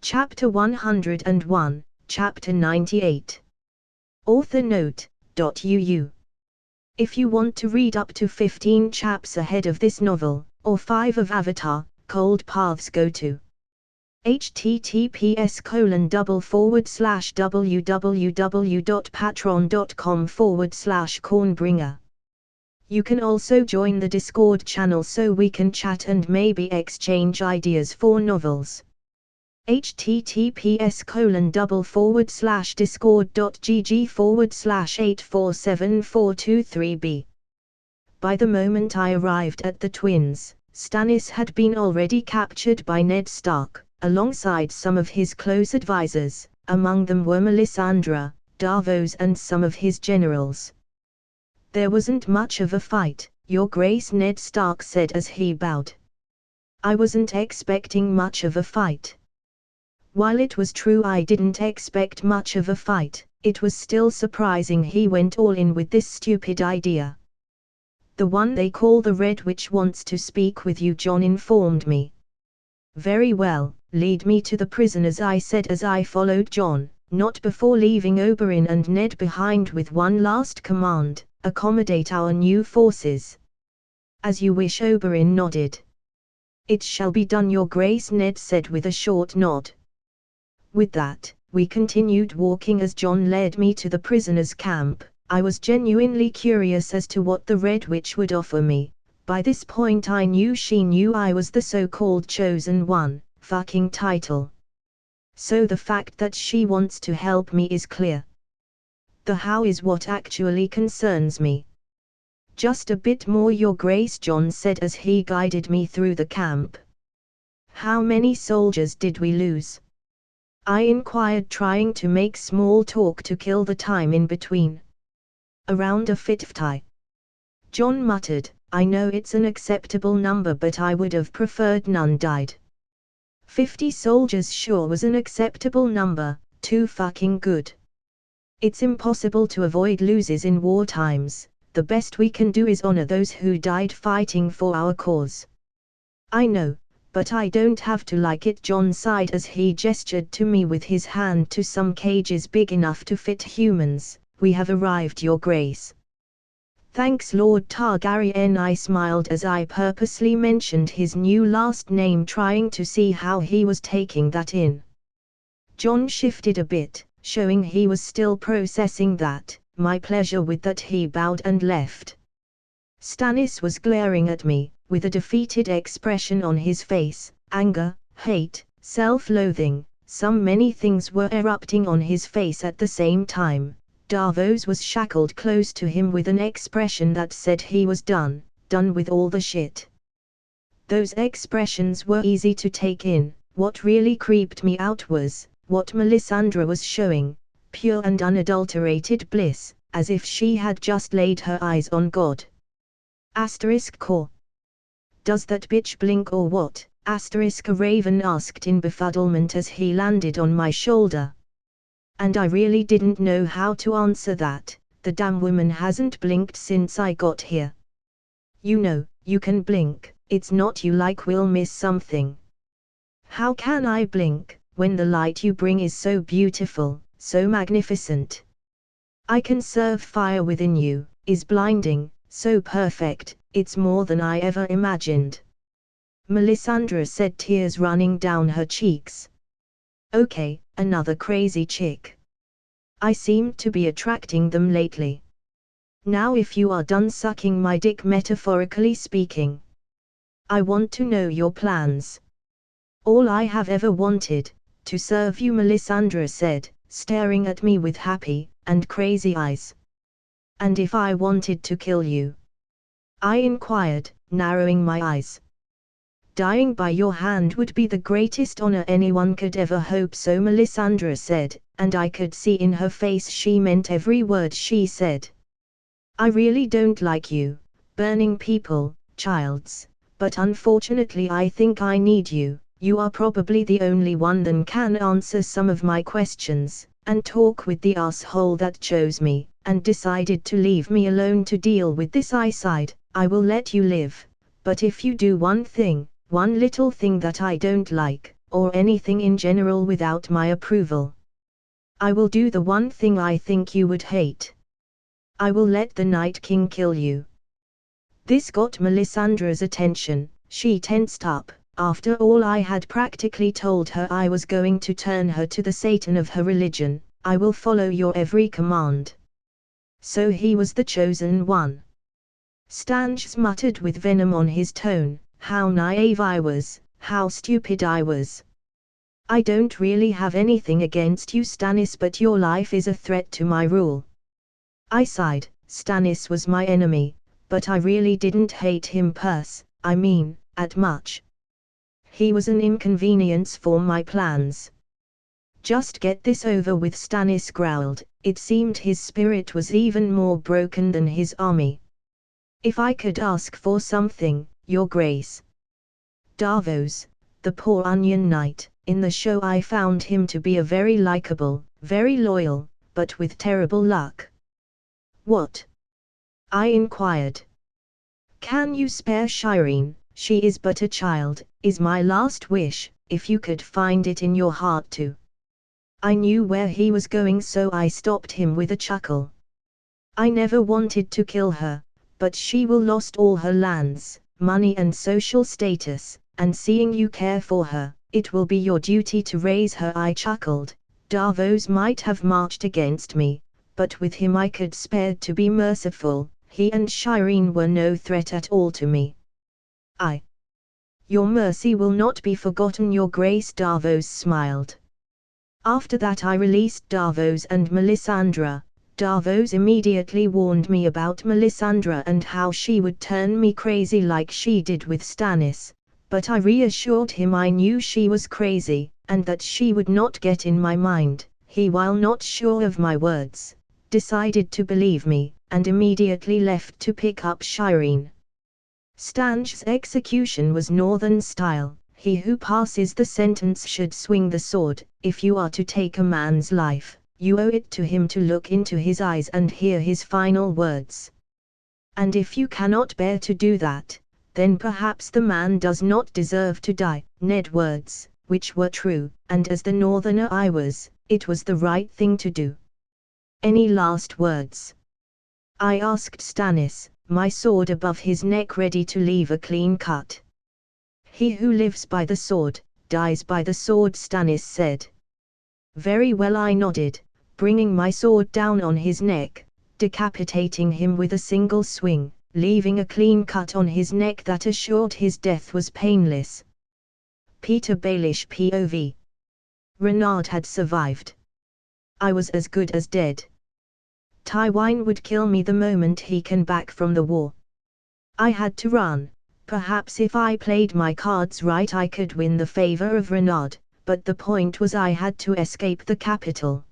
Chapter 101, Chapter 98. Author note, .uu. If you want to read up to 15 chapters ahead of this novel, or 5 of Avatar, Cold Paths, go to https://www.patreon.com/cornbringer. You can also join the Discord channel so we can chat and maybe exchange ideas for novels. https://discord.gg/8474423b. By the moment I arrived at the twins, Stannis had been already captured by Ned Stark, alongside some of his close advisors. Among them were Melisandre, Davos and some of his generals. There wasn't much of a fight, Your Grace, Ned Stark said as he bowed. I wasn't expecting much of a fight. While it was true I didn't expect much of a fight, it was still surprising he went all in with this stupid idea. The one they call the Red Witch wants to speak with you, Jon informed me. Very well, lead me to the prisoners, I said as I followed Jon, not before leaving Oberyn and Ned behind with one last command: accommodate our new forces. As you wish, Oberyn nodded. It shall be done, Your Grace, Ned said with a short nod. With that, we continued walking as Jon led me to the prisoners' camp. I was genuinely curious as to what the Red Witch would offer me. By this point I knew she knew I was the so-called Chosen One, fucking title. So the fact that she wants to help me is clear. The how is what actually concerns me. Just a bit more, Your Grace, Jon said as he guided me through the camp. How many soldiers did we lose? I inquired, trying to make small talk to kill the time in between. Around a 50. Jon muttered, I know it's an acceptable number, but I would have preferred none died. 50 soldiers sure was an acceptable number, too fucking good. It's impossible to avoid losses in war times. The best we can do is honor those who died fighting for our cause. I know, but I don't have to like it, Jon sighed as he gestured to me with his hand to some cages big enough to fit humans. We have arrived, Your Grace. Thanks, Lord Targaryen, I smiled as I purposely mentioned his new last name, trying to see how he was taking that in. Jon shifted a bit, showing he was still processing that. My pleasure with that, he bowed and left. Stannis was glaring at me, with a defeated expression on his face. Anger, hate, self-loathing, many things were erupting on his face at the same time. Davos was shackled close to him with an expression that said he was done with all the shit. Those expressions were easy to take in. What really creeped me out was what Melisandre was showing, pure and unadulterated bliss, as if she had just laid her eyes on God. *core. Does that bitch blink or what? A raven asked in befuddlement as he landed on my shoulder. And I really didn't know how to answer that. The damn woman hasn't blinked since I got here. You know, you can blink, it's not you like we'll miss something. How can I blink, when the light you bring is so beautiful, so magnificent? I can serve fire within you, is blinding, so perfect, it's more than I ever imagined. Melisandre said, tears running down her cheeks. Okay, another crazy chick. I seem to be attracting them lately. Now if you are done sucking my dick, metaphorically speaking, I want to know your plans. All I have ever wanted, to serve you, Melisandre said, staring at me with happy and crazy eyes. And if I wanted to kill you? I inquired, narrowing my eyes. Dying by your hand would be the greatest honor anyone could ever hope, so Melisandre said, and I could see in her face she meant every word she said. I really don't like you, burning people, Childs, but unfortunately I think I need you. You are probably the only one that can answer some of my questions, and talk with the asshole that chose me, and decided to leave me alone to deal with this. I sighed. I will let you live, but if you do one little thing that I don't like, or anything in general without my approval. I will do the one thing I think you would hate. I will let the Night King kill you." This got Melissandra's attention. She tensed up. After all, I had practically told her I was going to turn her to the Satan of her religion. "I will follow your every command." So he was the chosen one. Stanges muttered with venom on his tone. How naive I was, how stupid I was. "I don't really have anything against you, Stannis, but your life is a threat to my rule." I sighed. Stannis was my enemy, but I really didn't hate him at much. He was an inconvenience for my plans. "Just get this over with," Stannis growled. It seemed his spirit was even more broken than his army. "If I could ask for something, Your Grace." Davos, the poor Onion Knight, in the show I found him to be a very likable, very loyal, but with terrible luck. "What?" I inquired. "Can you spare Shireen? She is but a child," is my last wish, if you could find it in your heart to. I knew where he was going, so I stopped him with a chuckle. "I never wanted to kill her, but she will lost all her lands, money and social status, and seeing you care for her, it will be your duty to raise her." I chuckled. Davos might have marched against me, but with him I could spare to be merciful. He and Shireen were no threat at all to me. "Your mercy will not be forgotten, Your Grace," Davos smiled. After that I released Davos and Melisandre. Davos immediately warned me about Melisandre and how she would turn me crazy like she did with Stannis, but I reassured him I knew she was crazy, and that she would not get in my mind. He, while not sure of my words, decided to believe me, and immediately left to pick up Shireen. Stanges' execution was northern style. He who passes the sentence should swing the sword. If you are to take a man's life, you owe it to him to look into his eyes and hear his final words. And if you cannot bear to do that, then perhaps the man does not deserve to die. Ned's words, which were true, and as the northerner I was, it was the right thing to do. "Any last words?" I asked Stannis, my sword above his neck ready to leave a clean cut. "He who lives by the sword, dies by the sword," Stannis said. "Very well," I nodded, bringing my sword down on his neck, decapitating him with a single swing, leaving a clean cut on his neck that assured his death was painless. Peter Baelish POV. Renard had survived. I was as good as dead. Tywin would kill me the moment he came back from the war. I had to run. Perhaps if I played my cards right I could win the favor of Renard, but the point was I had to escape the capital.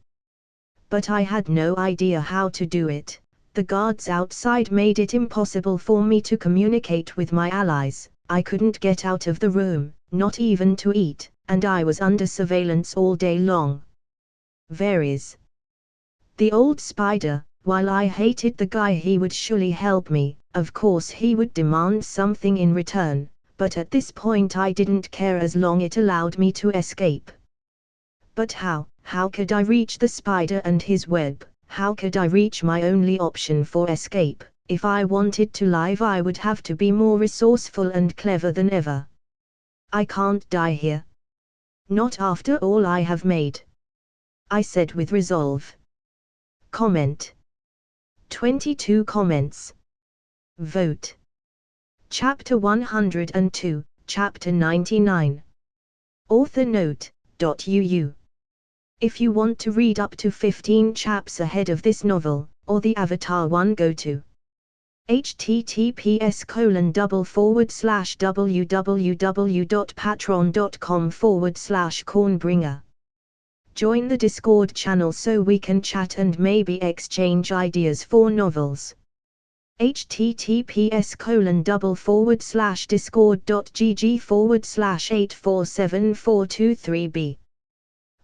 But I had no idea how to do it. The guards outside made it impossible for me to communicate with my allies. I couldn't get out of the room, not even to eat, and I was under surveillance all day long. Varys. The old spider, while I hated the guy, he would surely help me. Of course he would demand something in return, but at this point I didn't care as long it allowed me to escape. But how could I reach the spider and his web? How could I reach my only option for escape? If I wanted to live I would have to be more resourceful and clever than ever. I can't die here. Not after all I have made, I said with resolve. Comment. 22 comments. Vote. Chapter 102, Chapter 99. Author note, .uu. If you want to read up to 15 chaps ahead of this novel, or the Avatar one, go to https://www.patreon.com/cornbringer. Join the Discord channel so we can chat and maybe exchange ideas for novels. https://discord.gg/8474223b.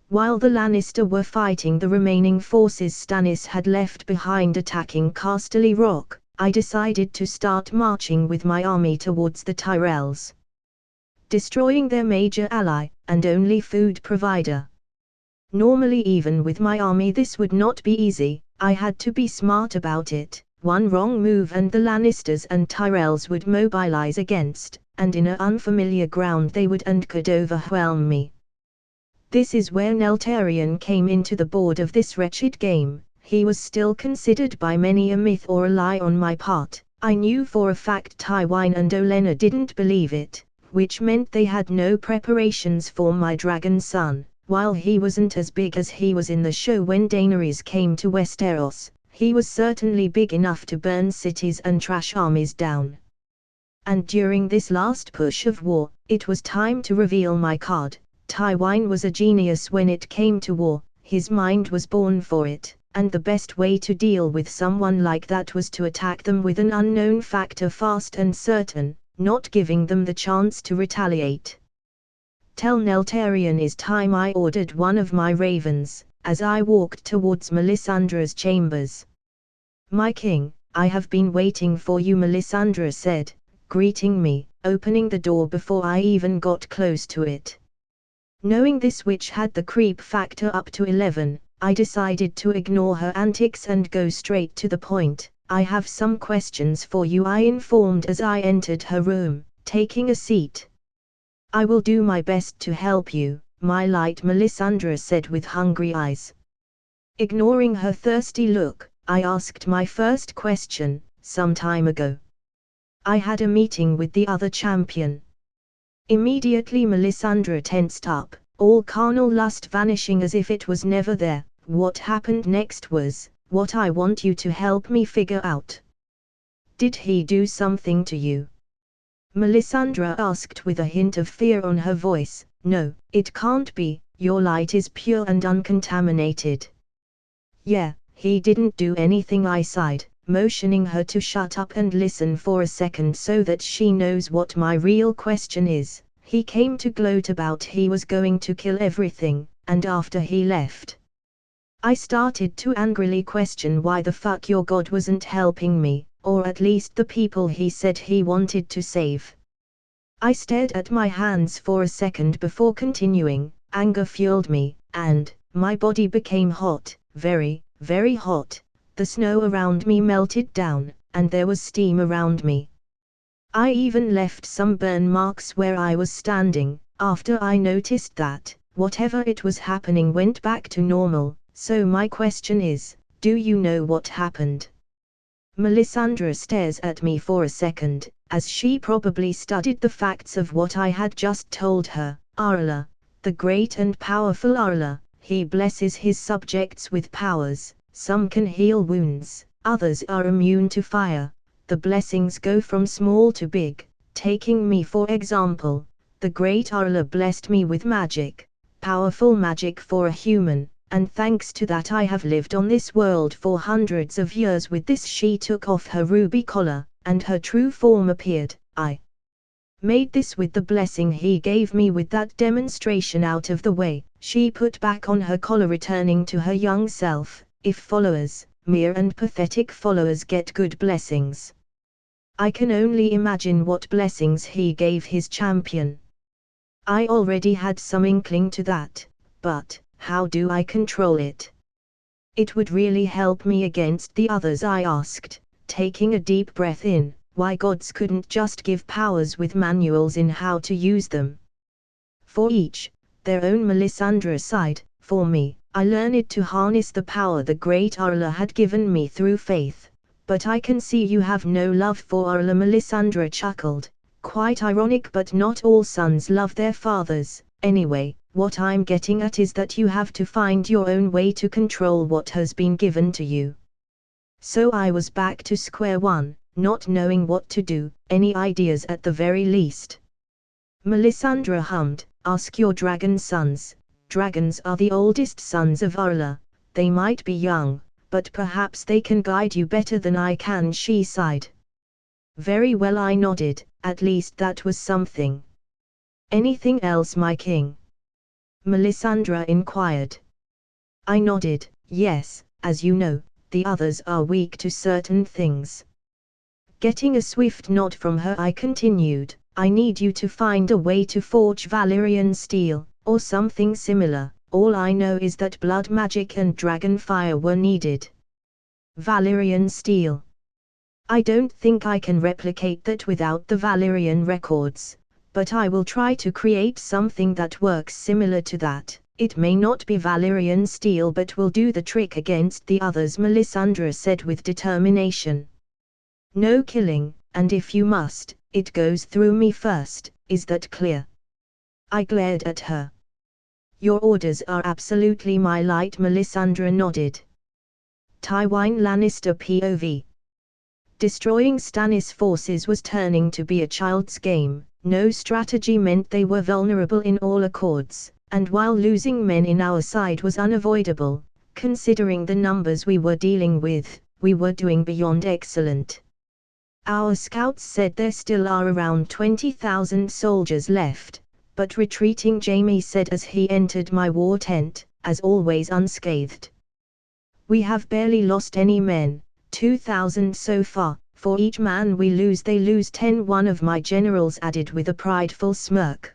While the Lannister were fighting the remaining forces Stannis had left behind attacking Casterly Rock, I decided to start marching with my army towards the Tyrells. Destroying their major ally, and only food provider. Normally even with my army this would not be easy, I had to be smart about it. One wrong move and the Lannisters and Tyrells would mobilize against, and in unfamiliar ground they would and could overwhelm me. This is where Neltarion came into the board of this wretched game. He was still considered by many a myth or a lie on my part. I knew for a fact Tywine and Olenna didn't believe it, which meant they had no preparations for my dragon son. While he wasn't as big as he was in the show when Daenerys came to Westeros, he was certainly big enough to burn cities and trash armies down. And during this last push of war, it was time to reveal my card. Tywine was a genius when it came to war, his mind was born for it, and the best way to deal with someone like that was to attack them with an unknown factor fast and certain, not giving them the chance to retaliate. "Tell Neltarion it's time," I ordered one of my ravens, as I walked towards Melisandre's chambers. "My king, I have been waiting for you," Melisandre said, greeting me, opening the door before I even got close to it. Knowing this witch had the creep factor up to 11, I decided to ignore her antics and go straight to the point. "I have some questions for you," I informed as I entered her room, taking a seat. "I will do my best to help you, my light," Melisandre said with hungry eyes. Ignoring her thirsty look, I asked my first question. "Some time ago, I had a meeting with the other champion." Immediately Melisandre tensed up, all carnal lust vanishing as if it was never there. "What happened next was what I want you to help me figure out. Did he do something to you?" Melisandre asked with a hint of fear on her voice. "No, it can't be, your light is pure and uncontaminated." "Yeah, he didn't do anything," I sighed, motioning her to shut up and listen for a second so that she knows what my real question is. "He came to gloat about he was going to kill everything, and after he left, I started to angrily question why the fuck your god wasn't helping me, or at least the people he said he wanted to save." I stared at my hands for a second before continuing. Anger fueled me, and my body became hot, very, very hot. The snow around me melted down, and there was steam around me. I even left some burn marks where I was standing, after I noticed that whatever it was happening went back to normal. "So my question is, do you know what happened?" Melisandre stares at me for a second, as she probably studied the facts of what I had just told her. "Arla, the great and powerful Arla, he blesses his subjects with powers. Some can heal wounds, others are immune to fire. The blessings go from small to big. Taking me for example, the great Arla blessed me with magic, powerful magic for a human. And thanks to that I have lived on this world for hundreds of years with this." She took off her ruby collar, and her true form appeared. "I made this with the blessing he gave me." With that demonstration out of the way, she put back on her collar, returning to her young self. "If followers, mere and pathetic followers, get good blessings, I can only imagine what blessings he gave his champion." I already had some inkling to that, but how do I control it? "It would really help me against the others," I asked, taking a deep breath in. "Why gods couldn't just give powers with manuals in how to use them?" "For each, their own," Melisandre sighed. "For me, I learned to harness the power the great Arla had given me through faith. But I can see you have no love for Arla." Melisandre chuckled. "Quite ironic, but not all sons love their fathers. Anyway, what I'm getting at is that you have to find your own way to control what has been given to you." So I was back to square one, not knowing what to do. "Any ideas at the very least?" Melisandre hummed. "Ask your dragon sons. Dragons are the oldest sons of Arla. They might be young, but perhaps they can guide you better than I can." She sighed. "Very well," I nodded. At least that was something. "Anything else, my king?" Melisandre inquired. I nodded. "Yes, as you know, the others are weak to certain things." Getting a swift nod from her, I continued. "I need you to find a way to forge Valyrian steel, or something similar. All I know is that blood magic and dragon fire were needed. Valyrian steel. I don't think I can replicate that without the Valyrian records, but I will try to create something that works similar to that. It may not be Valyrian steel but will do the trick against the others, Melisandre said with determination. No killing, and if you must, it goes through me first, is that clear? I glared at her. Your orders are absolutely my light, Melisandre nodded. Tywin Lannister POV. Destroying Stannis' forces was turning to be a child's game. No strategy meant they were vulnerable in all accords, and while losing men in our side was unavoidable, considering the numbers we were dealing with, we were doing beyond excellent. Our scouts said there still are around 20,000 soldiers left, but retreating, Jaime said as he entered my war tent, as always unscathed. We have barely lost any men, 2,000 so far. For each man we lose they lose 10, one of my generals added with a prideful smirk.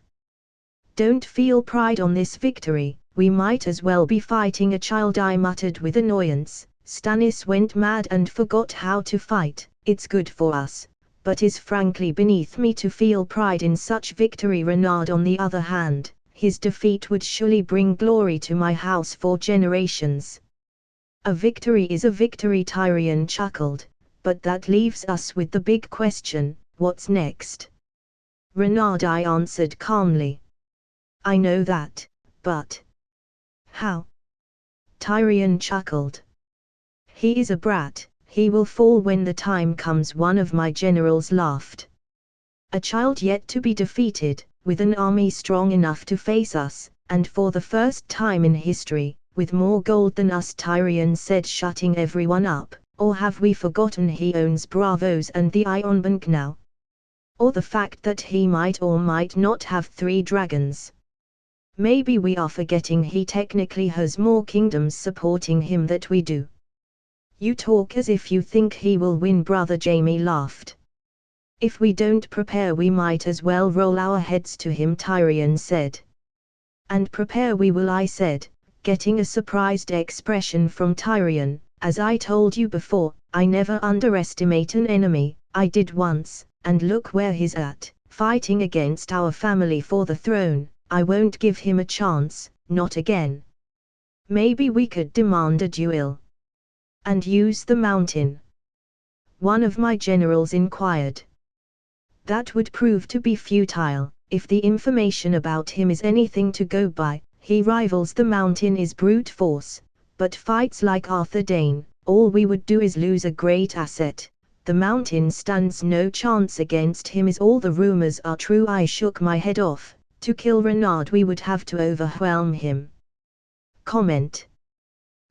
Don't feel pride on this victory, we might as well be fighting a child, I muttered with annoyance. Stannis went mad and forgot how to fight. It's good for us, but is frankly beneath me to feel pride in such victory. Renard on the other hand, his defeat would surely bring glory to my house for generations. A victory is a victory, Tyrion chuckled, but that leaves us with the big question, what's next? Renard, I answered calmly. I know that, but how? Tyrion chuckled. He is a brat, he will fall when the time comes, one of my generals laughed. A child yet to be defeated, with an army strong enough to face us, and for the first time in history, with more gold than us, Tyrion said, shutting everyone up. Or have we forgotten he owns Bravos and the Iron Bank now? Or the fact that he might or might not have 3 dragons? Maybe we are forgetting he technically has more kingdoms supporting him than we do. You talk as if you think he will win, brother, Jaime laughed. If we don't prepare we might as well roll our heads to him, Tyrion said. And prepare we will, I said, getting a surprised expression from Tyrion. As I told you before, I never underestimate an enemy. I did once, and look where he's at, fighting against our family for the throne. I won't give him a chance, not again. Maybe we could demand a duel. And use the mountain? One of my generals inquired. That would prove to be futile. If the information about him is anything to go by, he rivals the mountain is brute force. But fights like Arthur Dane, all we would do is lose a great asset. The mountain stands no chance against him. Is all the rumors are true? I shook my head off. To kill Renard we would have to overwhelm him. Comment.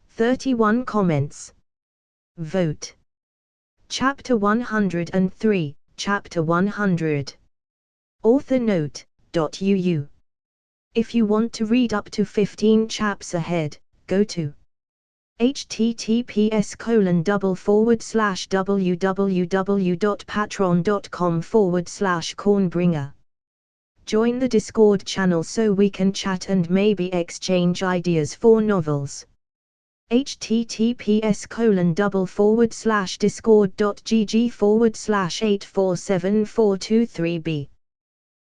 31 comments. Vote. Chapter 103, Chapter 100. Author note, .uu. If you want to read up to 15 chaps ahead, go to https://www.patreon.com/cornbringer. Join the Discord channel so we can chat and maybe exchange ideas for novels. https://discord.gg/8474223b.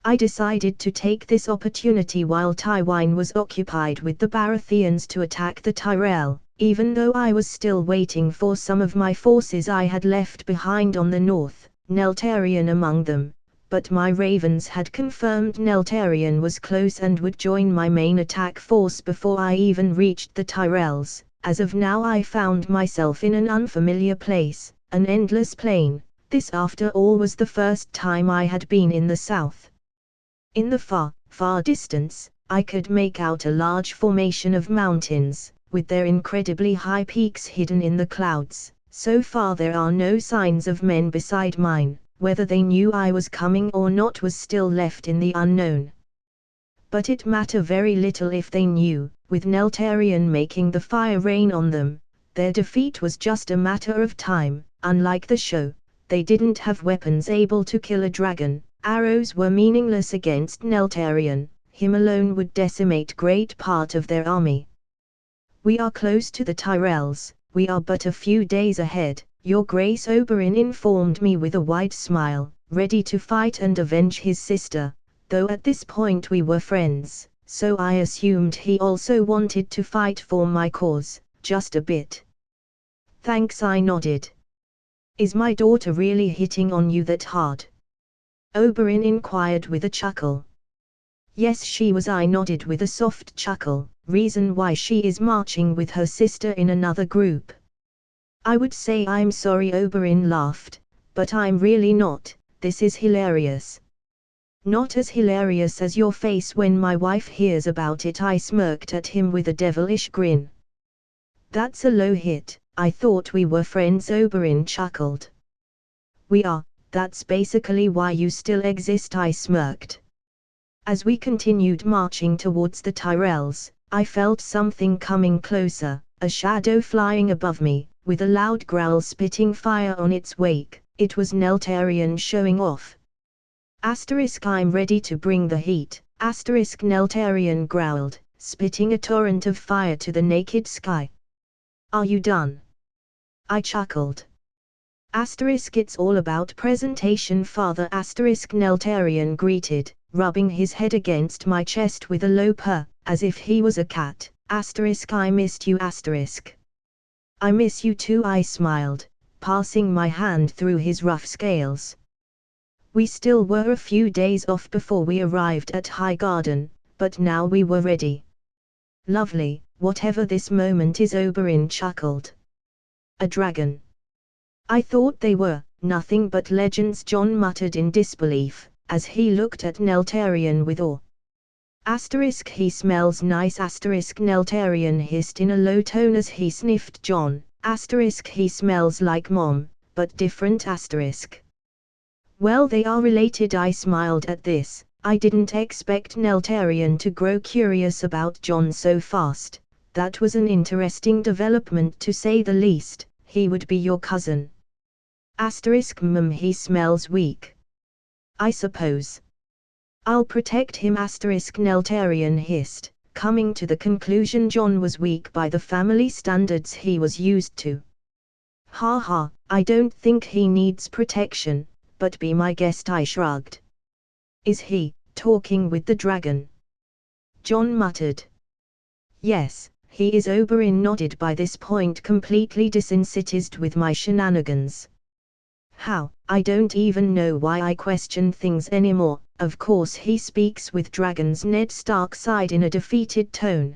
I decided to take this opportunity while Tywin was occupied with the Baratheons to attack the Tyrell, even though I was still waiting for some of my forces I had left behind on the north, Neltarion among them, but my ravens had confirmed Neltarion was close and would join my main attack force before I even reached the Tyrells. As of now I found myself in an unfamiliar place, an endless plain. This after all was the first time I had been in the south. In the far, far distance, I could make out a large formation of mountains, with their incredibly high peaks hidden in the clouds. So far there are no signs of men beside mine. Whether they knew I was coming or not was still left in the unknown. But it mattered very little if they knew, with Neltarion making the fire rain on them. Their defeat was just a matter of time. Unlike the show, they didn't have weapons able to kill a dragon. Arrows were meaningless against Neltarion. him alone would decimate great part of their army. We are close to the Tyrells, we are but a few days ahead, your Grace Oberyn informed me with a wide smile, ready to fight and avenge his sister, though at this point we were friends, so I assumed he also wanted to fight for my cause, just a bit. Thanks, I nodded. Is my daughter really hitting on you that hard? Oberyn inquired with a chuckle. Yes, she was, I nodded with a soft chuckle. Reason why she is marching with her sister in another group. I would say I'm sorry, Oberyn laughed, but I'm really not. This is hilarious. Not as hilarious as your face when my wife hears about it, I smirked at him with a devilish grin. That's a low hit. I thought we were friends, Oberyn chuckled. We are, that's basically why you still exist, I smirked. As we continued marching towards the Tyrells, I felt something coming closer, a shadow flying above me, with a loud growl spitting fire on its wake. It was Neltarion showing off. I'm ready to bring the heat, Neltarion growled, spitting a torrent of fire to the naked sky. Are you done? I chuckled. It's all about presentation, Father, Neltarion greeted, rubbing his head against my chest with a low purr, as if he was a cat. I missed you, I miss you too, I smiled, passing my hand through his rough scales. We still were a few days off before we arrived at Highgarden, but now we were ready. Lovely, whatever this moment is, Oberyn chuckled. A dragon. I thought they were nothing but legends, John muttered in disbelief, as he looked at Neltarion with awe. He smells nice, Neltarion hissed in a low tone as he sniffed John. He smells like Mom, but different. Well, they are related, I smiled at this. I didn't expect Neltarion to grow curious about John so fast. That was an interesting development to say the least. He would be your cousin. He smells weak. I suppose. I'll protect him, Neltarion hissed, coming to the conclusion John was weak by the family standards he was used to. Ha ha, I don't think he needs protection, but be my guest, I shrugged. Is he talking with the dragon? John muttered. Yes, he is. Oberyn nodded, by this point completely desensitized with my shenanigans. How? I don't even know why I question things anymore. Of course he speaks with dragons, Ned Stark sighed in a defeated tone.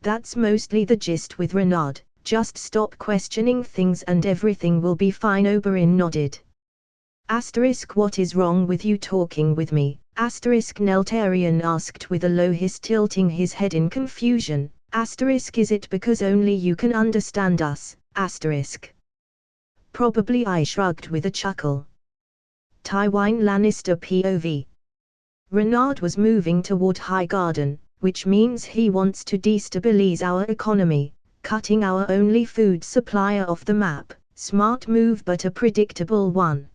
That's mostly the gist with Renaud, just stop questioning things and everything will be fine, Oberyn nodded. What is wrong with you talking with me? Neltarion asked with a low hiss, tilting his head in confusion. Is it because only you can understand us? Probably, I shrugged with a chuckle. Tywin Lannister POV. Renaud was moving toward Highgarden, which means he wants to destabilize our economy, cutting our only food supplier off the map. Smart move, but a predictable one.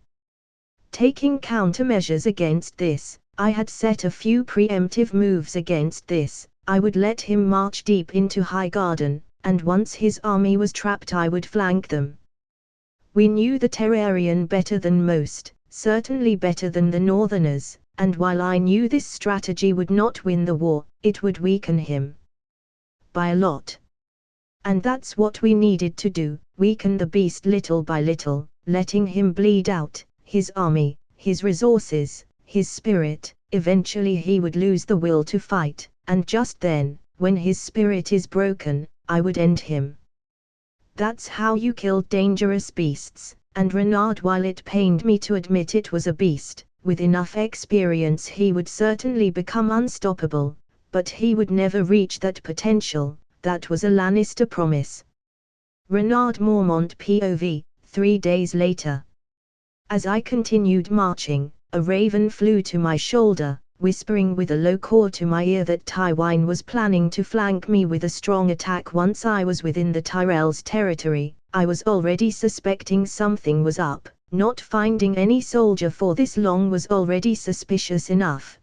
Taking countermeasures against this, I had set a few preemptive moves against this. I would let him march deep into Highgarden, and once his army was trapped I would flank them. We knew the Terrarian better than most, certainly better than the Northerners, and while I knew this strategy would not win the war, it would weaken him. By a lot. And that's what we needed to do, weaken the beast little by little, letting him bleed out, his army, his resources, his spirit. Eventually he would lose the will to fight, and just then, when his spirit is broken, I would end him. That's how you kill dangerous beasts, and Renaud, while it pained me to admit it was a beast, with enough experience he would certainly become unstoppable, but he would never reach that potential. That was a Lannister promise. Renaud Mormont POV, 3 days later. As I continued marching, a raven flew to my shoulder, whispering with a low caw to my ear that Tywin was planning to flank me with a strong attack once I was within the Tyrells' territory. I was already suspecting something was up. Not finding any soldier for this long was already suspicious enough.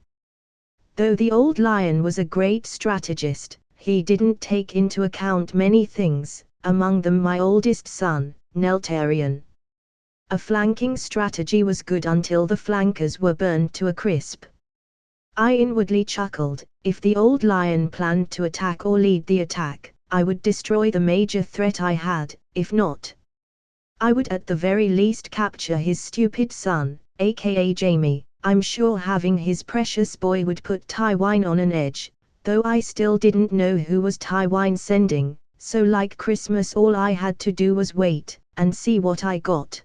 Though the old lion was a great strategist, he didn't take into account many things, among them my oldest son, Neltarion. A flanking strategy was good until the flankers were burned to a crisp. I inwardly chuckled. If the old lion planned to attack or lead the attack, I would destroy the major threat I had. If not, I would at the very least capture his stupid son, aka Jamie. I'm sure having his precious boy would put Tywine on an edge, though I still didn't know who was Tywine sending, so like Christmas all I had to do was wait, and see what I got.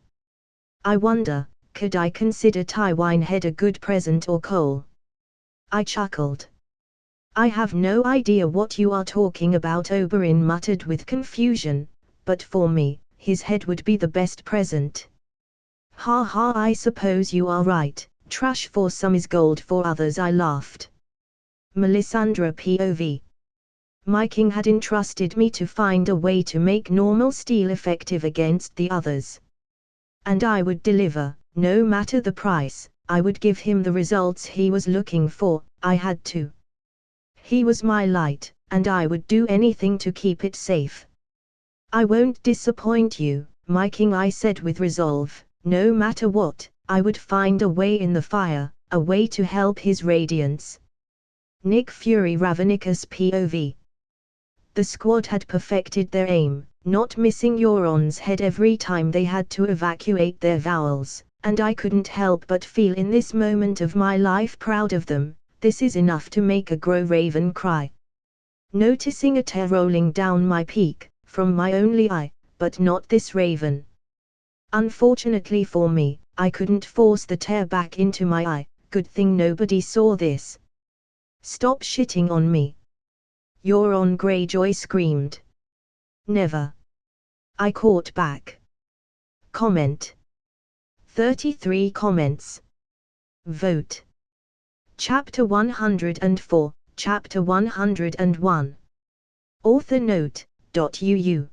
I wonder, could I consider Tywine head a good present or coal? I chuckled. I have no idea what you are talking about, Oberyn muttered with confusion, but for me, his head would be the best present. Ha ha, I suppose you are right, trash for some is gold for others, I laughed. Melisandre POV. My king had entrusted me to find a way to make normal steel effective against the others. And I would deliver, no matter the price. I would give him the results he was looking for. I had to. He was my light, and I would do anything to keep it safe. I won't disappoint you, my king, I said with resolve. No matter what, I would find a way in the fire, a way to help his radiance. Nick Fury Ravenicus POV. The squad had perfected their aim, not missing Euron's head every time they had to evacuate their vowels, and I couldn't help but feel in this moment of my life proud of them. This is enough to make a grow raven cry. Noticing a tear rolling down my peak, from my only eye, but not this raven. Unfortunately for me, I couldn't force the tear back into my eye. Good thing nobody saw this. Stop shitting on me. Euron Greyjoy screamed. Never. I caught back. Comment. 33 comments. Vote. Chapter 104, Chapter 101. Author note, .uu.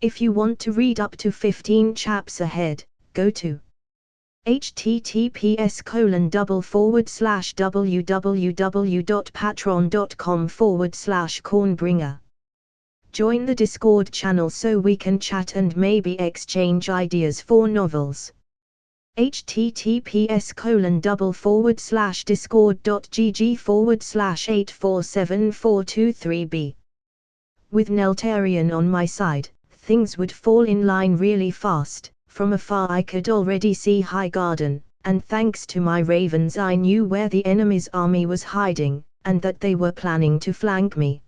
If you want to read up to 15 chaps ahead, go to https://www.patreon.com/cornbringer. Join the Discord channel so we can chat and maybe exchange ideas for novels. https://discord.gg/8474423b. With Neltarion on my side, things would fall in line really fast. From afar I could already see Highgarden, and thanks to my ravens I knew where the enemy's army was hiding, and that they were planning to flank me.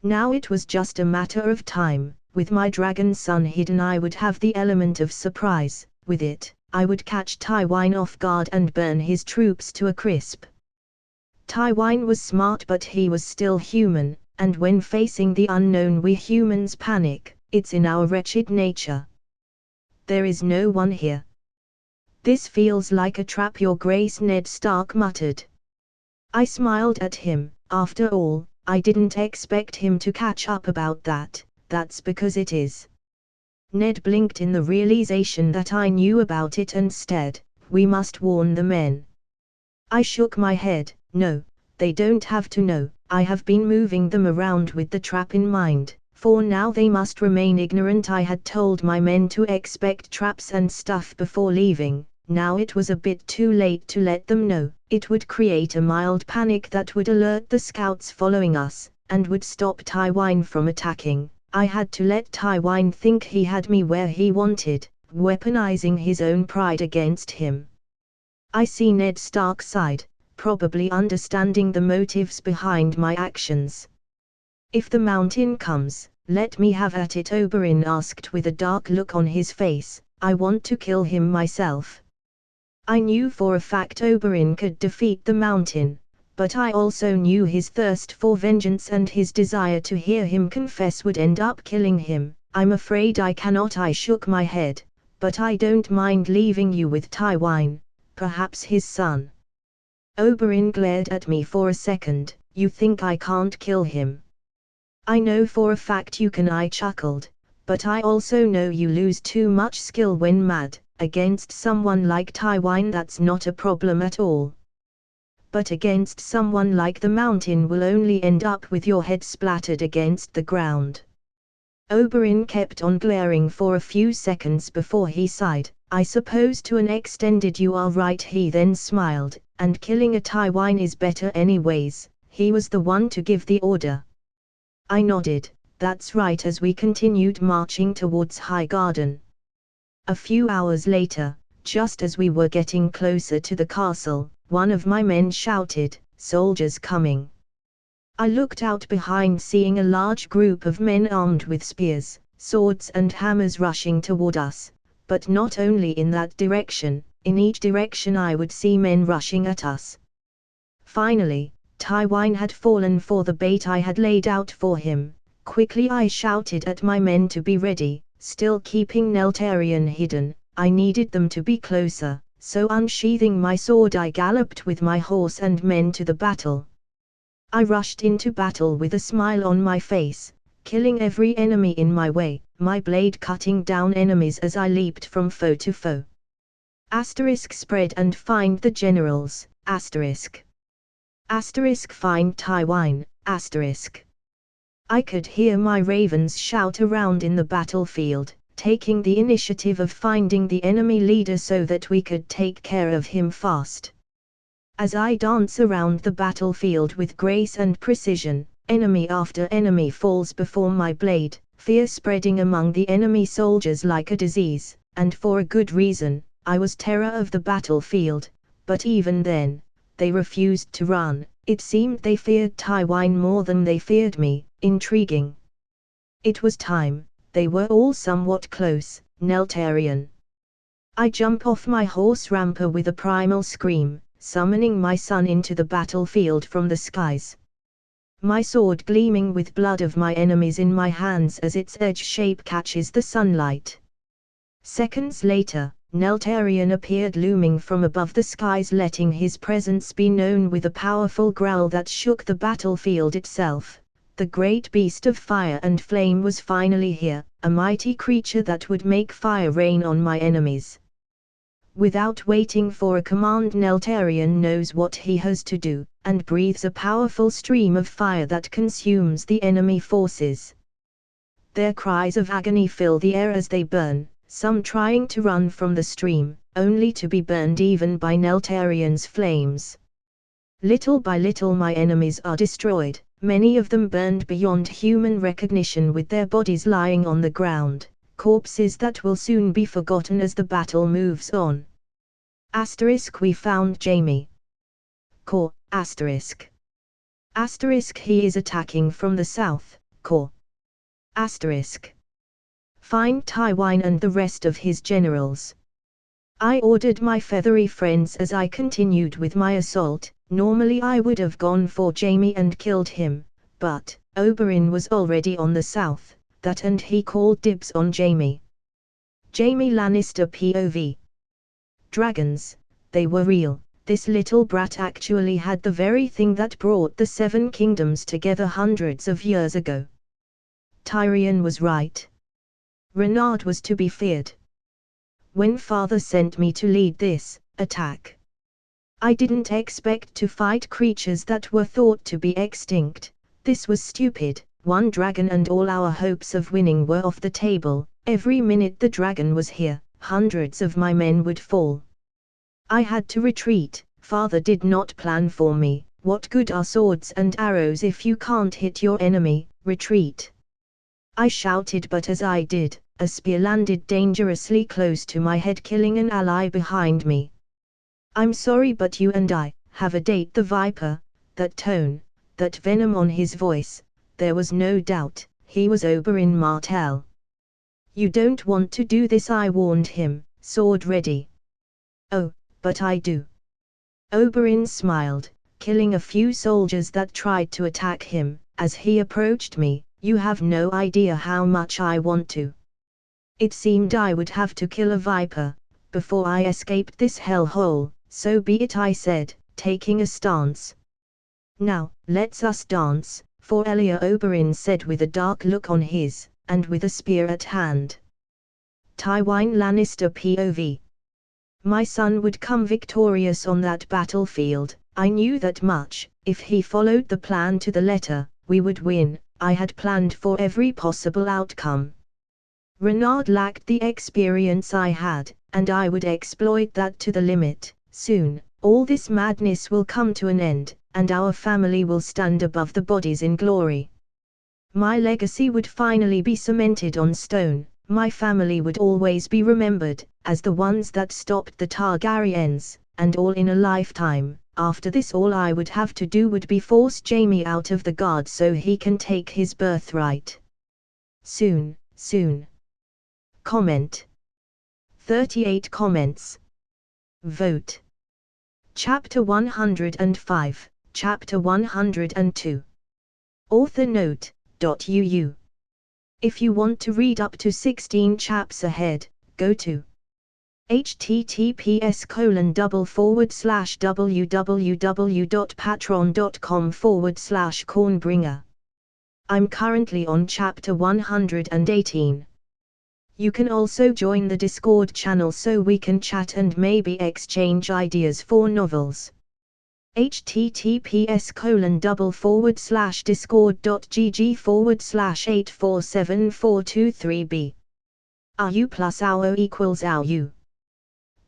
Now it was just a matter of time. With my dragon son hidden I would have the element of surprise. With it, I would catch Tywine off guard and burn his troops to a crisp. Tywine was smart, but he was still human, and when facing the unknown we humans panic. It's in our wretched nature. There is no one here. This feels like a trap, Your Grace, Ned Stark muttered. I smiled at him. After all, I didn't expect him to catch up about that. That's because it is. Ned blinked in the realization that I knew about it and stared. We must warn the men. I shook my head. No, they don't have to know. I have been moving them around with the trap in mind. For now they must remain ignorant. I had told my men to expect traps and stuff before leaving. Now it was a bit too late to let them know. It would create a mild panic that would alert the scouts following us, and would stop Tywine from attacking. I had to let Tywine think he had me where he wanted, weaponizing his own pride against him. I see Ned Stark sighed, probably understanding the motives behind my actions. If the mountain comes, let me have at it, Oberyn asked with a dark look on his face. I want to kill him myself. I knew for a fact Oberyn could defeat the mountain, but I also knew his thirst for vengeance and his desire to hear him confess would end up killing him. I'm afraid I cannot. I shook my head, but I don't mind leaving you with Tywine, perhaps his son. Oberyn glared at me for a second. You think I can't kill him? I know for a fact you can, I chuckled, but I also know you lose too much skill when mad. Against someone like Tywine that's not a problem at all. but against someone like the mountain will only end up with your head splattered against the ground. Oberyn kept on glaring for a few seconds before he sighed. I suppose to an extent you are right. He then smiled, and killing a Tywine is better anyways. He was the one to give the order. I nodded, that's right, as we continued marching towards Highgarden. A few hours later, just as we were getting closer to the castle, one of my men shouted, "Soldiers coming!" I looked out behind, seeing a large group of men armed with spears, swords and hammers rushing toward us, but not only in that direction, in each direction I would see men rushing at us. Finally, Tywine had fallen for the bait I had laid out for him. Quickly I shouted at my men to be ready, still keeping Neltarion hidden. I needed them to be closer, so unsheathing my sword I galloped with my horse and men to the battle. I rushed into battle with a smile on my face, killing every enemy in my way, my blade cutting down enemies as I leaped from foe to foe. Spread and find the generals, find Tywine, I could hear my ravens shout around in the battlefield, taking the initiative of finding the enemy leader so that we could take care of him fast. As I dance around the battlefield with grace and precision, enemy after enemy falls before my blade, fear spreading among the enemy soldiers like a disease, and for a good reason. I was terror of the battlefield, but even then, they refused to run. It seemed they feared Tywine more than they feared me. Intriguing. It was time. They were all somewhat close. Neltarion. I jump off my horse Ramper with a primal scream, summoning my son into the battlefield from the skies. My sword gleaming with blood of my enemies in my hands as its edge shape catches the sunlight. Seconds later, Neltarion appeared looming from above the skies, letting his presence be known with a powerful growl that shook the battlefield itself. The great beast of fire and flame was finally here, a mighty creature that would make fire rain on my enemies. Without waiting for a command, Neltarion knows what he has to do, and breathes a powerful stream of fire that consumes the enemy forces. Their cries of agony fill the air as they burn, some trying to run from the stream, only to be burned even by Neltarion's flames. Little by little my enemies are destroyed, many of them burned beyond human recognition with their bodies lying on the ground, corpses that will soon be forgotten as the battle moves on. We found Jaime. He is attacking from the south. Find Tywine and the rest of his generals. I ordered my feathery friends as I continued with my assault. Normally I would have gone for Jaime and killed him, but Oberyn was already on the south, and he called dibs on Jaime. Jaime Lannister POV. Dragons, they were real. This little brat actually had the very thing that brought the Seven Kingdoms together hundreds of years ago. Tyrion was right. Renard was to be feared. When father sent me to lead this attack, I didn't expect to fight creatures that were thought to be extinct. This was stupid. One dragon and all our hopes of winning were off the table. Every minute the dragon was here, hundreds of my men would fall. I had to retreat. Father did not plan for me. What good are swords and arrows if you can't hit your enemy? Retreat. I shouted, but as I did, a spear landed dangerously close to my head, killing an ally behind me. I'm sorry, but you and I have a date. The viper, that tone, that venom on his voice, there was no doubt, he was Oberyn Martell. You don't want to do this, I warned him, sword ready. Oh, but I do. Oberyn smiled, killing a few soldiers that tried to attack him. As he approached me, you have no idea how much I want to. It seemed I would have to kill a viper before I escaped this hellhole. So be it, I said, taking a stance. Now, let's us dance, for Elia, Oberyn said with a dark look on his, and with a spear at hand. Tywine Lannister POV. My son would come victorious on that battlefield, I knew that much. If he followed the plan to the letter, we would win. I had planned for every possible outcome. Renard lacked the experience I had, and I would exploit that to the limit. Soon, all this madness will come to an end, and our family will stand above the bodies in glory. My legacy would finally be cemented on stone. My family would always be remembered as the ones that stopped the Targaryens, and all in a lifetime. After this, all I would have to do would be force Jaime out of the guard so he can take his birthright. Soon, soon. Comment. 38 comments. Vote. Chapter 105, Chapter 102. Author note, .uu. If you want to read up to 16 chaps ahead, go to https://www.patreon.com/cornbringer. I'm currently on chapter 118. You can also join the Discord channel so we can chat and maybe exchange ideas for novels. https://discord.gg/8474223b. RU plus OU equals OU.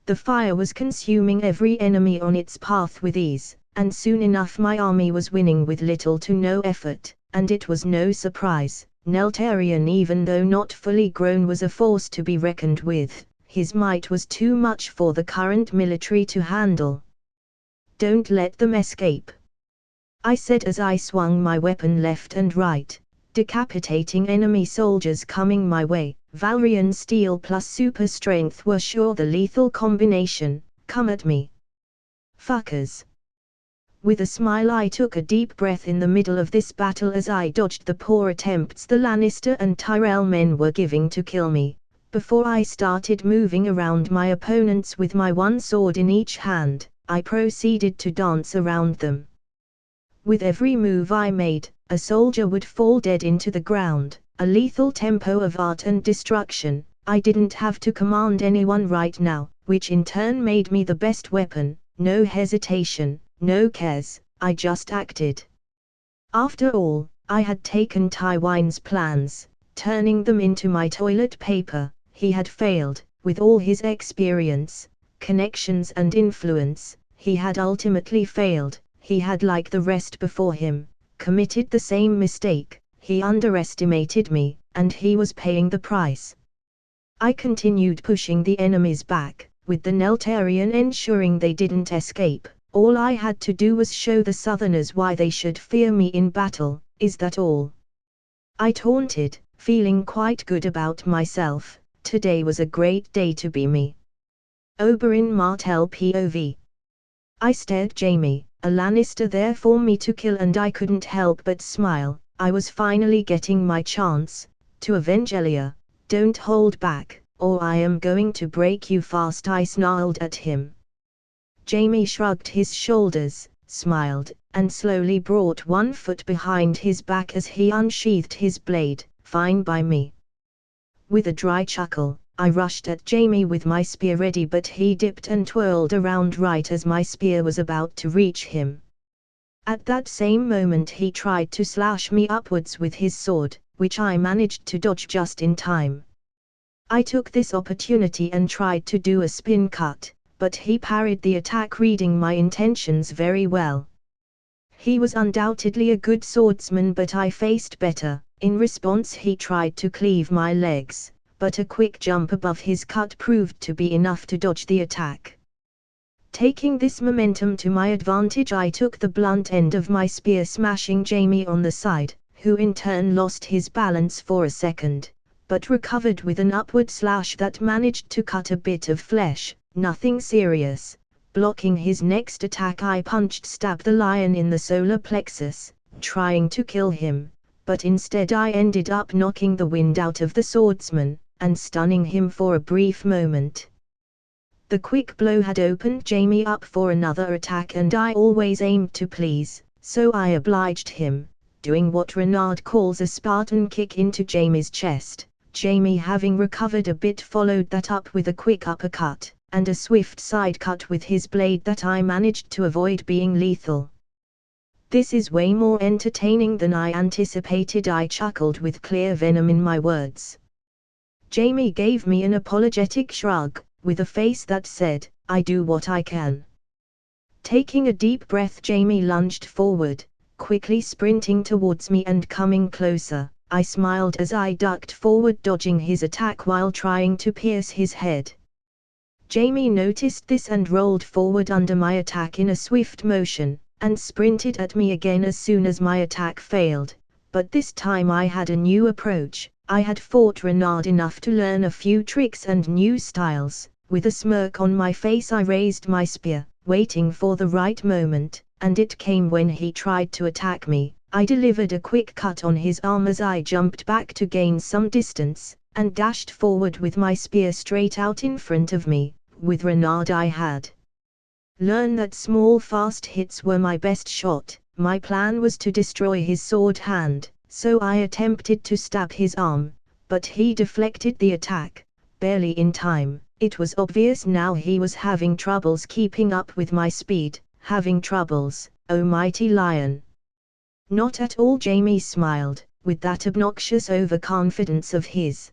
The fire was consuming every enemy on its path with ease, and soon enough my army was winning with little to no effort, and it was no surprise. Neltarion, even though not fully grown, was a force to be reckoned with. His might was too much for the current military to handle. Don't let them escape, I said as I swung my weapon left and right, decapitating enemy soldiers coming my way. Valrian steel plus super strength were sure the lethal combination. Come at me, fuckers. With a smile I took a deep breath in the middle of this battle as I dodged the poor attempts the Lannister and Tyrell men were giving to kill me. Before I started moving around my opponents with my one sword in each hand, I proceeded to dance around them. With every move I made, a soldier would fall dead into the ground, a lethal tempo of art and destruction. I didn't have to command anyone right now, which in turn made me the best weapon. No hesitation, no cares, I just acted. After all, I had taken Tywin's plans, turning them into my toilet paper. He had failed. With all his experience, connections and influence, he had ultimately failed. He had, like the rest before him, committed the same mistake. He underestimated me, and he was paying the price. I continued pushing the enemies back, with the Neltarion ensuring they didn't escape. All I had to do was show the Southerners why they should fear me in battle. Is that all? I taunted, feeling quite good about myself. Today was a great day to be me. Oberyn Martell POV. I stared Jaime, a Lannister there for me to kill, and I couldn't help but smile. I was finally getting my chance to avenge Elia. Don't hold back, or I am going to break you fast, I snarled at him. Jaime shrugged his shoulders, smiled, and slowly brought one foot behind his back as he unsheathed his blade. Fine by me. With a dry chuckle, I rushed at Jaime with my spear ready, but he dipped and twirled around right as my spear was about to reach him. At that same moment he tried to slash me upwards with his sword, which I managed to dodge just in time. I took this opportunity and tried to do a spin cut, but he parried the attack, reading my intentions very well. He was undoubtedly a good swordsman, but I faced better. In response he tried to cleave my legs, but a quick jump above his cut proved to be enough to dodge the attack. Taking this momentum to my advantage, I took the blunt end of my spear, smashing Jaime on the side, who in turn lost his balance for a second, but recovered with an upward slash that managed to cut a bit of flesh. Nothing serious. Blocking his next attack, I stabbed the lion in the solar plexus, trying to kill him, but instead I ended up knocking the wind out of the swordsman, and stunning him for a brief moment. The quick blow had opened Jaime up for another attack, and I always aimed to please, so I obliged him, doing what Renard calls a Spartan kick into Jaime's chest. Jaime, having recovered a bit, followed that up with a quick uppercut, and a swift side cut with his blade that I managed to avoid being lethal. "This is way more entertaining than I anticipated," I chuckled with clear venom in my words. Jamie gave me an apologetic shrug, with a face that said, "I do what I can." Taking a deep breath, Jamie lunged forward, quickly sprinting towards me and coming closer. I smiled as I ducked forward, dodging his attack while trying to pierce his head. Jamie noticed this and rolled forward under my attack in a swift motion, and sprinted at me again as soon as my attack failed. But this time I had a new approach. I had fought Renard enough to learn a few tricks and new styles. With a smirk on my face, I raised my spear, waiting for the right moment, and it came when he tried to attack me. I delivered a quick cut on his arm as I jumped back to gain some distance, and dashed forward with my spear straight out in front of me. With Renard I had learned that small fast hits were my best shot. My plan was to destroy his sword hand, so I attempted to stab his arm, but he deflected the attack, barely in time. It was obvious now he was having troubles keeping up with my speed. Having troubles, oh mighty lion. Not at all, Jamie smiled, with that obnoxious overconfidence of his.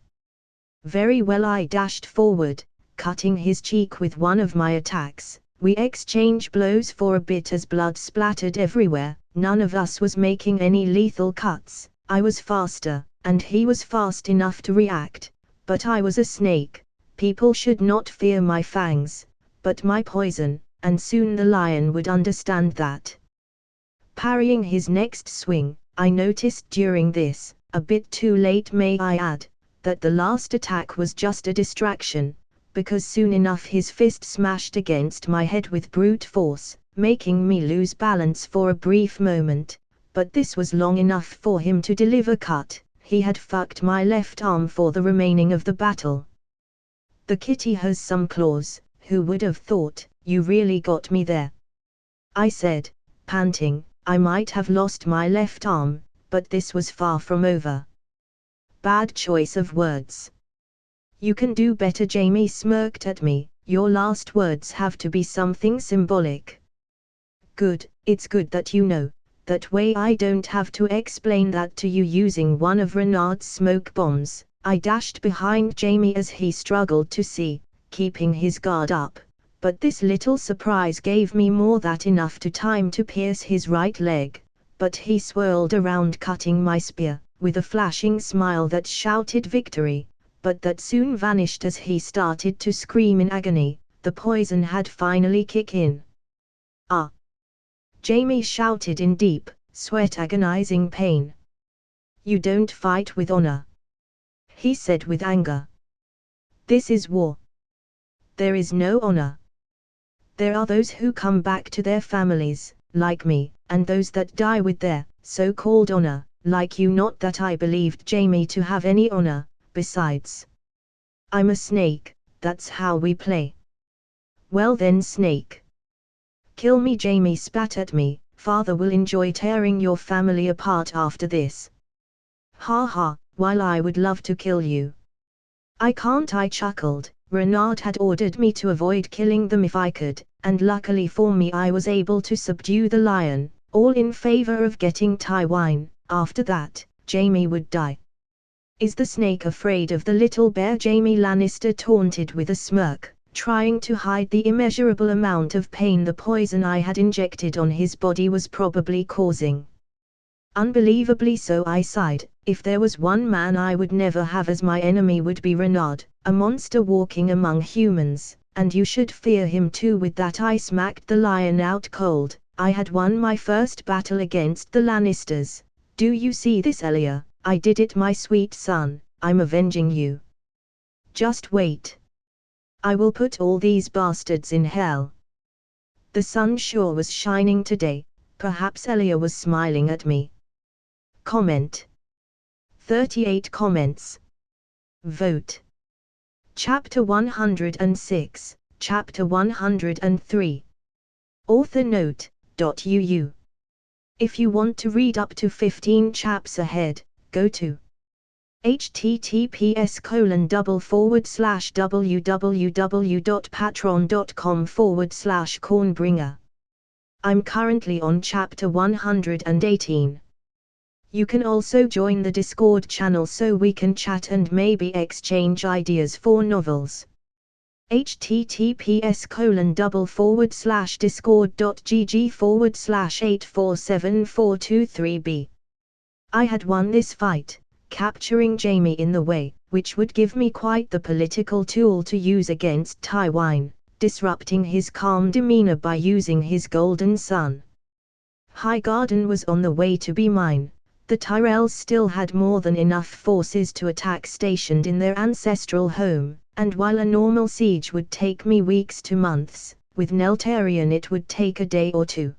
Very well, I dashed forward, cutting his cheek with one of my attacks. We exchanged blows for a bit as blood splattered everywhere. None of us was making any lethal cuts. I was faster, and he was fast enough to react, but I was a snake. People should not fear my fangs, but my poison, and soon the lion would understand that. Parrying his next swing, I noticed during this, a bit too late may I add, that the last attack was just a distraction, because soon enough his fist smashed against my head with brute force, making me lose balance for a brief moment, but this was long enough for him to deliver cut. He had fucked my left arm for the remaining of the battle. "The kitty has some claws, who would have thought? You really got me there," I said, panting. I might have lost my left arm, but this was far from over. Bad choice of words. "You can do better," Jamie smirked at me. "Your last words have to be something symbolic." "Good, it's good that you know. That way I don't have to explain that to you." Using one of Renard's smoke bombs, I dashed behind Jamie as he struggled to see, keeping his guard up. But this little surprise gave me more than enough time to pierce his right leg. But he swirled around, cutting my spear, with a flashing smile that shouted victory, but that soon vanished as he started to scream in agony. The poison had finally kicked in. "Ah!" Jamie shouted in deep, sweat agonizing pain. "You don't fight with honor," he said with anger. "This is war. There is no honor. There are those who come back to their families, like me, and those that die with their so-called honor, like you. Not that I believed Jamie to have any honor. Besides, I'm a snake, that's how we play." "Well then, snake, kill me," Jamie spat at me. "Father will enjoy tearing your family apart after this." "Ha ha, while I would love to kill you, I can't," I chuckled. Renard had ordered me to avoid killing them if I could, and luckily for me I was able to subdue the lion, all in favor of getting Tywine. After that, Jamie would die. "Is the snake afraid of the little bear?" Jamie Lannister taunted with a smirk, trying to hide the immeasurable amount of pain the poison I had injected on his body was probably causing. "Unbelievably so," I sighed. "If there was one man I would never have as my enemy would be Renard, a monster walking among humans, and you should fear him too." With that I smacked the lion out cold. I had won my first battle against the Lannisters. "Do you see this, Elia? I did it, my sweet son. I'm avenging you. Just wait. I will put all these bastards in hell." The sun sure was shining today. Perhaps Elia was smiling at me. Comment. 38 comments. Vote. Chapter 106, Chapter 103. Author note, .uu. If you want to read up to 15 chaps ahead, go to https://www.patreon.com/cornbringer. I'm currently on chapter 118. You can also join the Discord channel so we can chat and maybe exchange ideas for novels. https://discord.gg/8474223b. I had won this fight, capturing Jamie in the way, which would give me quite the political tool to use against Tywin, disrupting his calm demeanor by using his golden sun. Highgarden was on the way to be mine. The Tyrells still had more than enough forces to attack stationed in their ancestral home, and while a normal siege would take me weeks to months, with Neltarion it would take a day or two.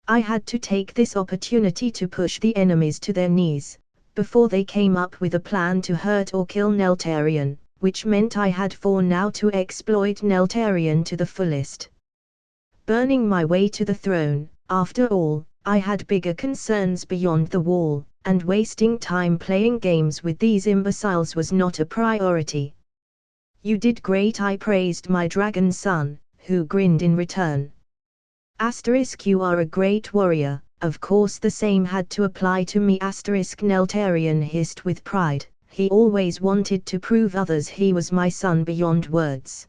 I had to take this opportunity to push the enemies to their knees, before they came up with a plan to hurt or kill Neltarion, which meant I had for now to exploit Neltarion to the fullest. Burning my way to the throne, after all, I had bigger concerns beyond the wall, and wasting time playing games with these imbeciles was not a priority. You did great, I praised my dragon son, who grinned in return. You are a great warrior. Of course the same had to apply to me. Neltarion hissed with pride. He always wanted to prove others he was my son beyond words.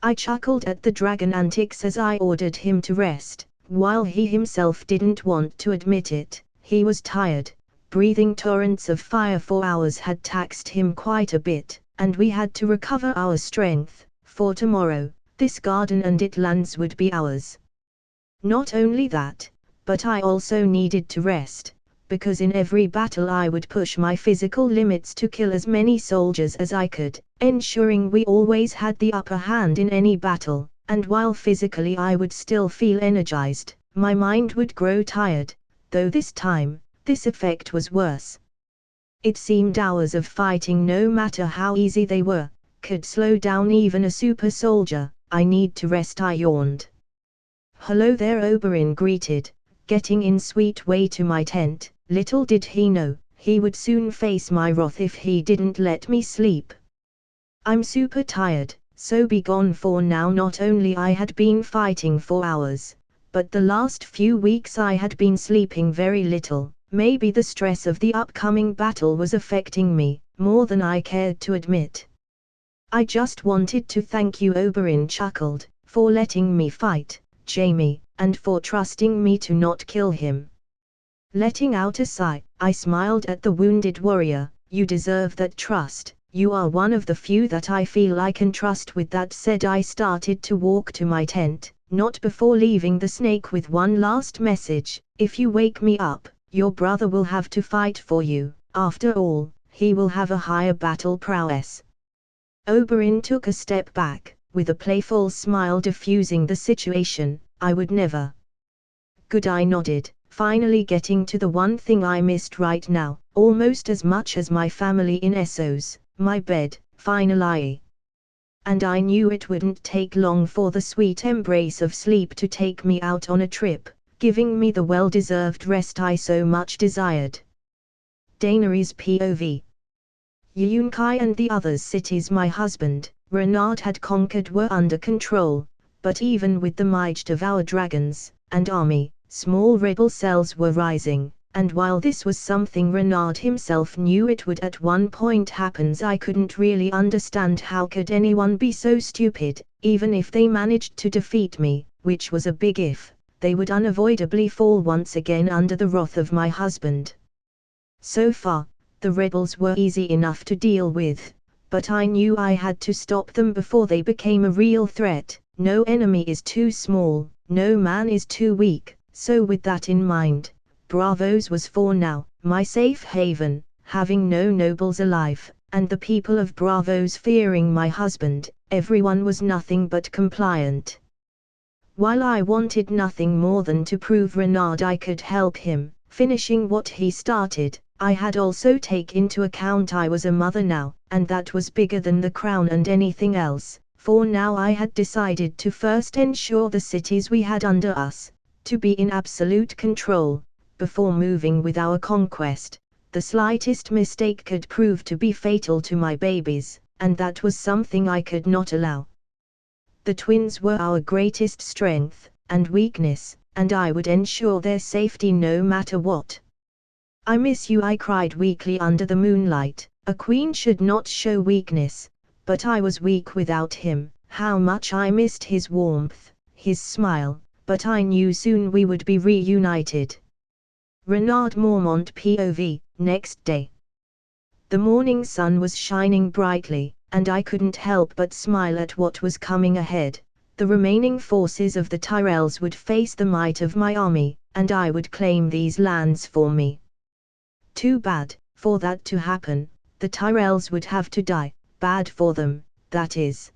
I chuckled at the dragon antics as I ordered him to rest. While he himself didn't want to admit it, he was tired. Breathing torrents of fire for hours had taxed him quite a bit, and we had to recover our strength, for tomorrow, this garden and its lands would be ours. Not only that, but I also needed to rest, because in every battle I would push my physical limits to kill as many soldiers as I could, ensuring we always had the upper hand in any battle. And while physically I would still feel energized, my mind would grow tired, though this time, this effect was worse. It seemed hours of fighting, no matter how easy they were, could slow down even a super soldier. I need to rest, I yawned. Hello there, Oberyn greeted, getting in sweet way to my tent. Little did he know, he would soon face my wrath if he didn't let me sleep. I'm super tired. So be gone for now. Not only I had been fighting for hours, but the last few weeks I had been sleeping very little. Maybe the stress of the upcoming battle was affecting me, more than I cared to admit. I just wanted to thank you, Oberyn chuckled, for letting me fight Jamie, and for trusting me to not kill him. Letting out a sigh, I smiled at the wounded warrior. You deserve that trust. You are one of the few that I feel I can trust. With that said, I started to walk to my tent, not before leaving the snake with one last message. If you wake me up, your brother will have to fight for you. After all, he will have a higher battle prowess. Oberyn took a step back, with a playful smile diffusing the situation. I would never. Good, I nodded, finally getting to the one thing I missed right now, almost as much as my family in Essos. My bed, finally. And I knew it wouldn't take long for the sweet embrace of sleep to take me out on a trip, giving me the well-deserved rest I so much desired. Daenerys POV. Yunkai and the other cities my husband, Renard, had conquered were under control, but even with the might of our dragons and army, small rebel cells were rising. And while this was something Renard himself knew it would at one point happen, I couldn't really understand how could anyone be so stupid. Even if they managed to defeat me, which was a big if, they would unavoidably fall once again under the wrath of my husband. So far, the rebels were easy enough to deal with, but I knew I had to stop them before they became a real threat. No enemy is too small, no man is too weak, so with that in mind, Braavos was for now my safe haven, having no nobles alive, and the people of Braavos fearing my husband. Everyone was nothing but compliant. While I wanted nothing more than to prove Renard I could help him, finishing what he started, I had also take into account I was a mother now, and that was bigger than the crown and anything else. For now I had decided to first ensure the cities we had under us, to be in absolute control, before moving with our conquest. the slightest mistake could prove to be fatal to my babies, and that was something I could not allow. The twins were our greatest strength and weakness, and I would ensure their safety no matter what. "I miss you," I cried weakly under the moonlight. A queen should not show weakness, but I was weak without him. How much I missed his warmth, his smile, but I knew soon we would be reunited. Renard Mormont POV, next day. The morning sun was shining brightly, and I couldn't help but smile at what was coming ahead. The remaining forces of the Tyrells would face the might of my army, and I would claim these lands for me. Too bad, for that to happen, the Tyrells would have to die. Bad for them, that is.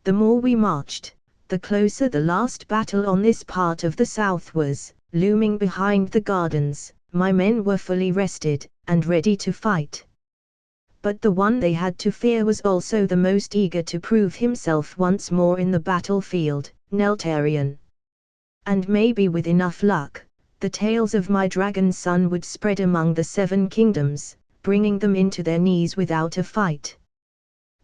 The more we marched, the closer the last battle on this part of the south was, looming behind the gardens. My men were fully rested, and ready to fight. But the one they had to fear was also the most eager to prove himself once more in the battlefield, Neltarion. And maybe with enough luck, the tales of my dragon son would spread among the 7 kingdoms, bringing them into their knees without a fight.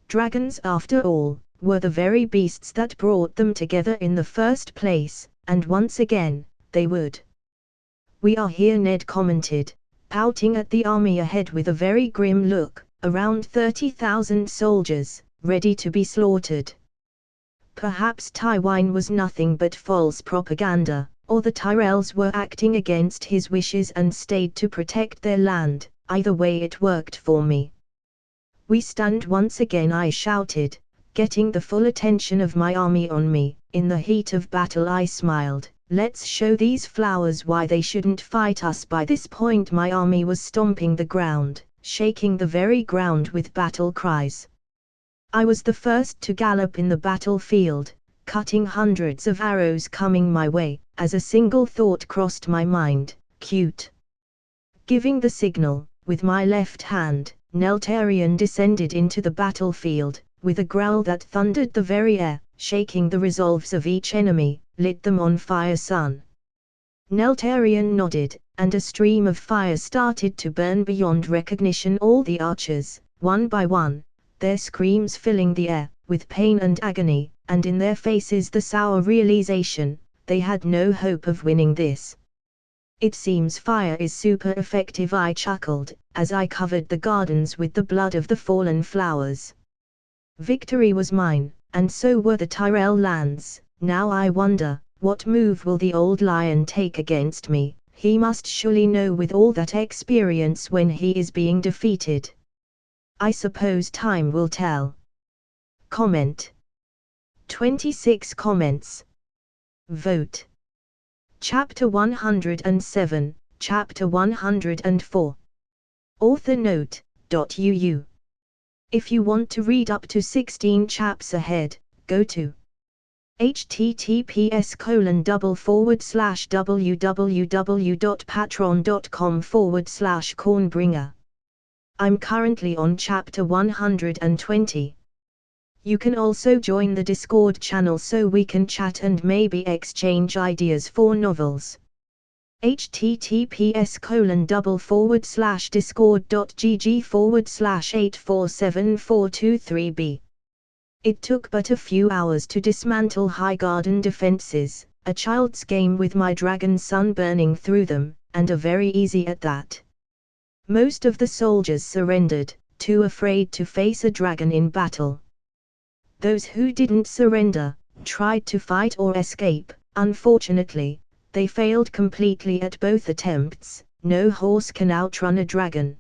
Dragons, after all, were the very beasts that brought them together in the first place, and once again, they would. "We are here," Ned commented, pouting at the army ahead with a very grim look. Around 30,000 soldiers, ready to be slaughtered. Perhaps Tywine was nothing but false propaganda, or the Tyrells were acting against his wishes and stayed to protect their land. Either way it worked for me. "We stand once again," I shouted, getting the full attention of my army on me. In the heat of battle I smiled. "Let's show these flowers why they shouldn't fight us." By this point my army was stomping the ground, shaking the very ground with battle cries. I was the first to gallop in the battlefield, cutting hundreds of arrows coming my way, as a single thought crossed my mind: cute. Giving the signal, with my left hand, Neltarion descended into the battlefield, with a growl that thundered the very air, shaking the resolves of each enemy, lit them on fire. "Son." Neltarion nodded, and a stream of fire started to burn beyond recognition. All the archers, one by one, their screams filling the air, with pain and agony, and in their faces the sour realization, they had no hope of winning this. "It seems fire is super effective," I chuckled, as I covered the gardens with the blood of the fallen flowers. Victory was mine, and so were the Tyrell lands. Now I wonder, what move will the old lion take against me? He must surely know with all that experience when he is being defeated. I suppose time will tell. Comment. 26 comments. Vote. Chapter 107, Chapter 104. Author note, .uu. If you want to read up to 16 chaps ahead, go to https://www.patreon.com/cornbringer. I'm currently on chapter 120. You can also join the Discord channel so we can chat and maybe exchange ideas for novels. https://discord.gg/8474223b. It took but a few hours to dismantle Highgarden defenses, a child's game with my dragon son burning through them, and a very easy at that. Most of the soldiers surrendered, too afraid to face a dragon in battle. Those who didn't surrender, tried to fight or escape. Unfortunately, they failed completely at both attempts. No horse can outrun a dragon.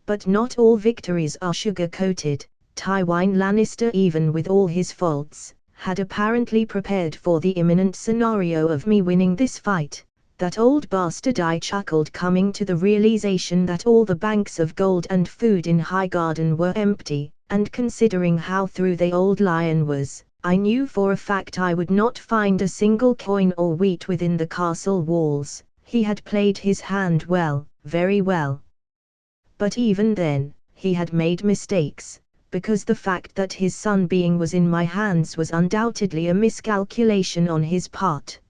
But not all victories are sugar-coated. Tywine Lannister, even with all his faults, had apparently prepared for the imminent scenario of me winning this fight. "That old bastard," I chuckled, coming to the realization that all the banks of gold and food in Highgarden were empty, and considering how through the old lion was, I knew for a fact I would not find a single coin or wheat within the castle walls. He had played his hand well, very well. But even then, he had made mistakes, because the fact that his son being was in my hands was undoubtedly a miscalculation on his part.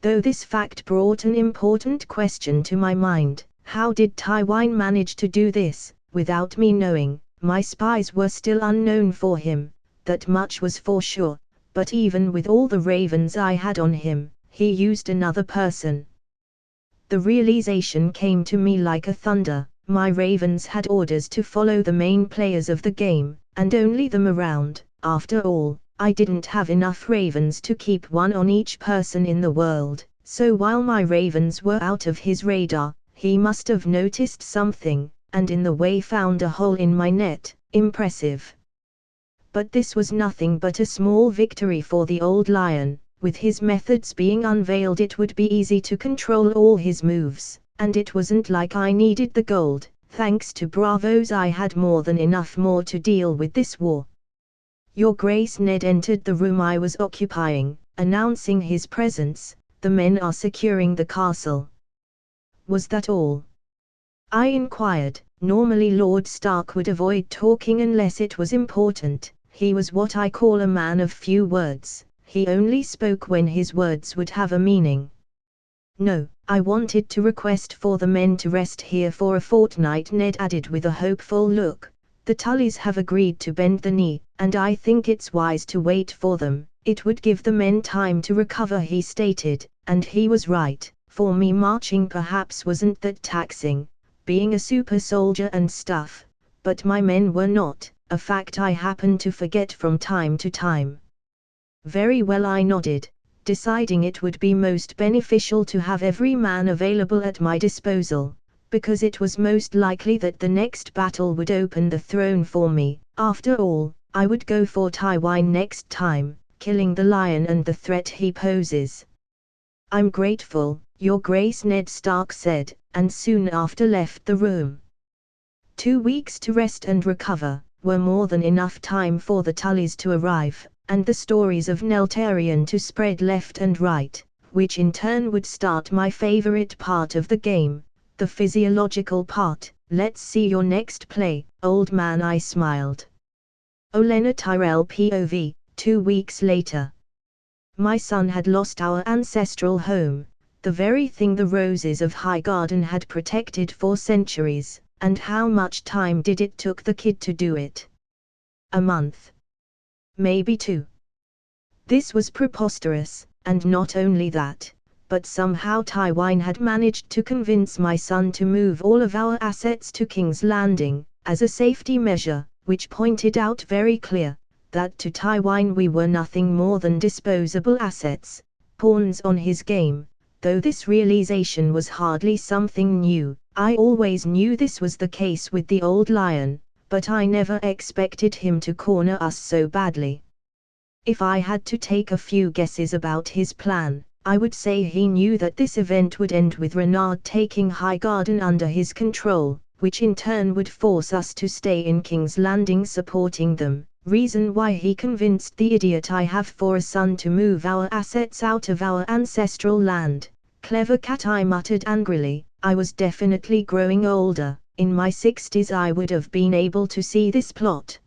Though this fact brought an important question to my mind: How did Tywin manage to do this, without me knowing? My spies were still unknown for him, that much was for sure, but even with all the ravens I had on him, he used another person. The realization came to me like a thunder. My ravens had orders to follow the main players of the game, and only them around. After all, I didn't have enough ravens to keep one on each person in the world, so while my ravens were out of his radar, he must have noticed something, and in the way found a hole in my net. Impressive. But this was nothing but a small victory for the old lion. With his methods being unveiled, it would be easy to control all his moves, and it wasn't like I needed the gold. Thanks to Bravos, I had more than enough more to deal with this war. Your Grace. Ned entered the room I was occupying, announcing his presence. The men are securing the castle. Was that all? I inquired. Normally Lord Stark would avoid talking unless it was important. He was what I call a man of few words. He only spoke when his words would have a meaning. No, I wanted to request for the men to rest here for a fortnight, Ned added with a hopeful look. The Tullys have agreed to bend the knee, and I think it's wise to wait for them. It would give the men time to recover, he stated, and he was right. For me, marching perhaps wasn't that taxing, being a super soldier and stuff, but my men were not, a fact I happen to forget from time to time. Very well, I nodded, deciding it would be most beneficial to have every man available at my disposal, because it was most likely that the next battle would open the throne for me. After all, I would go for Tywin next time, killing the lion and the threat he poses. I'm grateful, Your Grace, Ned Stark said, and soon after left the room. 2 weeks to rest and recover were more than enough time for the Tullys to arrive, and the stories of Neltarion to spread left and right, which in turn would start my favorite part of the game, the physiological part. Let's see your next play, old man, I smiled. Olenna Tyrell POV, 2 weeks later. My son had lost our ancestral home, the very thing the roses of Highgarden had protected for centuries, and how much time did it took the kid to do it? A month. Maybe 2. This was preposterous, and not only that, but somehow Tywin had managed to convince my son to move all of our assets to King's Landing, as a safety measure, which pointed out very clear, that to Tywin we were nothing more than disposable assets, pawns on his game. Though this realization was hardly something new, I always knew this was the case with the old lion, but I never expected him to corner us so badly. If I had to take a few guesses about his plan, I would say he knew that this event would end with Renard taking Highgarden under his control, which in turn would force us to stay in King's Landing supporting them. Reason why he convinced the idiot I have for a son to move our assets out of our ancestral land. Clever cat, I muttered angrily. I was definitely growing older. In my 60s I would have been able to see this plot.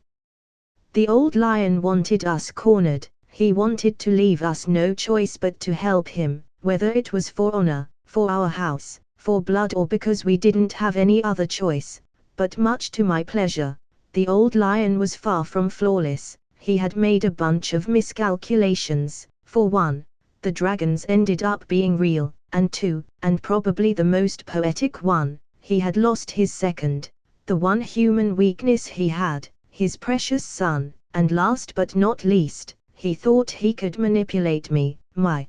The old lion wanted us cornered. He wanted to leave us no choice but to help him, whether it was for honor, for our house, for blood, or because we didn't have any other choice. But much to my pleasure, the old lion was far from flawless. He had made a bunch of miscalculations. For one, the dragons ended up being real, and two, and probably the most poetic one, he had lost his second, the one human weakness he had, his precious son, and last but not least, he thought he could manipulate me. My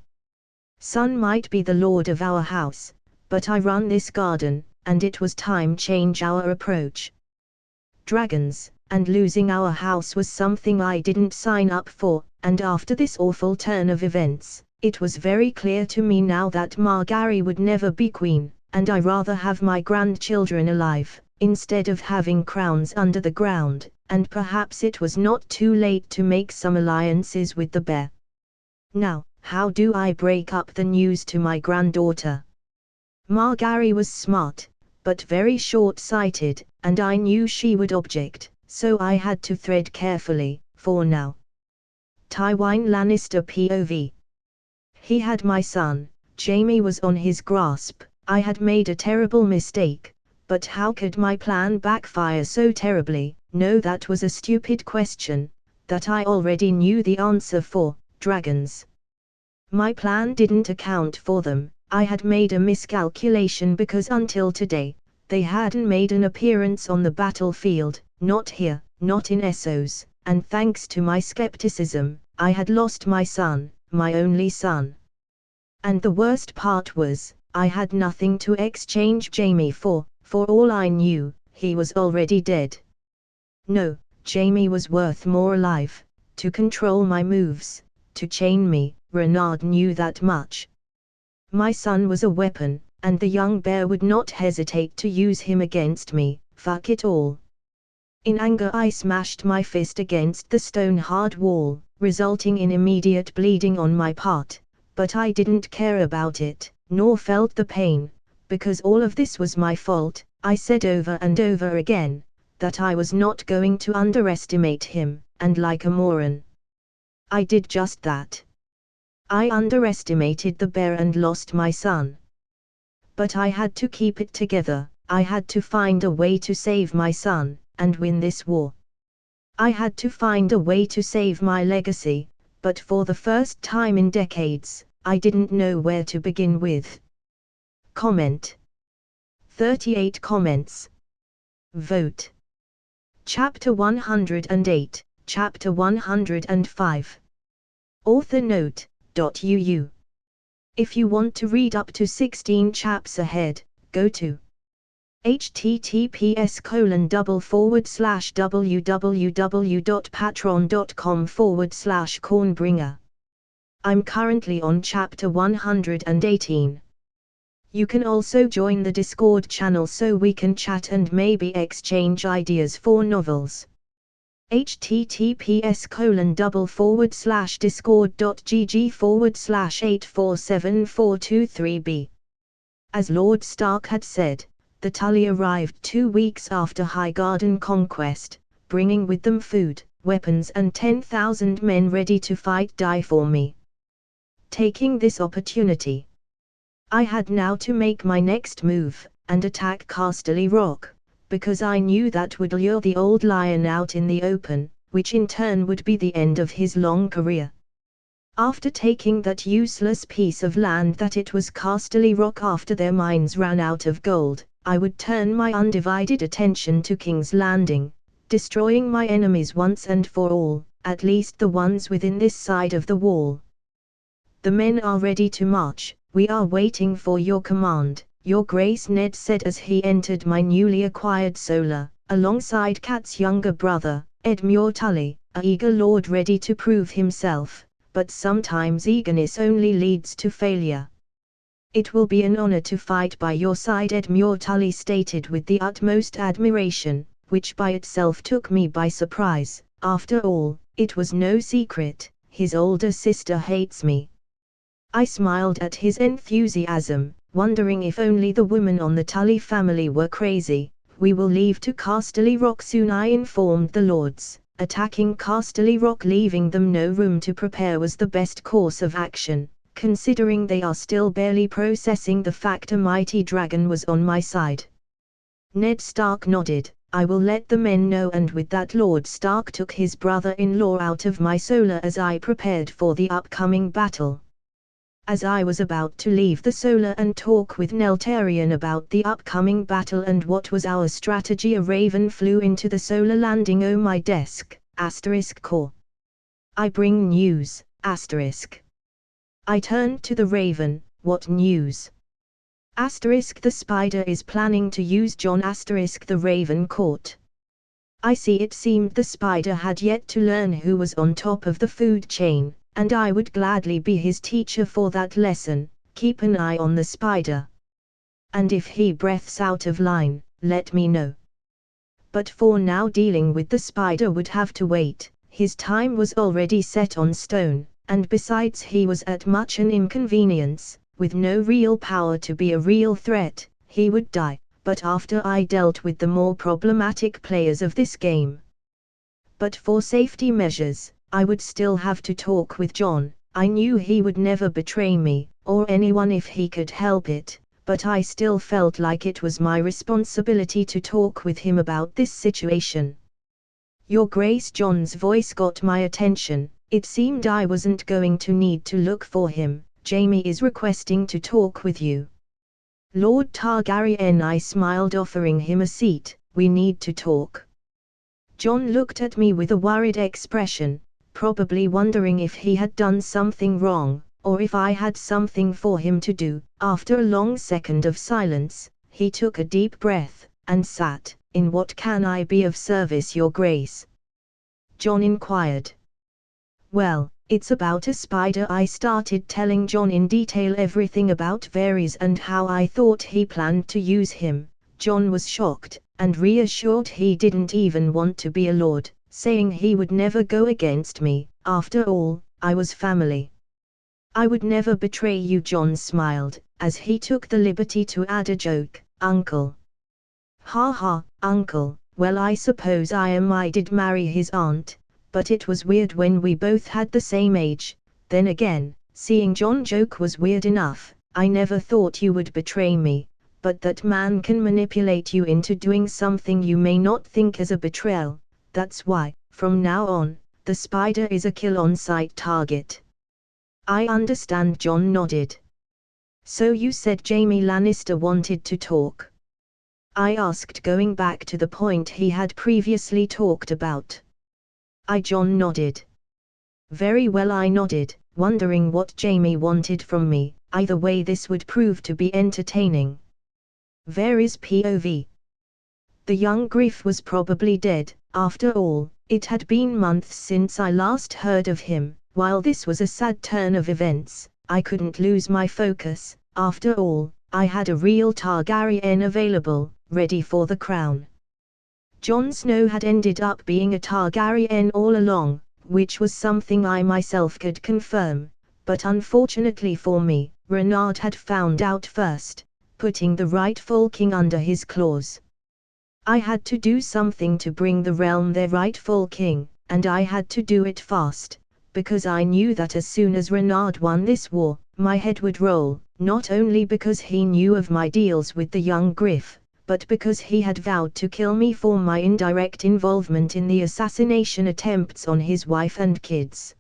son might be the lord of our house, but I run this garden, and it was time change our approach. Dragons, and losing our house was something I didn't sign up for, and after this awful turn of events, it was very clear to me now that Margaery would never be queen, and I rather have my grandchildren alive, instead of having crowns under the ground, and perhaps it was not too late to make some alliances with the bear. Now, how do I break up the news to my granddaughter? Margaery was smart, but very short-sighted, and I knew she would object, so I had to tread carefully, for now. Tywin Lannister POV. He had my son, Jaime was on his grasp, I had made a terrible mistake, but how could my plan backfire so terribly? No, that was a stupid question, that I already knew the answer for. Dragons. My plan didn't account for them. I had made a miscalculation because until today, they hadn't made an appearance on the battlefield, not here, not in Essos, and thanks to my skepticism, I had lost my son, my only son. And the worst part was, I had nothing to exchange Jamie for all I knew, he was already dead. No, Jamie was worth more alive, to control my moves, to chain me. Renard knew that much. My son was a weapon, and the young bear would not hesitate to use him against me. Fuck it all. In anger I smashed my fist against the stone-hard wall, resulting in immediate bleeding on my part, but I didn't care about it, nor felt the pain, because all of this was my fault. I said over and over again, that I was not going to underestimate him, and like a moron, I did just that. I underestimated the bear and lost my son. But I had to keep it together, I had to find a way to save my son, and win this war. I had to find a way to save my legacy, but for the first time in decades, I didn't know where to begin with. Comment. 38 comments. Vote. Chapter 108, Chapter 105. Author note. .uu. If you want to read up to 16 chaps ahead, go to https://www.patreon.com/cornbringer. I'm currently on chapter 118. You can also join the Discord channel so we can chat and maybe exchange ideas for novels. https://discord.gg/8474223b. As Lord Stark had said, the Tully arrived 2 weeks after Highgarden conquest, bringing with them food, weapons and 10,000 men ready to die for me. Taking this opportunity, I had now to make my next move, and attack Casterly Rock, because I knew that would lure the old lion out in the open, which in turn would be the end of his long career. After taking that useless piece of land that it was Casterly Rock after their mines ran out of gold, I would turn my undivided attention to King's Landing, destroying my enemies once and for all, at least the ones within this side of the wall. The men are ready to march, we are waiting for your command, Your Grace, Ned said as he entered my newly acquired solar, alongside Cat's younger brother, Edmure Tully, a eager lord ready to prove himself, but sometimes eagerness only leads to failure. It will be an honor to fight by your side, Edmure Tully stated with the utmost admiration, which by itself took me by surprise. After all, it was no secret, his older sister hates me. I smiled at his enthusiasm, wondering if only the women on the Tully family were crazy. We will leave to Casterly Rock soon, I informed the lords. Attacking Casterly Rock, leaving them no room to prepare, was the best course of action, considering they are still barely processing the fact a mighty dragon was on my side. Ned Stark nodded. I will let the men know, and with that Lord Stark took his brother-in-law out of my solar as I prepared for the upcoming battle. As I was about to leave the solar and talk with Neltarion about the upcoming battle and what was our strategy, a raven flew into the solar, landing on my desk. *core. I bring news. I turned to the raven. What news? The spider is planning to use John. The raven caught. I see. It seemed the spider had yet to learn who was on top of the food chain, and I would gladly be his teacher for that lesson. Keep an eye on the spider. And if he breathes out of line, let me know. But for now, dealing with the spider would have to wait. His time was already set on stone, and besides he was at much an inconvenience, with no real power to be a real threat. He would die, but after I dealt with the more problematic players of this game. But for safety measures, I would still have to talk with John. I knew he would never betray me, or anyone if he could help it, but I still felt like it was my responsibility to talk with him about this situation. Your Grace, John's voice got my attention. It seemed I wasn't going to need to look for him. Jaime is requesting to talk with you. Lord Targaryen, I smiled, offering him a seat. We need to talk. John looked at me with a worried expression, probably wondering if he had done something wrong, or if I had something for him to do. After a long second of silence, he took a deep breath, and sat. In what can I be of service, Your Grace? John inquired. Well, it's about a spider. I started telling John in detail everything about Varys and how I thought he planned to use him. John was shocked, and reassured he didn't even want to be a lord, saying he would never go against me. After all, I was family. I would never betray you, John smiled, as he took the liberty to add a joke. Uncle. Ha ha, uncle. Well, I suppose I did marry his aunt, but it was weird when we both had the same age. Then again, seeing John joke was weird enough. I never thought you would betray me, but that man can manipulate you into doing something you may not think as a betrayal. That's why, from now on, the spider is a kill-on-sight target. I understand, John nodded. So you said Jaime Lannister wanted to talk? I asked, going back to the point he had previously talked about. John nodded. Very well, I nodded, wondering what Jaime wanted from me. Either way, this would prove to be entertaining. Varys POV. The young Griff was probably dead. After all, it had been months since I last heard of him. While this was a sad turn of events, I couldn't lose my focus. After all, I had a real Targaryen available, ready for the crown. Jon Snow had ended up being a Targaryen all along, which was something I myself could confirm, but unfortunately for me, Renard had found out first, putting the rightful king under his claws. I had to do something to bring the realm their rightful king, and I had to do it fast, because I knew that as soon as Renard won this war, my head would roll, not only because he knew of my deals with the young Griff, but because he had vowed to kill me for my indirect involvement in the assassination attempts on his wife and kids.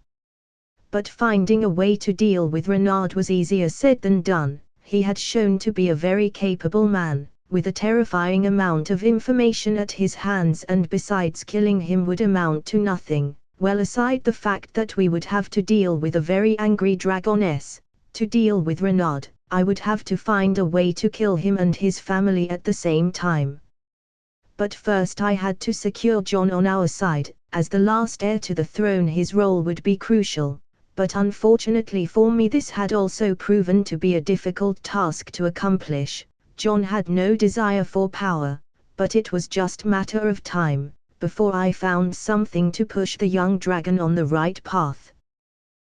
But finding a way to deal with Renard was easier said than done. He had shown to be a very capable man, with a terrifying amount of information at his hands, and besides, killing him would amount to nothing. Well, aside the fact that we would have to deal with a very angry dragoness, to deal with Renard, I would have to find a way to kill him and his family at the same time. But first I had to secure Jon on our side. As the last heir to the throne, his role would be crucial, but unfortunately for me this had also proven to be a difficult task to accomplish. Jon had no desire for power, but it was just matter of time before I found something to push the young dragon on the right path.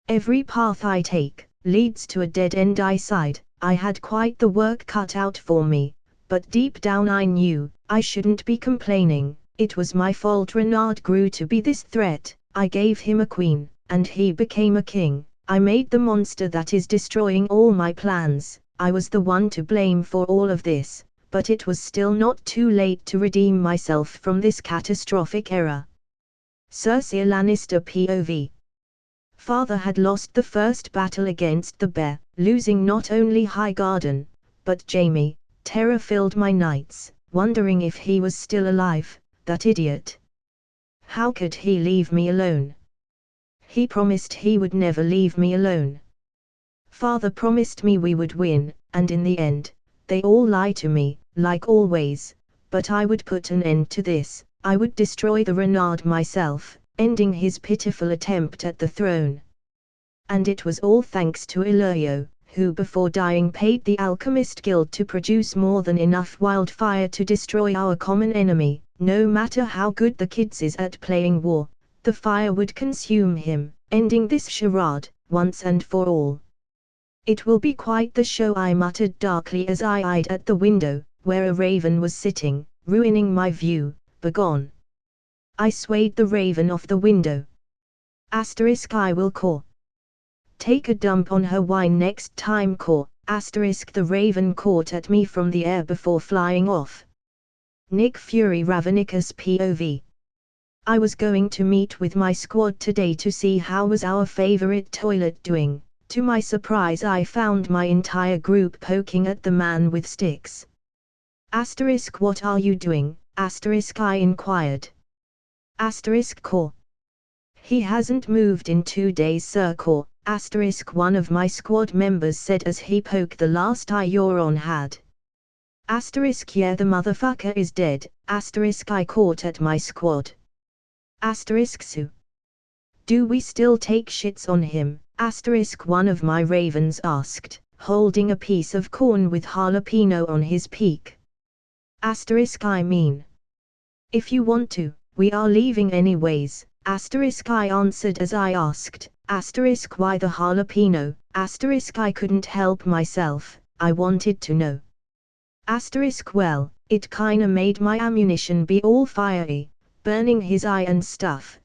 Every path I take leads to a dead end, I sighed. I had quite the work cut out for me, but deep down I knew I shouldn't be complaining. It was my fault Renard grew to be this threat. I gave him a queen, and he became a king. I made the monster that is destroying all my plans. I was the one to blame for all of this, but it was still not too late to redeem myself from this catastrophic error. Cersei Lannister POV. Father had lost the first battle against the bear, losing not only Highgarden, but Jaime. Terror filled my nights, wondering if he was still alive, that idiot. How could he leave me alone? He promised he would never leave me alone. Father promised me we would win, and in the end, they all lie to me, like always. But I would put an end to this. I would destroy the Renard myself, ending his pitiful attempt at the throne. And it was all thanks to Illyrio, who before dying paid the Alchemist Guild to produce more than enough wildfire to destroy our common enemy. No matter how good the kids is at playing war, the fire would consume him, ending this charade, once and for all. It will be quite the show, I muttered darkly as I eyed at the window, where a raven was sitting, ruining my view. Begone. I swayed the raven off the window. **I will caw. Take a dump on her wine next time, caw. The raven caught at me from the air before flying off. Nick Fury Ravenicus POV. I was going to meet with my squad today to see how was our favorite toilet doing. To my surprise I found my entire group poking at the man with sticks. What are you doing? I inquired. Core. He hasn't moved in 2 days sir core. One of my squad members said as he poked the last eye Euron had. Yeah, the motherfucker is dead. I caught at my squad. Su. Do we still take shits on him? One of my ravens asked, holding a piece of corn with jalapeno on his peak. I mean. If you want to, we are leaving anyways. I answered as I asked, why the jalapeno? I couldn't help myself, I wanted to know. Well, it kinda made my ammunition be all fiery, burning his eye and stuff.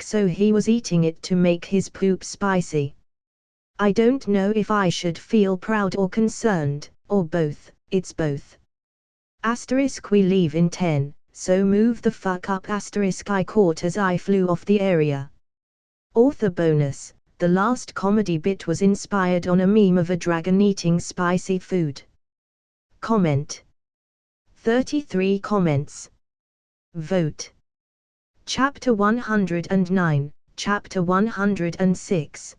So he was eating it to make his poop spicy. I don't know if I should feel proud or concerned, or both. It's both. We leave in 10, so move the fuck up. I caught as I flew off the area. Author bonus: the last comedy bit was inspired on a meme of a dragon eating spicy food. Comment. 33 comments. Vote. Chapter 109, Chapter 106.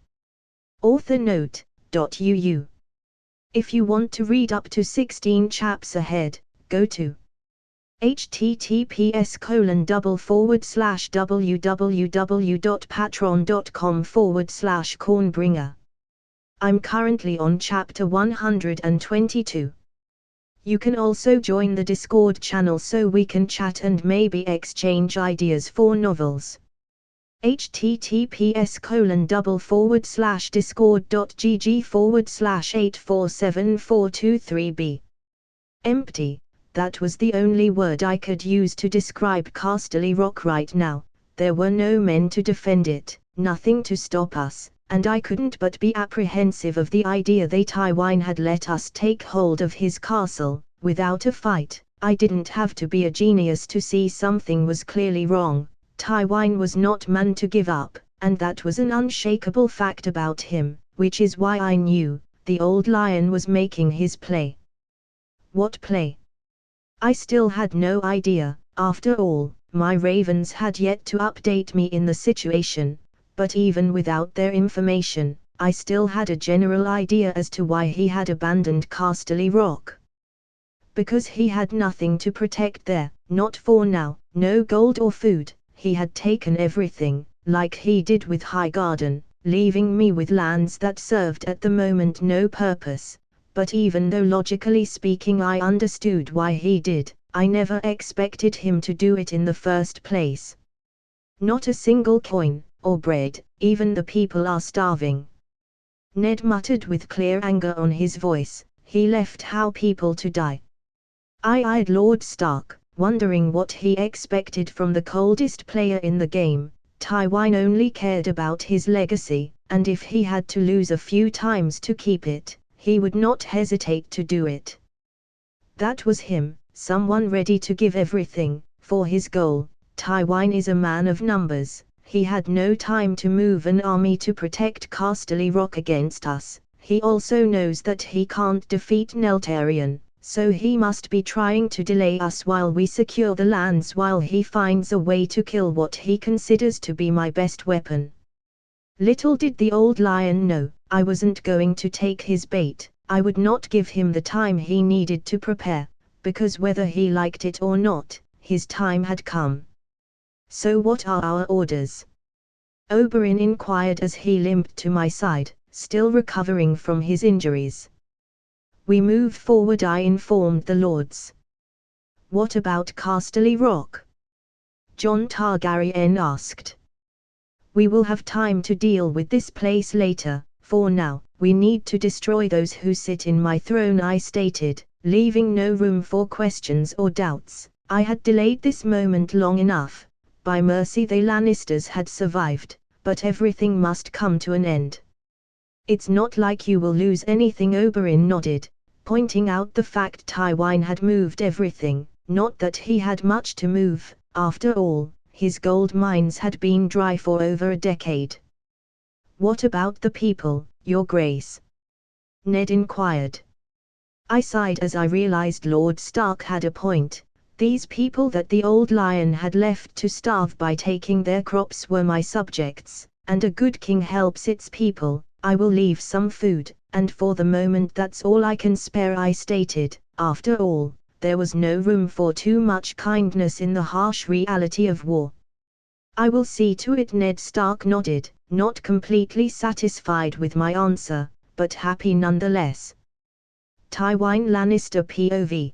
Author note, .uu. If you want to read up to 16 chaps ahead, go to https://www.patreon.com/cornbringer. I'm currently on chapter 122. You can also join the Discord channel so we can chat and maybe exchange ideas for novels. https://discord.gg/8474223b. Empty. That was the only word I could use to describe Casterly Rock right now. There were no men to defend it, nothing to stop us, and I couldn't but be apprehensive of the idea that Tywin had let us take hold of his castle, without a fight. I didn't have to be a genius to see something was clearly wrong. Tywin was not man to give up, and that was an unshakable fact about him, which is why I knew, the old lion was making his play. What play? I still had no idea. After all, my ravens had yet to update me in the situation. But even without their information, I still had a general idea as to why he had abandoned Casterly Rock. Because he had nothing to protect there, not for now, no gold or food. He had taken everything, like he did with Highgarden, leaving me with lands that served at the moment no purpose. But even though logically speaking I understood why he did, I never expected him to do it in the first place. Not a single coin, or bread, even the people are starving. Ned muttered with clear anger on his voice, he left how people to die. I eyed Lord Stark, wondering what he expected from the coldest player in the game. Tywin only cared about his legacy, and if he had to lose a few times to keep it, he would not hesitate to do it. That was him, someone ready to give everything, for his goal. Tywin is a man of numbers. He had no time to move an army to protect Casterly Rock against us. He also knows that he can't defeat Neltarion, so he must be trying to delay us while we secure the lands while he finds a way to kill what he considers to be my best weapon. Little did the old lion know, I wasn't going to take his bait. I would not give him the time he needed to prepare, because whether he liked it or not, his time had come. So what are our orders? Oberyn inquired as he limped to my side, still recovering from his injuries. We move forward, I informed the lords. What about Casterly Rock? Jon Targaryen asked. We will have time to deal with this place later. For now, we need to destroy those who sit in my throne, I stated, leaving no room for questions or doubts. I had delayed this moment long enough. By mercy the Lannisters had survived, but everything must come to an end. It's not like you will lose anything. Oberyn nodded, pointing out the fact Tywin had moved everything, not that he had much to move, after all, his gold mines had been dry for over a decade. What about the people, Your Grace? Ned inquired. I sighed as I realized Lord Stark had a point. These people that the old lion had left to starve by taking their crops were my subjects, and a good king helps its people. I will leave some food, and for the moment that's all I can spare, I stated. After all, there was no room for too much kindness in the harsh reality of war. I will see to it. Ned Stark nodded, not completely satisfied with my answer, but happy nonetheless. Tywin Lannister POV.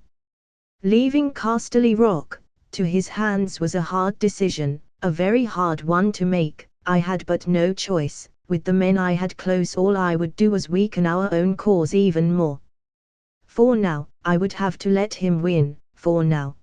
Leaving Casterly Rock to his hands was a hard decision, a very hard one to make. I had but no choice. With the men I had close, all I would do was weaken our own cause even more. For now, I would have to let him win, for now.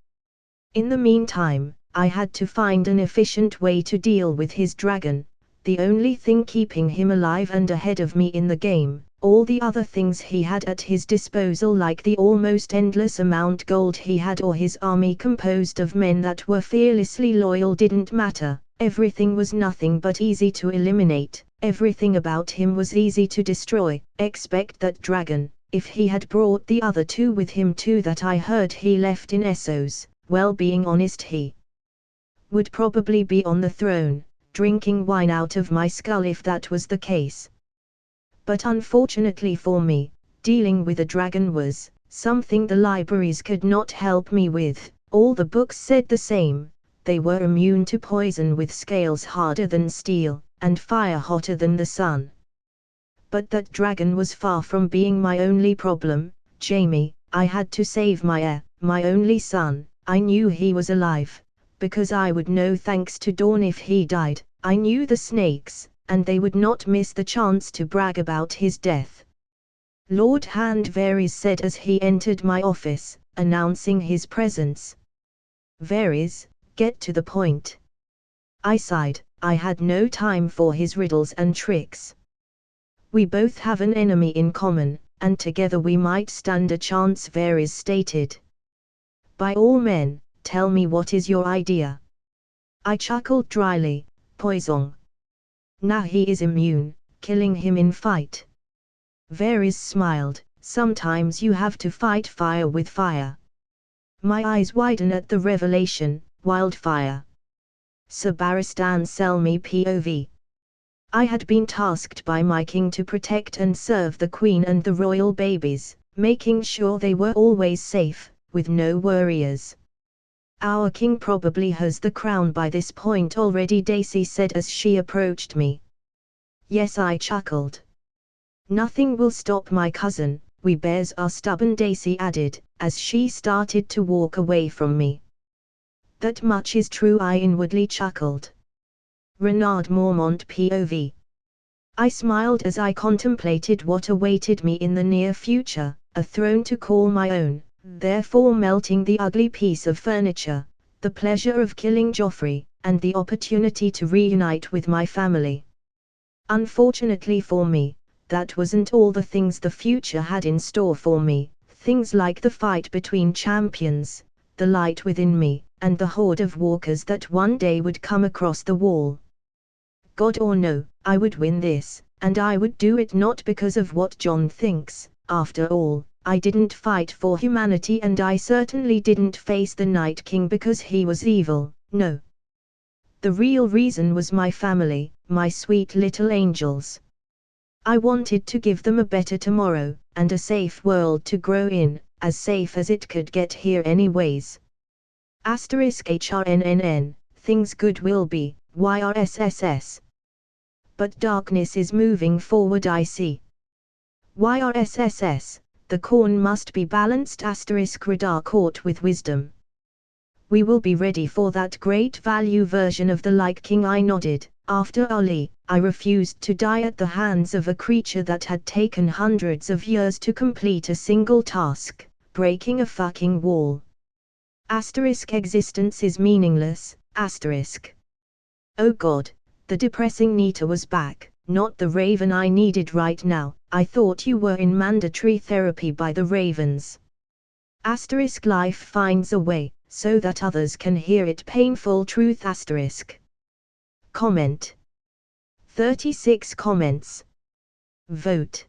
In the meantime, I had to find an efficient way to deal with his dragon, the only thing keeping him alive and ahead of me in the game. All the other things he had at his disposal, like the almost endless amount gold he had or his army composed of men that were fearlessly loyal, didn't matter. Everything was nothing but easy to eliminate. Everything about him was easy to destroy, except that dragon. If he had brought the other two with him too that I heard he left in Essos, well, being honest, he would probably be on the throne, drinking wine out of my skull if that was the case. But unfortunately for me, dealing with a dragon was something the libraries could not help me with. All the books said the same. They were immune to poison, with scales harder than steel, and fire hotter than the sun. But that dragon was far from being my only problem, Jaime. I had to save my heir, my only son. I knew he was alive, because I would know thanks to Dawn if he died. I knew the snakes, and they would not miss the chance to brag about his death. Lord Hand Varys said as he entered my office, announcing his presence. Varys, get to the point. I sighed. I had no time for his riddles and tricks. We both have an enemy in common, and together we might stand a chance, Varys stated. By all men, tell me, what is your idea? I chuckled dryly. Poison. Now he is immune, killing him in fight. Varys smiled. Sometimes you have to fight fire with fire. My eyes widen at the revelation. Wildfire. Sir Barristan Selmy POV. I had been tasked by my king to protect and serve the queen and the royal babies, making sure they were always safe, with no worries. Our king probably has the crown by this point already, Daisy said as she approached me. Yes, I chuckled. Nothing will stop my cousin. We bears are stubborn, Daisy added, as she started to walk away from me. That much is true, I inwardly chuckled. Renard Mormont POV. I smiled as I contemplated what awaited me in the near future, a throne to call my own, therefore melting the ugly piece of furniture, the pleasure of killing Joffrey, and the opportunity to reunite with my family. Unfortunately for me, that wasn't all the things the future had in store for me. Things like the fight between champions, the light within me, and the horde of walkers that one day would come across the wall. God or no, I would win this, and I would do it not because of what Jon thinks. After all, I didn't fight for humanity, and I certainly didn't face the Night King because he was evil, no. The real reason was my family, my sweet little angels. I wanted to give them a better tomorrow, and a safe world to grow in, as safe as it could get here anyways. *HRNNN, things good will be, YRSSS. But darkness is moving forward, I see. YRSSS, the corn must be balanced. Radar caught with wisdom. We will be ready for that great value version of the Like King, I nodded. After Ali, I refused to die at the hands of a creature that had taken hundreds of years to complete a single task, breaking a fucking wall. Existence is meaningless. Oh God, the depressing Nita was back, not the raven I needed right now. I thought you were in mandatory therapy by the ravens. Asterisk life finds a way, so that others can hear it. Painful truth. Asterisk. Comment. 36 comments. Vote.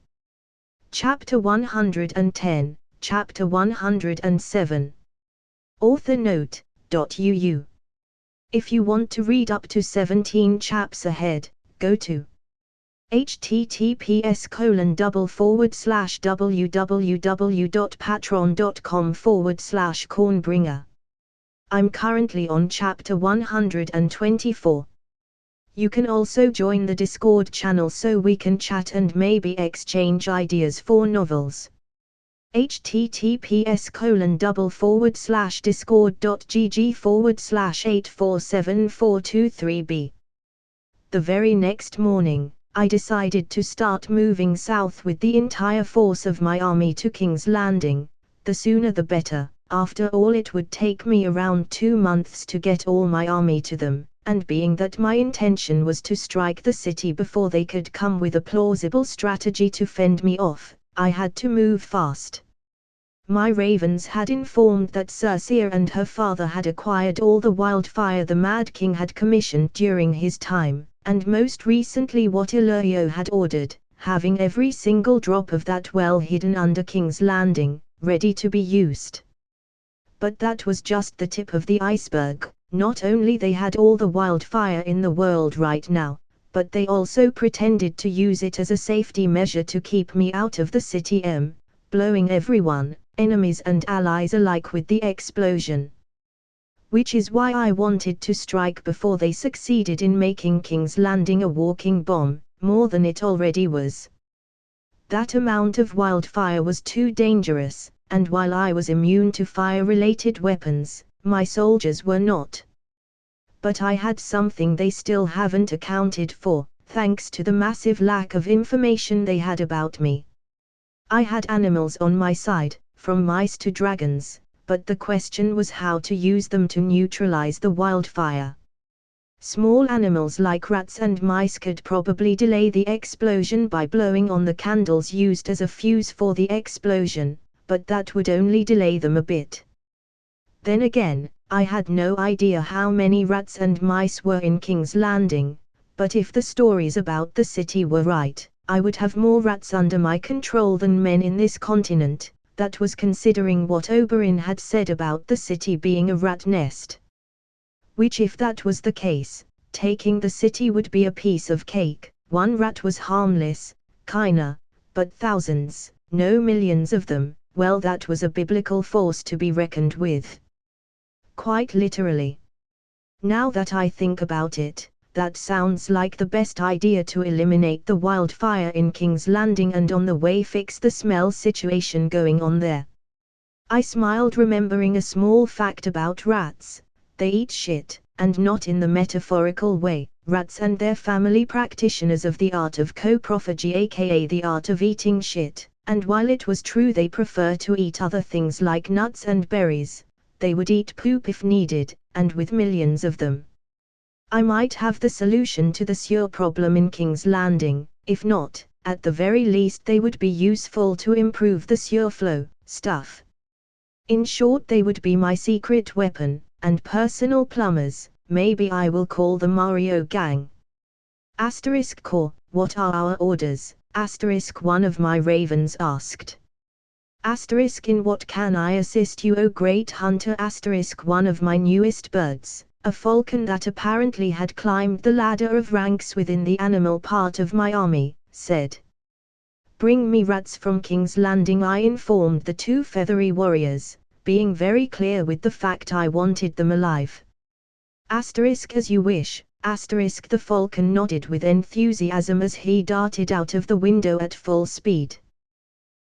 Chapter 110, Chapter 107. Author note, .uu. If you want to read up to 17 chaps ahead, go to https://www.patreon.com/cornbringer. I'm currently on chapter 124. You can also join the Discord channel so we can chat and maybe exchange ideas for novels. https://discord.gg/8474223b. The very next morning, I decided to start moving south with the entire force of my army to King's Landing. The sooner the better. After all, it would take me around 2 months to get all my army to them, and being that my intention was to strike the city before they could come with a plausible strategy to fend me off, I had to move fast. My ravens had informed that Circea and her father had acquired all the wildfire the Mad King had commissioned during his time, and most recently what Illyrio had ordered, having every single drop of that well hidden under King's Landing, ready to be used. But that was just the tip of the iceberg. Not only they had all the wildfire in the world right now, but they also pretended to use it as a safety measure to keep me out of the city, blowing everyone, enemies and allies alike, with the explosion. Which is why I wanted to strike before they succeeded in making King's Landing a walking bomb, more than it already was. That amount of wildfire was too dangerous, and while I was immune to fire-related weapons, my soldiers were not. But I had something they still haven't accounted for, thanks to the massive lack of information they had about me. I had animals on my side, from mice to dragons, but the question was how to use them to neutralize the wildfire. Small animals like rats and mice could probably delay the explosion by blowing on the candles used as a fuse for the explosion, but that would only delay them a bit. Then again, I had no idea how many rats and mice were in King's Landing, but if the stories about the city were right, I would have more rats under my control than men in this continent. That was considering what Oberyn had said about the city being a rat nest. Which, if that was the case, taking the city would be a piece of cake. One rat was harmless, kinda, but thousands, no millions of them, well, that was a biblical force to be reckoned with. Quite literally. Now that I think about it, that sounds like the best idea to eliminate the wildfire in King's Landing and on the way fix the smell situation going on there. I smiled, remembering a small fact about rats. They eat shit, and not in the metaphorical way. Rats and their family practitioners of the art of coprophagy, aka the art of eating shit, and while it was true they prefer to eat other things like nuts and berries, they would eat poop if needed, and with millions of them. I might have the solution to the sewer problem in King's Landing. If not, at the very least they would be useful to improve the sewer flow stuff. In short, they would be my secret weapon, and personal plumbers. Maybe I will call the Mario Gang. Asterisk core, what are our orders? Asterisk one of my ravens asked. Asterisk in what can I assist you, O great hunter? Asterisk one of my newest birds, a falcon that apparently had climbed the ladder of ranks within the animal part of my army, said. Bring me rats from King's Landing, I informed the 2 feathery warriors, being very clear with the fact I wanted them alive. Asterisk as you wish. Asterisk the falcon nodded with enthusiasm as he darted out of the window at full speed.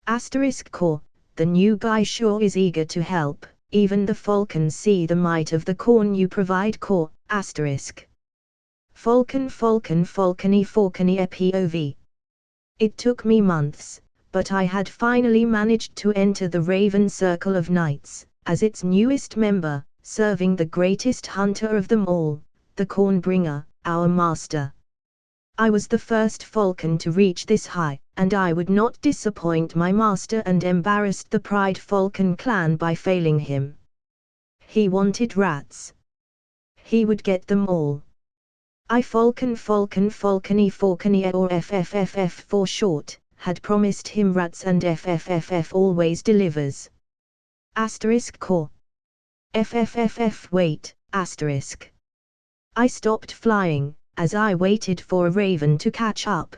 Asterisk core, the new guy sure is eager to help. Even the falcons see the might of the corn you provide. Core, asterisk. Falcon falcon falcony falcony epov. It took me months, but I had finally managed to enter the Raven Circle of Knights, as its newest member, serving the greatest hunter of them all, the Cornbringer, our master. I was the first falcon to reach this high, and I would not disappoint my master and embarrassed the Pride Falcon clan by failing him. He wanted rats. He would get them all. I Falcony or FFFF for short, had promised him rats and FFFF always delivers. Core. FFFF wait, asterisk. I stopped flying, as I waited for a raven to catch up,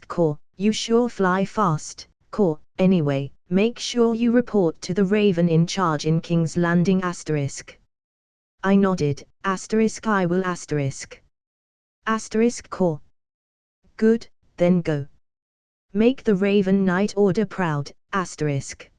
core, you sure fly fast, core, anyway, make sure you report to the raven in charge in King's Landing asterisk. I nodded, I will core. Good, then go. Make the Raven Knight Order proud, asterisk.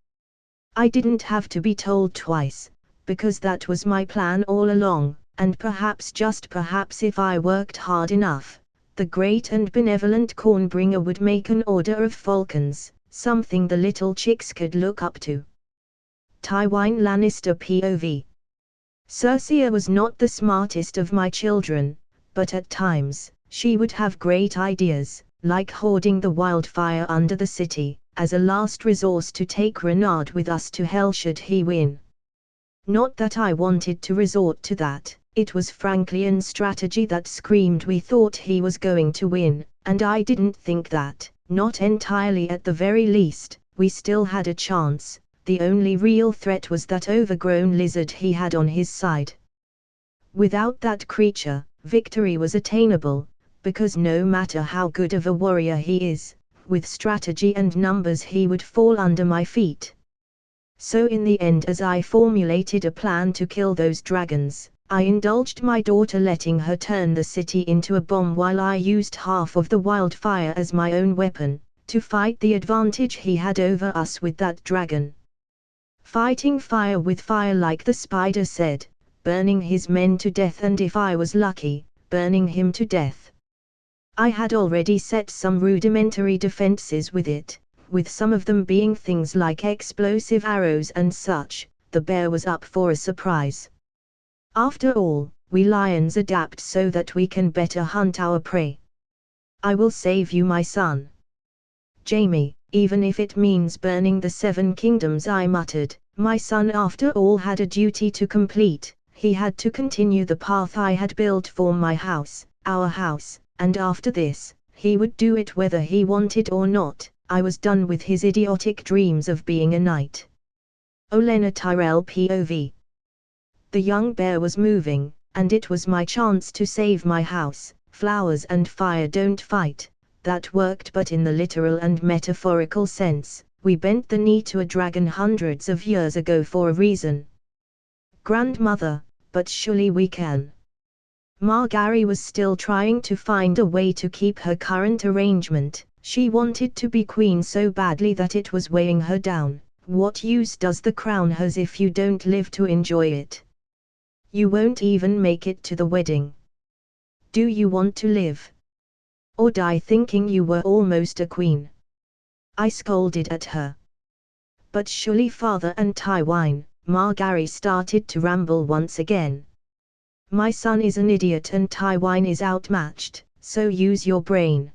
I didn't have to be told twice, because that was my plan all along, and perhaps just perhaps if I worked hard enough, the great and benevolent Cornbringer would make an order of falcons, something the little chicks could look up to. Tywin Lannister POV. Cersei was not the smartest of my children, but at times, she would have great ideas, like hoarding the wildfire under the city, as a last resource to take Renard with us to hell should he win. Not that I wanted to resort to that, it was frankly an strategy that screamed we thought he was going to win, and I didn't think that, not entirely at the very least, we still had a chance. The only real threat was that overgrown lizard he had on his side. Without that creature, victory was attainable, because no matter how good of a warrior he is, with strategy and numbers he would fall under my feet. So in the end, as I formulated a plan to kill those dragons, I indulged my daughter letting her turn the city into a bomb while I used half of the wildfire as my own weapon, to fight the advantage he had over us with that dragon. Fighting fire with fire, like the spider said, burning his men to death, and if I was lucky, burning him to death. I had already set some rudimentary defenses with it, with some of them being things like explosive arrows and such. The bear was up for a surprise. After all, we lions adapt so that we can better hunt our prey. I will save you, my son. Jaime, even if it means burning the 7 kingdoms, I muttered. My son after all had a duty to complete. He had to continue the path I had built for my house, our house, and after this, he would do it whether he wanted or not. I was done with his idiotic dreams of being a knight. Olenna Tyrell POV. The young bear was moving, and it was my chance to save my house. Flowers and fire don't fight. That worked, but in the literal and metaphorical sense, we bent the knee to a dragon hundreds of years ago for a reason. Grandmother, but surely we can. Margaery was still trying to find a way to keep her current arrangement. She wanted to be queen so badly that it was weighing her down. What use does the crown have if you don't live to enjoy it? You won't even make it to the wedding. Do you want to live? Or die thinking you were almost a queen? I scolded at her. But surely father and Tywin, Margaery started to ramble once again. My son is an idiot and Tywin is outmatched, so use your brain.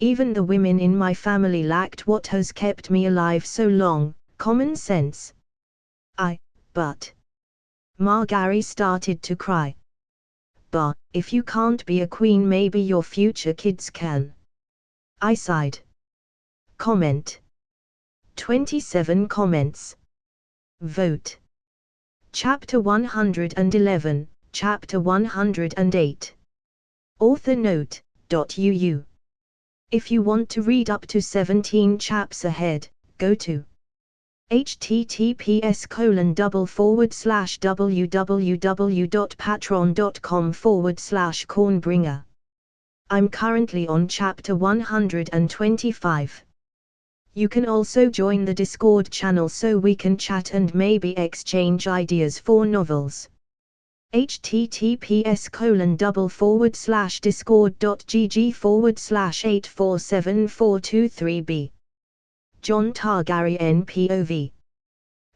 Even the women in my family lacked what has kept me alive so long, common sense. But Margaery started to cry. But, if you can't be a queen, maybe your future kids can. I sighed. Comment. 27 comments. Vote. Chapter 111, Chapter 108. Author note, .uu. If you want to read up to 17 chaps ahead, go to https://www.patreon.com/cornbringer. I'm currently on chapter 125. You can also join the Discord channel so we can chat and maybe exchange ideas for novels. https://discord.gg/8474223b. Jon Targaryen POV.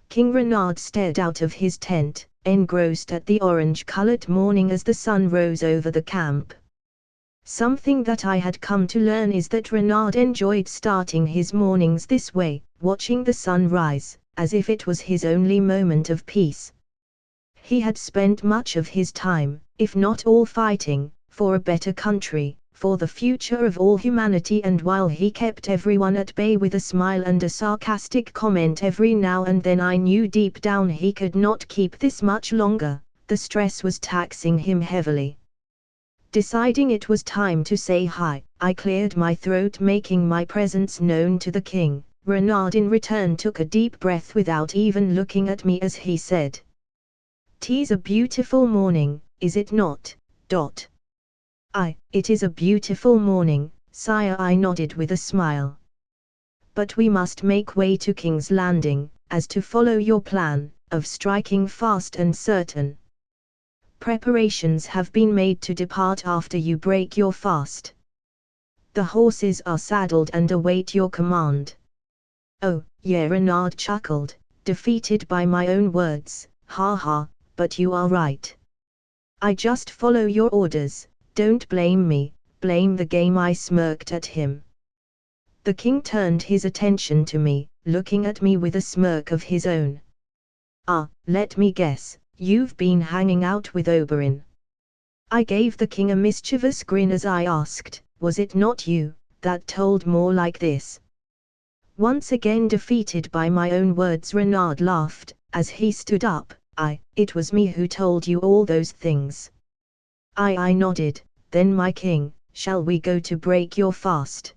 King Renard stared out of his tent, engrossed at the orange-colored morning as the sun rose over the camp. Something that I had come to learn is that Renard enjoyed starting his mornings this way, watching the sun rise, as if it was his only moment of peace. He had spent much of his time, if not all, fighting for a better country, for the future of all humanity, and while he kept everyone at bay with a smile and a sarcastic comment every now and then, I knew deep down he could not keep this much longer. The stress was taxing him heavily. Deciding it was time to say hi, I cleared my throat, making my presence known to the king. Renard in return took a deep breath without even looking at me as he said, "'Tis a beautiful morning, is it not, Dot?" It is a beautiful morning, sire," I nodded with a smile. "But we must make way to King's Landing, as to follow your plan, of striking fast and certain. Preparations have been made to depart after you break your fast. The horses are saddled and await your command." "Oh, yeah," Renard chuckled, defeated by my own words. "Ha ha, but you are right. I just follow your orders, don't blame me, blame the game," I smirked at him. The king turned his attention to me, looking at me with a smirk of his own. Let me guess, you've been hanging out with Oberyn." I gave the king a mischievous grin as I asked, "Was it not you that told more like this?" Once again defeated by my own words, Renard laughed, as he stood up. It was me who told you all those things." I nodded. "Then my king, shall we go to break your fast?"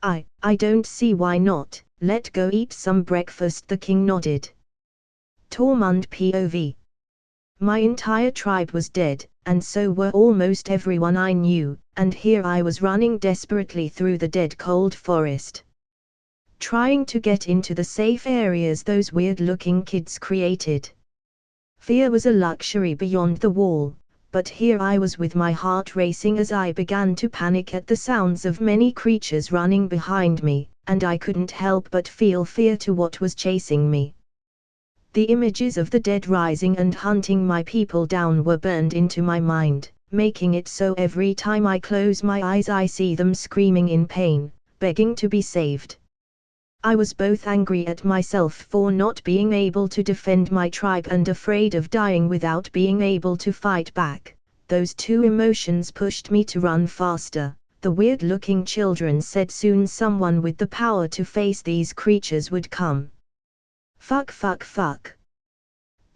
I don't see why not, let's go eat some breakfast," the king nodded. Tormund POV. My entire tribe was dead, and so were almost everyone I knew, and here I was running desperately through the dead cold forest, trying to get into the safe areas those weird-looking kids created. Fear was a luxury beyond the wall, but here I was with my heart racing as I began to panic at the sounds of many creatures running behind me, and I couldn't help but feel fear to what was chasing me. The images of the dead rising and hunting my people down were burned into my mind, making it so every time I close my eyes I see them screaming in pain, begging to be saved. I was both angry at myself for not being able to defend my tribe and afraid of dying without being able to fight back. Those two emotions pushed me to run faster. The weird-looking children said soon someone with the power to face these creatures would come. Fuck.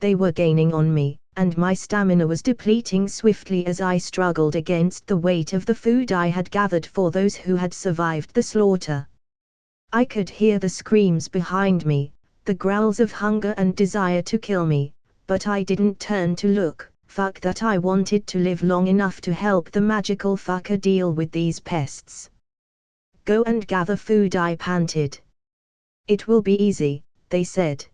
They were gaining on me, and my stamina was depleting swiftly as I struggled against the weight of the food I had gathered for those who had survived the slaughter. I could hear the screams behind me, the growls of hunger and desire to kill me, but I didn't turn to look. Fuck that, I wanted to live long enough to help the magical fucker deal with these pests. "Go and gather food," I panted. "It will be easy," they said.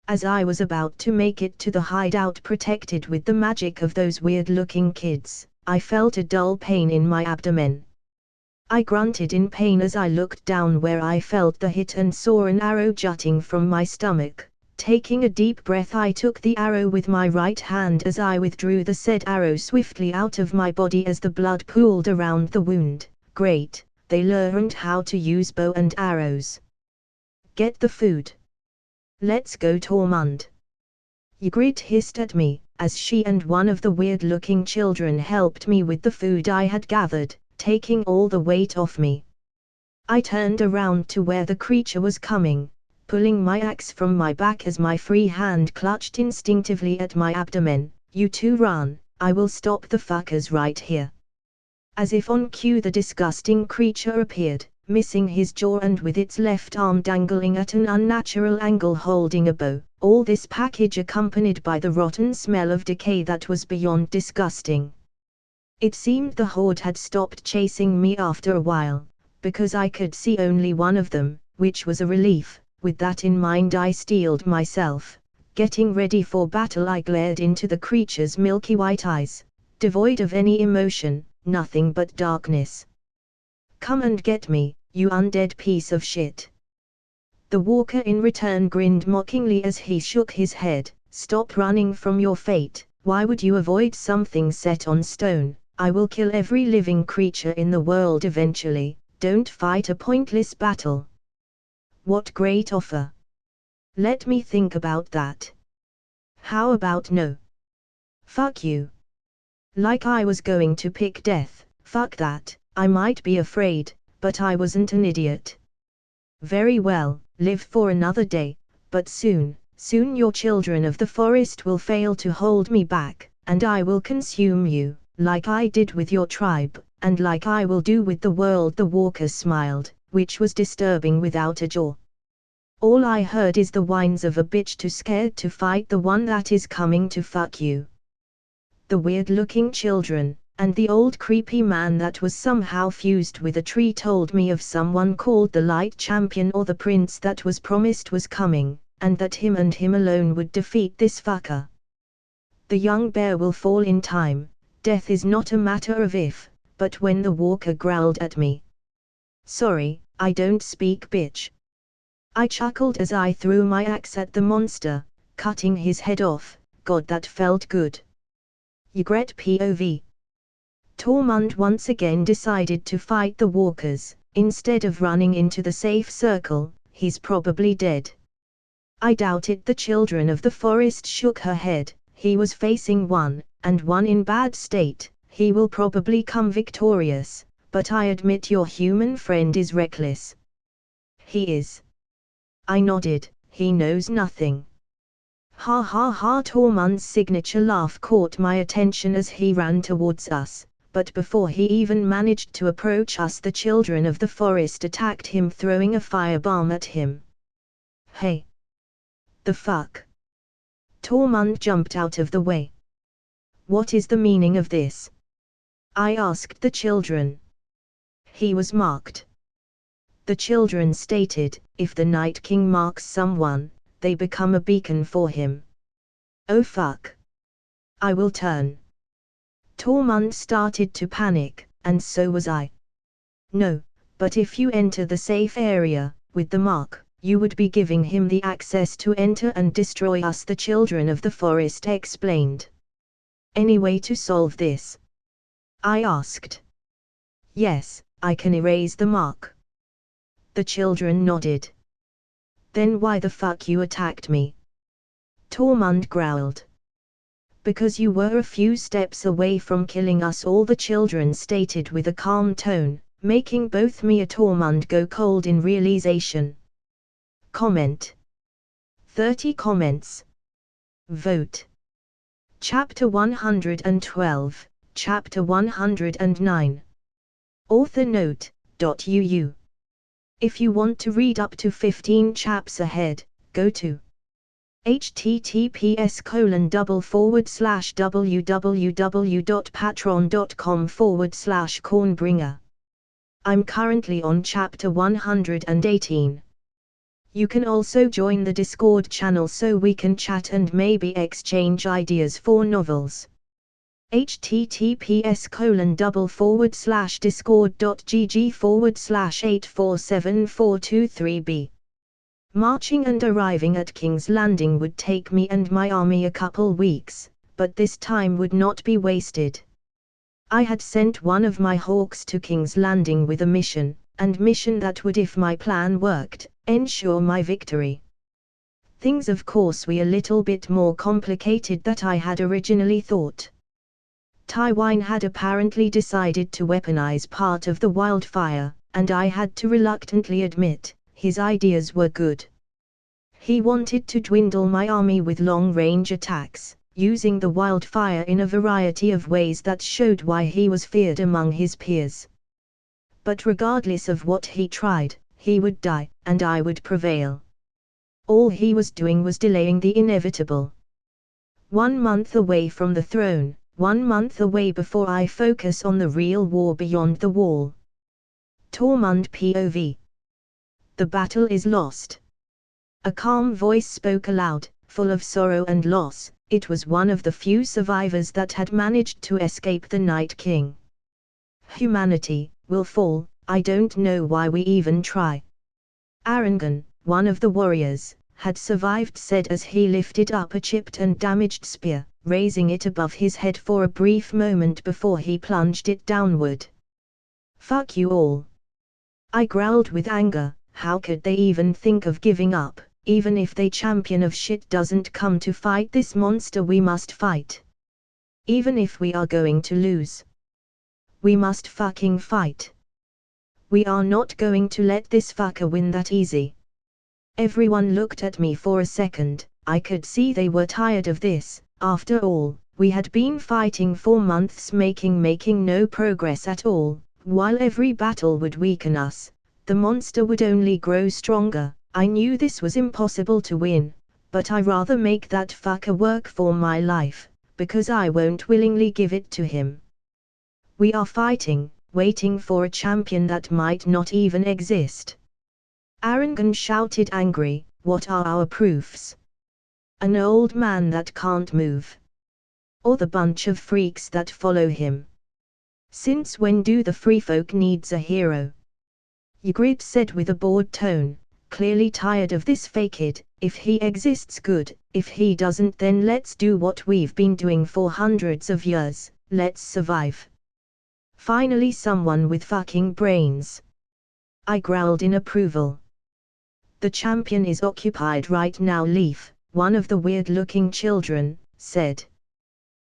As I was about to make it to the hideout protected with the magic of those weird-looking kids, I felt a dull pain in my abdomen. I grunted in pain as I looked down where I felt the hit and saw an arrow jutting from my stomach. Taking a deep breath, I took the arrow with my right hand as I withdrew the said arrow swiftly out of my body as the blood pooled around the wound. Great, they learned how to use bow and arrows. "Get the food. Let's go, Tormund." Ygritte hissed at me, as she and one of the weird-looking children helped me with the food I had gathered, taking all the weight off me. I turned around to where the creature was coming, pulling my axe from my back as my free hand clutched instinctively at my abdomen. "You two run, I will stop the fuckers right here." As if on cue, the disgusting creature appeared, missing his jaw and with its left arm dangling at an unnatural angle holding a bow, all this package accompanied by the rotten smell of decay that was beyond disgusting. It seemed the horde had stopped chasing me after a while, because I could see only one of them, which was a relief. With that in mind, I steeled myself. Getting ready for battle, I glared into the creature's milky white eyes, devoid of any emotion, nothing but darkness. "Come and get me, you undead piece of shit." The walker in return grinned mockingly as he shook his head. "Stop running from your fate. Why would you avoid something set on stone? I will kill every living creature in the world eventually, don't fight a pointless battle. What great offer. Let me think about that. How about no? Fuck you. Like I was going to pick death, fuck that, I might be afraid, but I wasn't an idiot. Very well, live for another day, but soon your children of the forest will fail to hold me back, and I will consume you, like I did with your tribe, and like I will do with the world. The walker smiled, which was disturbing without a jaw. All I heard is the whines of a bitch too scared to fight the one that is coming to fuck you. The weird-looking children, and the old creepy man that was somehow fused with a tree told me of someone called the Light Champion, or the prince that was promised was coming, and that him and him alone would defeat this fucker. The young bear will fall in time, death is not a matter of if, but when. The walker growled at me. Sorry, I don't speak bitch. I chuckled as I threw my axe at the monster, cutting his head off. God, that felt good. Ygret POV. Tormund once again decided to fight the walkers. Instead of running into the safe circle, he's probably dead. I doubt it. The children of the forest shook her head. He was facing one, and one in bad state. He will probably come victorious, but I admit your human friend is reckless. He is. I nodded. He knows nothing. Ha ha ha. Tormund's signature laugh caught my attention as he ran towards us, but before he even managed to approach us, the children of the forest attacked him, throwing a firebomb at him. Hey! The fuck? Tormund jumped out of the way. What is the meaning of this? I asked the children. He was marked. The children stated, if the Night King marks someone, they become a beacon for him. Oh fuck. I will turn. Tormund started to panic, and so was I. No, but if you enter the safe area, with the mark, you would be giving him the access to enter and destroy us, the children of the forest explained. Any way to solve this? I asked. Yes, I can erase the mark. The children nodded. Then why the fuck you attacked me? Tormund growled. Because you were a few steps away from killing us all, the children stated with a calm tone, making both me and Tormund go cold in realization. Comment. 30 comments. Vote. Chapter 112, Chapter 109. Author note, .uu. If you want to read up to 15 chaps ahead, go to https://www.patreon.com/cornbringer. I'm currently on chapter 118. You can also join the Discord channel so we can chat and maybe exchange ideas for novels. https://discord.gg/8474223b. Marching and arriving at King's Landing would take me and my army a couple weeks, but this time would not be wasted. I had sent one of my hawks to King's Landing with a mission that would, if my plan worked, ensure my victory. Things of course were a little bit more complicated than I had originally thought. Tywin had apparently decided to weaponize part of the wildfire, and I had to reluctantly admit, his ideas were good. He wanted to dwindle my army with long-range attacks, using the wildfire in a variety of ways that showed why he was feared among his peers. But regardless of what he tried, he would die, and I would prevail. All he was doing was delaying the inevitable. 1 month away from the throne, 1 month away before I focus on the real war beyond the wall. Tormund POV. The battle is lost. A calm voice spoke aloud, full of sorrow and loss. It was one of the few survivors that had managed to escape the Night King. Humanity will fall, I don't know why we even try. Arangan, one of the warriors, had survived, said as he lifted up a chipped and damaged spear, raising it above his head for a brief moment before he plunged it downward. "Fuck you all!" I growled with anger. How could they even think of giving up? Even if the champion of shit doesn't come to fight this monster, we must fight. Even if we are going to lose, we must fucking fight. We are not going to let this fucker win that easy. Everyone looked at me for a second. I could see they were tired of this. After all, we had been fighting for months making no progress at all. While every battle would weaken us, the monster would only grow stronger. I knew this was impossible to win, but I rather make that fucker work for my life, because I won't willingly give it to him. We are fighting, waiting for a champion that might not even exist. Arangan shouted angry. What are our proofs? An old man that can't move? Or the bunch of freaks that follow him? Since when do the free folk needs a hero? Ygritte said with a bored tone, clearly tired of this fake it. If he exists, good. If he doesn't, then let's do what we've been doing for hundreds of years. Let's survive. Finally someone with fucking brains. I growled in approval. The champion is occupied right now, Leaf, one of the weird-looking children, said.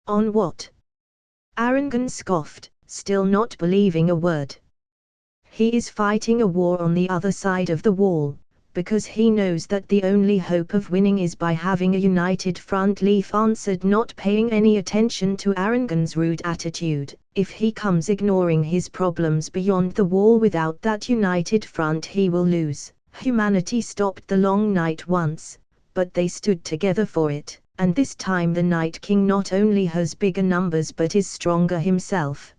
On what? Arangan scoffed, still not believing a word. He is fighting a war on the other side of the wall, because he knows that the only hope of winning is by having a united front. Leaf answered, not paying any attention to Arangan's rude attitude. If he comes ignoring his problems beyond the wall without that united front, he will lose. Humanity stopped the long night once, but they stood together for it, and this time the Night King not only has bigger numbers but is stronger himself.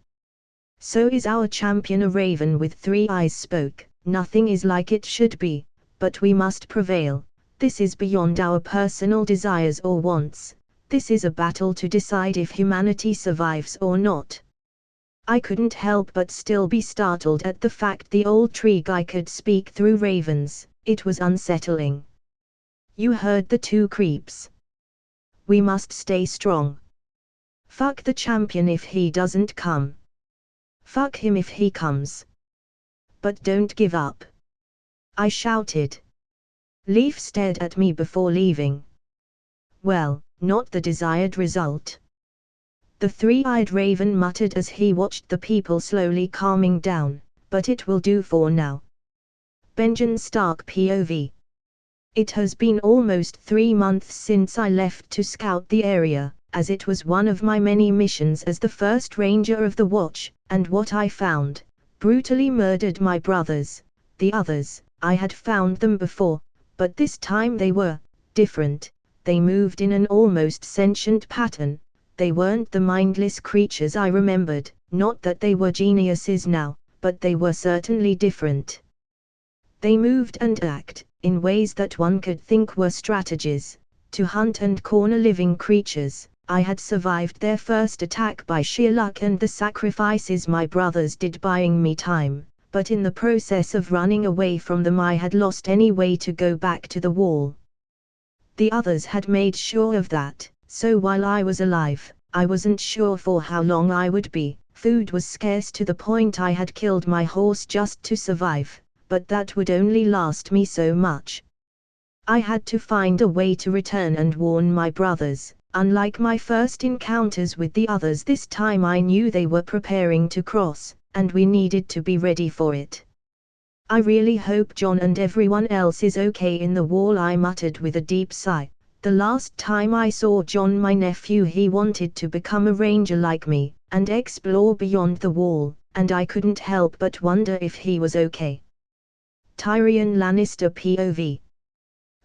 So is our champion. A raven with 3 eyes spoke. Nothing is like it should be, but we must prevail. This is beyond our personal desires or wants. This is a battle to decide if humanity survives or not. I couldn't help but still be startled at the fact the old tree guy could speak through ravens. It was unsettling. You heard the 2 creeps. We must stay strong. Fuck the champion if he doesn't come. Fuck him if he comes. But don't give up, I shouted. Leaf stared at me before leaving. Well, not the desired result. The 3-eyed raven muttered as he watched the people slowly calming down, but it will do for now. Benjen Stark POV. It has been almost 3 months since I left to scout the area, as it was one of my many missions as the first ranger of the watch, and what I found, brutally murdered my brothers. The others, I had found them before, but this time they were different. They moved in an almost sentient pattern. They weren't the mindless creatures I remembered, not that they were geniuses now, but they were certainly different. They moved and acted in ways that one could think were strategies, to hunt and corner living creatures. I had survived their first attack by sheer luck and the sacrifices my brothers did buying me time, but in the process of running away from them I had lost any way to go back to the wall. The others had made sure of that, so while I was alive, I wasn't sure for how long I would be. Food was scarce to the point I had killed my horse just to survive, but that would only last me so much. I had to find a way to return and warn my brothers. Unlike my first encounters with the others, this time I knew they were preparing to cross, and we needed to be ready for it. I really hope John and everyone else is okay in the wall, I muttered with a deep sigh. The last time I saw John, my nephew, he wanted to become a ranger like me, and explore beyond the wall, and I couldn't help but wonder if he was okay. Tyrion Lannister POV.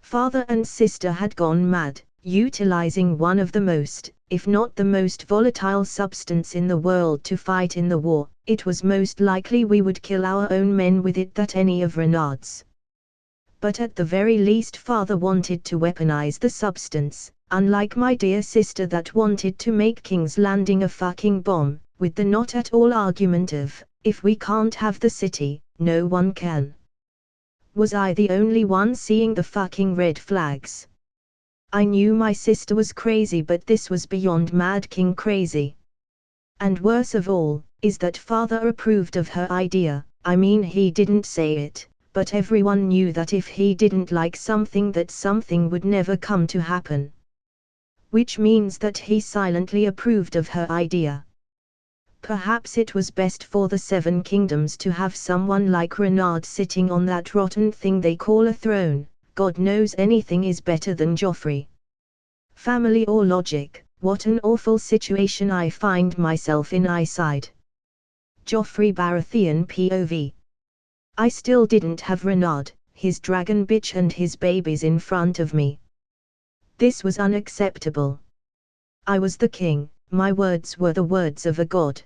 Father and sister had gone mad, utilizing one of the most, if not the most volatile substance in the world to fight in the war. It was most likely we would kill our own men with it than any of Renard's. But at the very least Father wanted to weaponize the substance, unlike my dear sister that wanted to make King's Landing a fucking bomb, with the not at all argument of, if we can't have the city, no one can. Was I the only one seeing the fucking red flags? I knew my sister was crazy, but this was beyond Mad King crazy. And worse of all, is that father approved of her idea. I mean, he didn't say it, but everyone knew that if he didn't like something, that something would never come to happen. Which means that he silently approved of her idea. Perhaps it was best for the Seven Kingdoms to have someone like Renard sitting on that rotten thing they call a throne. God knows anything is better than Joffrey. Family or logic, what an awful situation I find myself in. I sighed. Joffrey Baratheon POV. I still didn't have Renard, his dragon bitch and his babies in front of me. This was unacceptable. I was the king, my words were the words of a god.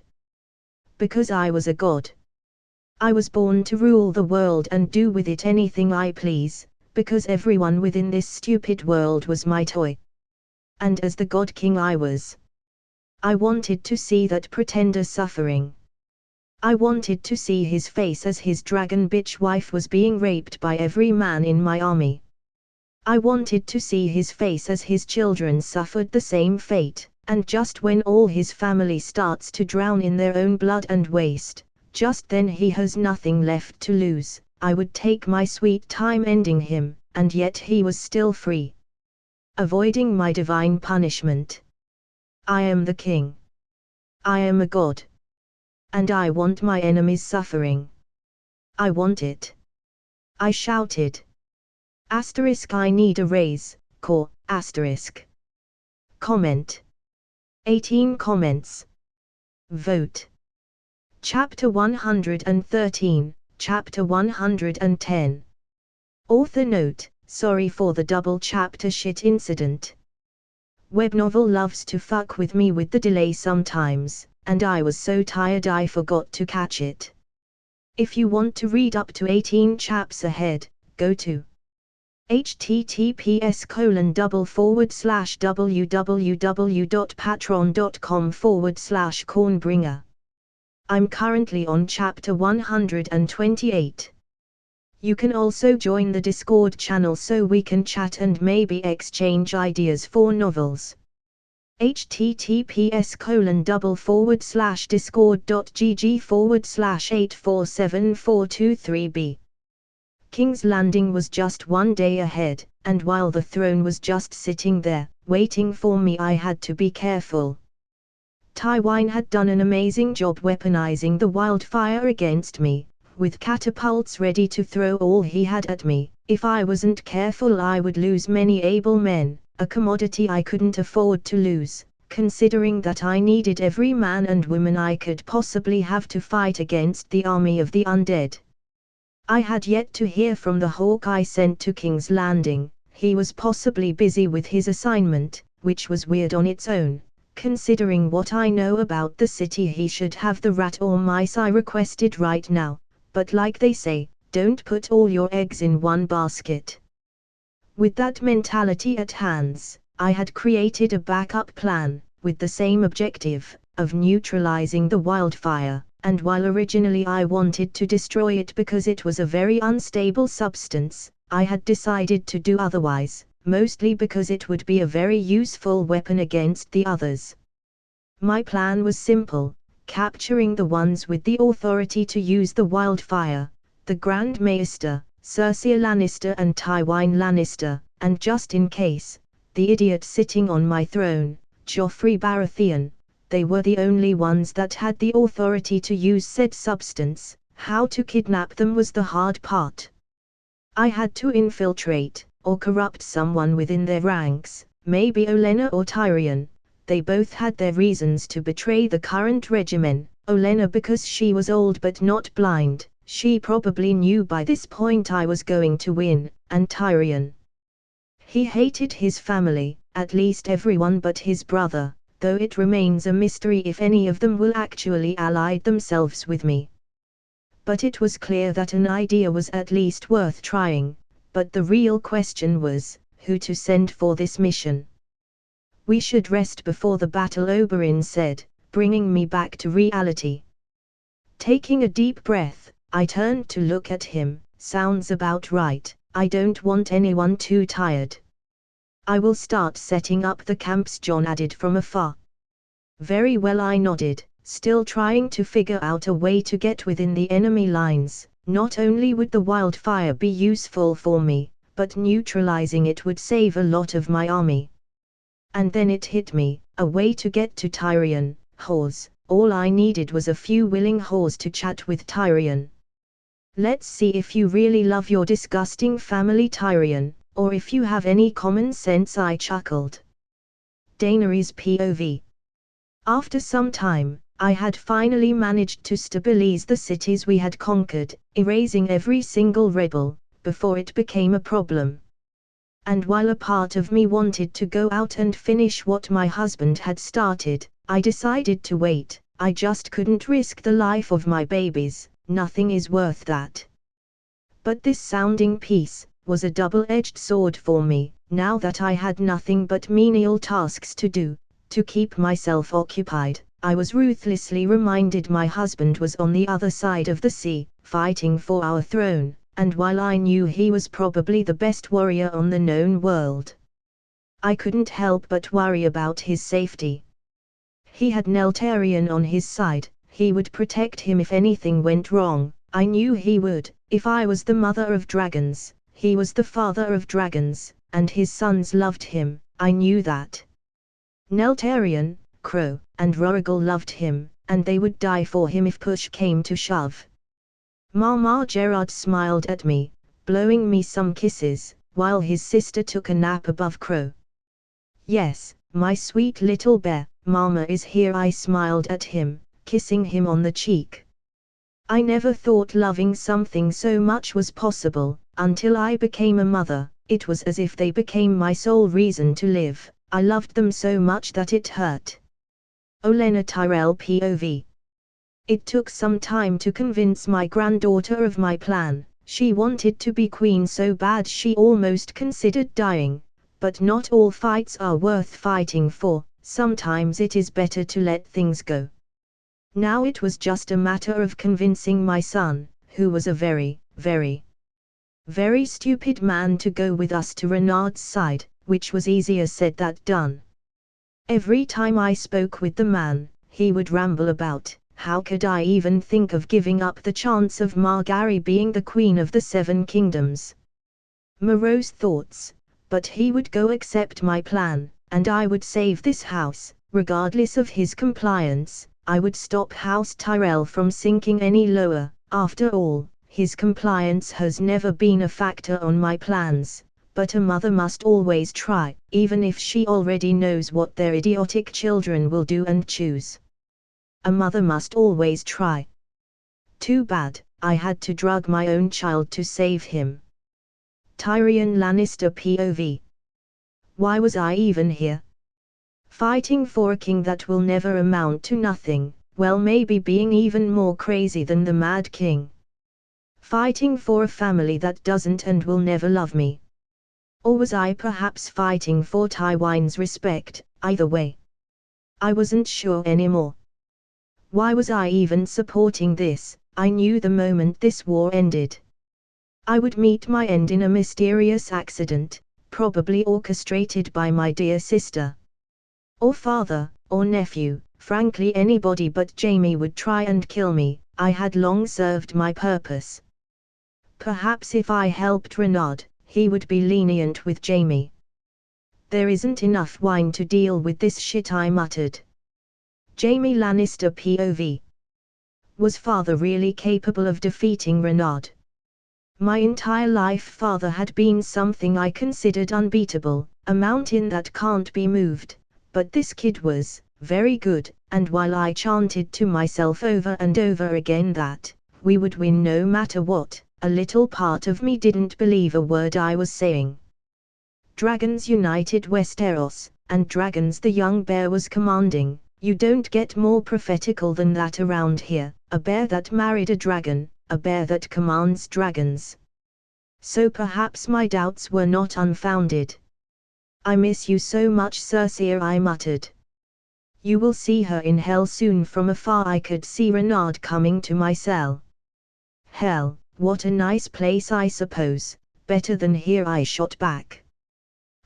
Because I was a god. I was born to rule the world and do with it anything I please, because everyone within this stupid world was my toy. And as the god king I wanted to see that pretender suffering. I wanted to see his face as his dragon bitch wife was being raped by every man in my army. I wanted to see his face as his children suffered the same fate, and just when all his family starts to drown in their own blood and waste, just then he has nothing left to lose, I would take my sweet time ending him, and yet he was still free. Avoiding my divine punishment. I am the king. I am a god. And I want my enemies suffering. I want it. I shouted. Asterisk I need a raise, core, asterisk. Comment. 18 comments. Vote. Chapter 113, Chapter 110. Author note, sorry for the double chapter shit incident. Web novel loves to fuck with me with the delay sometimes, and I was so tired I forgot to catch it. If you want to read up to 18 chaps ahead, go to https://www.patreon.com/cornbringer. I'm currently on chapter 128. You can also join the Discord channel so we can chat and maybe exchange ideas for novels. https://discord.gg/8474423b. King's Landing was just one day ahead, and while the throne was just sitting there, waiting for me, I had to be careful. Tywin had done an amazing job weaponizing the wildfire against me, with catapults ready to throw all he had at me. If I wasn't careful I would lose many able men, a commodity I couldn't afford to lose, considering that I needed every man and woman I could possibly have to fight against the army of the undead. I had yet to hear from the hawk I sent to King's Landing. He was possibly busy with his assignment, which was weird on its own. Considering what I know about the city, he should have the rat or mice I requested right now, but like they say, don't put all your eggs in one basket. With that mentality at hands, I had created a backup plan, with the same objective, of neutralizing the wildfire, and while originally I wanted to destroy it because it was a very unstable substance, I had decided to do otherwise, mostly because it would be a very useful weapon against the others. My plan was simple, capturing the ones with the authority to use the wildfire, the Grand Maester, Cersei Lannister and Tywin Lannister, and just in case, the idiot sitting on my throne, Joffrey Baratheon. They were the only ones that had the authority to use said substance. How to kidnap them was the hard part. I had to infiltrate, or corrupt someone within their ranks, maybe Olenna or Tyrion. They both had their reasons to betray the current regimen. Olenna because she was old but not blind, she probably knew by this point I was going to win, and Tyrion. He hated his family, at least everyone but his brother, though it remains a mystery if any of them will actually ally themselves with me. But it was clear that an idea was at least worth trying, but the real question was, who to send for this mission. We should rest before the battle, Oberyn said, bringing me back to reality. Taking a deep breath, I turned to look at him. Sounds about right, I don't want anyone too tired. I will start setting up the camps, John added from afar. Very well, I nodded, still trying to figure out a way to get within the enemy lines. Not only would the wildfire be useful for me, but neutralizing it would save a lot of my army. And then it hit me, a way to get to Tyrion, whores. All I needed was a few willing whores to chat with Tyrion. Let's see if you really love your disgusting family, Tyrion, or if you have any common sense, I chuckled. Daenerys POV. After some time, I had finally managed to stabilize the cities we had conquered, erasing every single rebel, before it became a problem. And while a part of me wanted to go out and finish what my husband had started, I decided to wait. I just couldn't risk the life of my babies, nothing is worth that. But this sounding peace was a double-edged sword for me. Now that I had nothing but menial tasks to do, to keep myself occupied, I was ruthlessly reminded my husband was on the other side of the sea, fighting for our throne, and while I knew he was probably the best warrior on the known world, I couldn't help but worry about his safety. He had Neltarion on his side, he would protect him if anything went wrong. I knew he would. If I was the mother of dragons, he was the father of dragons, and his sons loved him, I knew that. Neltarion, Crow, and Rorigal loved him, and they would die for him if push came to shove. Mama Gerard smiled at me, blowing me some kisses, while his sister took a nap above Crow. Yes, my sweet little bear, Mama is here, I smiled at him, kissing him on the cheek. I never thought loving something so much was possible, until I became a mother. It was as if they became my sole reason to live. I loved them so much that it hurt. Olenna Tyrell POV. It took some time to convince my granddaughter of my plan. She wanted to be queen so bad she almost considered dying. But not all fights are worth fighting for, sometimes it is better to let things go. Now it was just a matter of convincing my son, who was a very, very stupid man, to go with us to Renard's side, which was easier said than done. Every time I spoke with the man, he would ramble about, how could I even think of giving up the chance of Margaery being the queen of the Seven Kingdoms? Morose thoughts, but he would go accept my plan, and I would save this house, regardless of his compliance. I would stop House Tyrell from sinking any lower. After all, his compliance has never been a factor on my plans, but a mother must always try, even if she already knows what their idiotic children will do and choose. A mother must always try. Too bad, I had to drug my own child to save him. Tyrion Lannister POV. Why was I even here? Fighting for a king that will never amount to nothing, well, maybe being even more crazy than the Mad King. Fighting for a family that doesn't and will never love me. Or was I perhaps fighting for Tywin's respect? Either way, I wasn't sure anymore. Why was I even supporting this? I knew the moment this war ended, I would meet my end in a mysterious accident, probably orchestrated by my dear sister, or father, or nephew. Frankly, anybody but Jaime would try and kill me. I had long served my purpose. Perhaps if I helped Renard, he would be lenient with Jaime. There isn't enough wine to deal with this shit, I muttered. Jaime Lannister POV. Was father really capable of defeating Renard? My entire life father had been something I considered unbeatable, a mountain that can't be moved, but this kid was very good, and while I chanted to myself over and over again that we would win no matter what, a little part of me didn't believe a word I was saying. Dragons united Westeros, and Dragons the young bear was commanding. You don't get more prophetical than that around here, a bear that married a dragon, a bear that commands dragons. So perhaps my doubts were not unfounded. I miss you so much, Cersei, I muttered. You will see her in hell soon. From afar I could see Renard coming to my cell. Hell, what a nice place, I suppose, better than here, I shot back.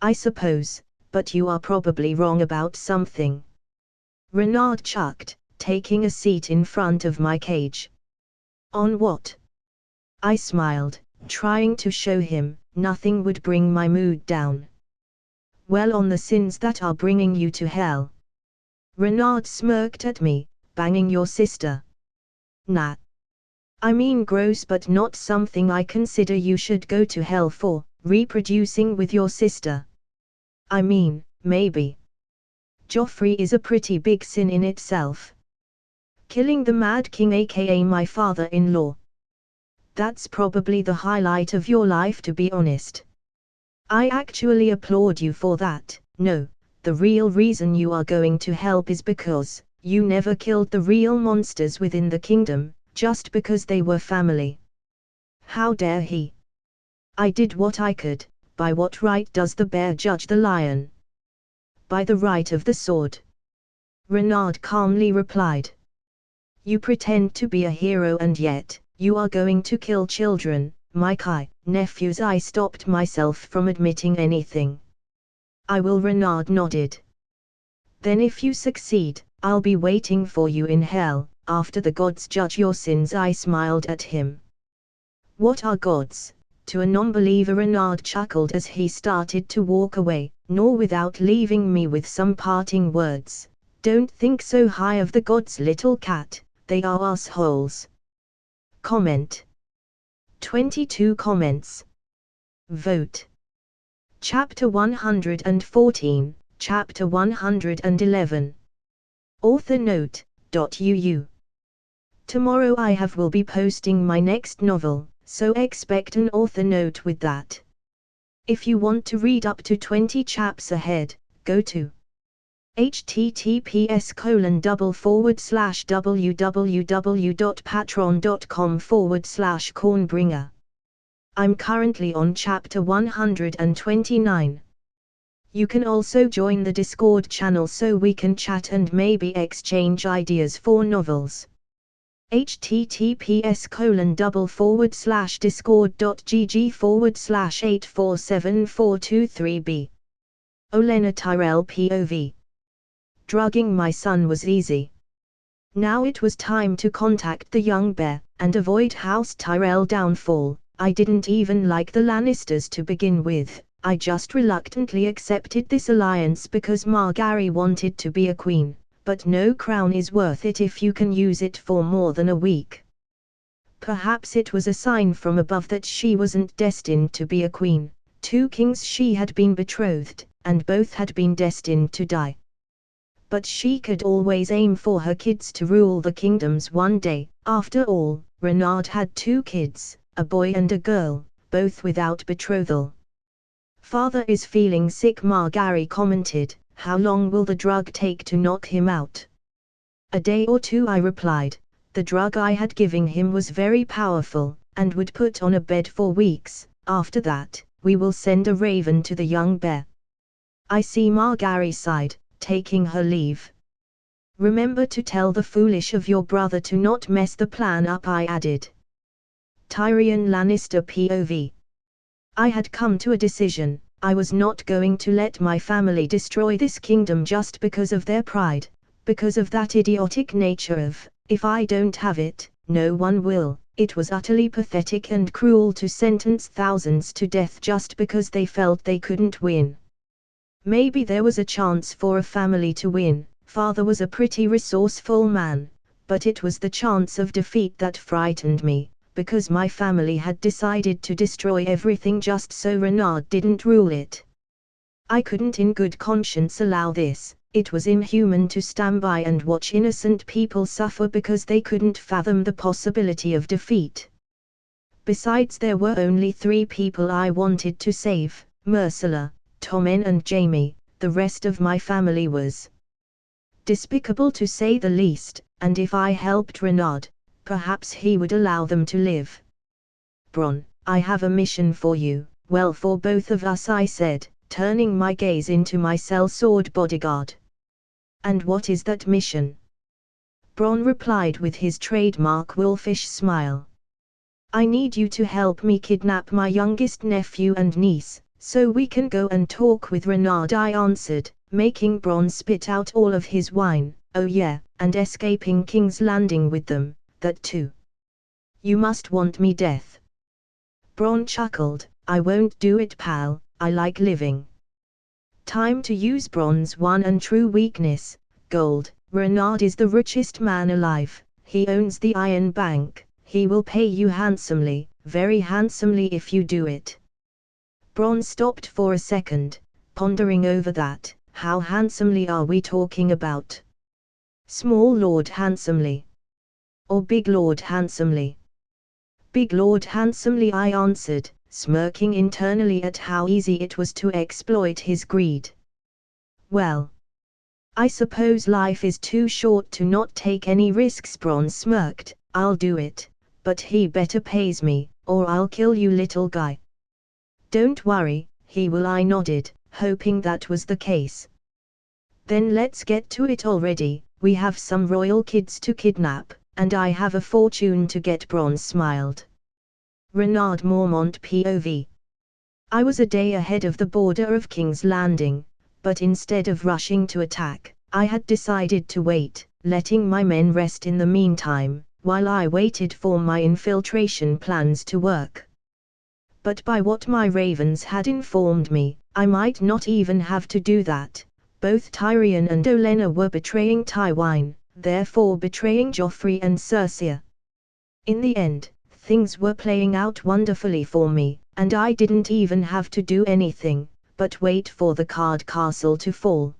I suppose, but you are probably wrong about something. Renard chucked, taking a seat in front of my cage. On what? I smiled, trying to show him nothing would bring my mood down. Well, on the sins that are bringing you to hell. Renard smirked at me, banging your sister. Nah. I mean gross, but not something I consider you should go to hell for, reproducing with your sister. I mean, maybe. Joffrey is a pretty big sin in itself. Killing the Mad King, aka my father-in-law. That's probably the highlight of your life, to be honest. I actually applaud you for that. No, the real reason you are going to hell is because you never killed the real monsters within the kingdom, just because they were family. How dare he? I did what I could. By what right does the bear judge the lion? By the right of the sword. Renard calmly replied. You pretend to be a hero and yet, you are going to kill children, my nephews. I stopped myself from admitting anything. I will. Renard nodded. Then if you succeed, I'll be waiting for you in hell, after the gods judge your sins. I smiled at him. What are gods? To a non-believer, Renard chuckled as he started to walk away, nor without leaving me with some parting words. Don't think so high of the gods, little cat, they are assholes. Comment. 22 comments. Vote. Chapter 114, Chapter 111. Author note, .uu. Tomorrow I will be posting my next novel, so expect an author note with that. If you want to read up to 20 chaps ahead, go to https://www.patreon.com/cornbringer. I'm currently on chapter 129. You can also join the Discord channel so we can chat and maybe exchange ideas for novels. https://discord.gg/8474223b. Olenna Tyrell POV. Drugging my son was easy. Now it was time to contact the young bear, and avoid House Tyrell downfall. I didn't even like the Lannisters to begin with, I just reluctantly accepted this alliance because Margaery wanted to be a queen. But no crown is worth it if you can use it for more than a week. Perhaps it was a sign from above that she wasn't destined to be a queen. 2 kings she had been betrothed, and both had been destined to die. But she could always aim for her kids to rule the kingdoms one day. After all, Renard had 2 kids, a boy and a girl, both without betrothal. Father is feeling sick, Margaery commented. How long will the drug take to knock him out? A day or 2, I replied. The drug I had given him was very powerful, and would put on a bed for weeks. After that, we will send a raven to the young bear. I see, Margaery sighed, taking her leave. Remember to tell the foolish of your brother to not mess the plan up, I added. Tyrion Lannister POV. I had come to a decision. I was not going to let my family destroy this kingdom just because of their pride, because of that idiotic nature of, if I don't have it, no one will. It was utterly pathetic and cruel to sentence thousands to death just because they felt they couldn't win. Maybe there was a chance for a family to win. Father was a pretty resourceful man, but it was the chance of defeat that frightened me. Because my family had decided to destroy everything just so Renard didn't rule it. I couldn't in good conscience allow this. It was inhuman to stand by and watch innocent people suffer because they couldn't fathom the possibility of defeat. Besides, there were only 3 people I wanted to save, Myrcella, Tommen and Jaime. The rest of my family was despicable to say the least, and if I helped Renard, perhaps he would allow them to live. Bronn, I have a mission for you. Well, for both of us, I said, turning my gaze into my sellsword bodyguard. And what is that mission? Bronn replied with his trademark wolfish smile. I need you to help me kidnap my youngest nephew and niece, so we can go and talk with Renard, I answered, making Bronn spit out all of his wine. Oh yeah, and escaping King's Landing with them, that too. You must want me death. Bronn chuckled, I won't do it, pal, I like living. Time to use Bronn's one and true weakness, gold. Renard is the richest man alive, he owns the Iron Bank, he will pay you handsomely, very handsomely if you do it. Bronn stopped for a second, pondering over that. How handsomely are we talking about? Small lord handsomely? Or big lord handsomely? Big lord handsomely, I answered, smirking internally at how easy it was to exploit his greed. Well, I suppose life is too short to not take any risks, Bronn smirked. I'll do it, but he better pays me, or I'll kill you, little guy. Don't worry, he will, I nodded, hoping that was the case. Then let's get to it already, we have some royal kids to kidnap, and I have a fortune to get, Bronn smiled. Renard Mormont POV. I was a day ahead of the border of King's Landing, but instead of rushing to attack, I had decided to wait, letting my men rest in the meantime, while I waited for my infiltration plans to work. But by what my ravens had informed me, I might not even have to do that. Both Tyrion and Olenna were betraying Tywin, therefore betraying Joffrey and Cersei. In the end, things were playing out wonderfully for me, and I didn't even have to do anything, but wait for the card castle to fall.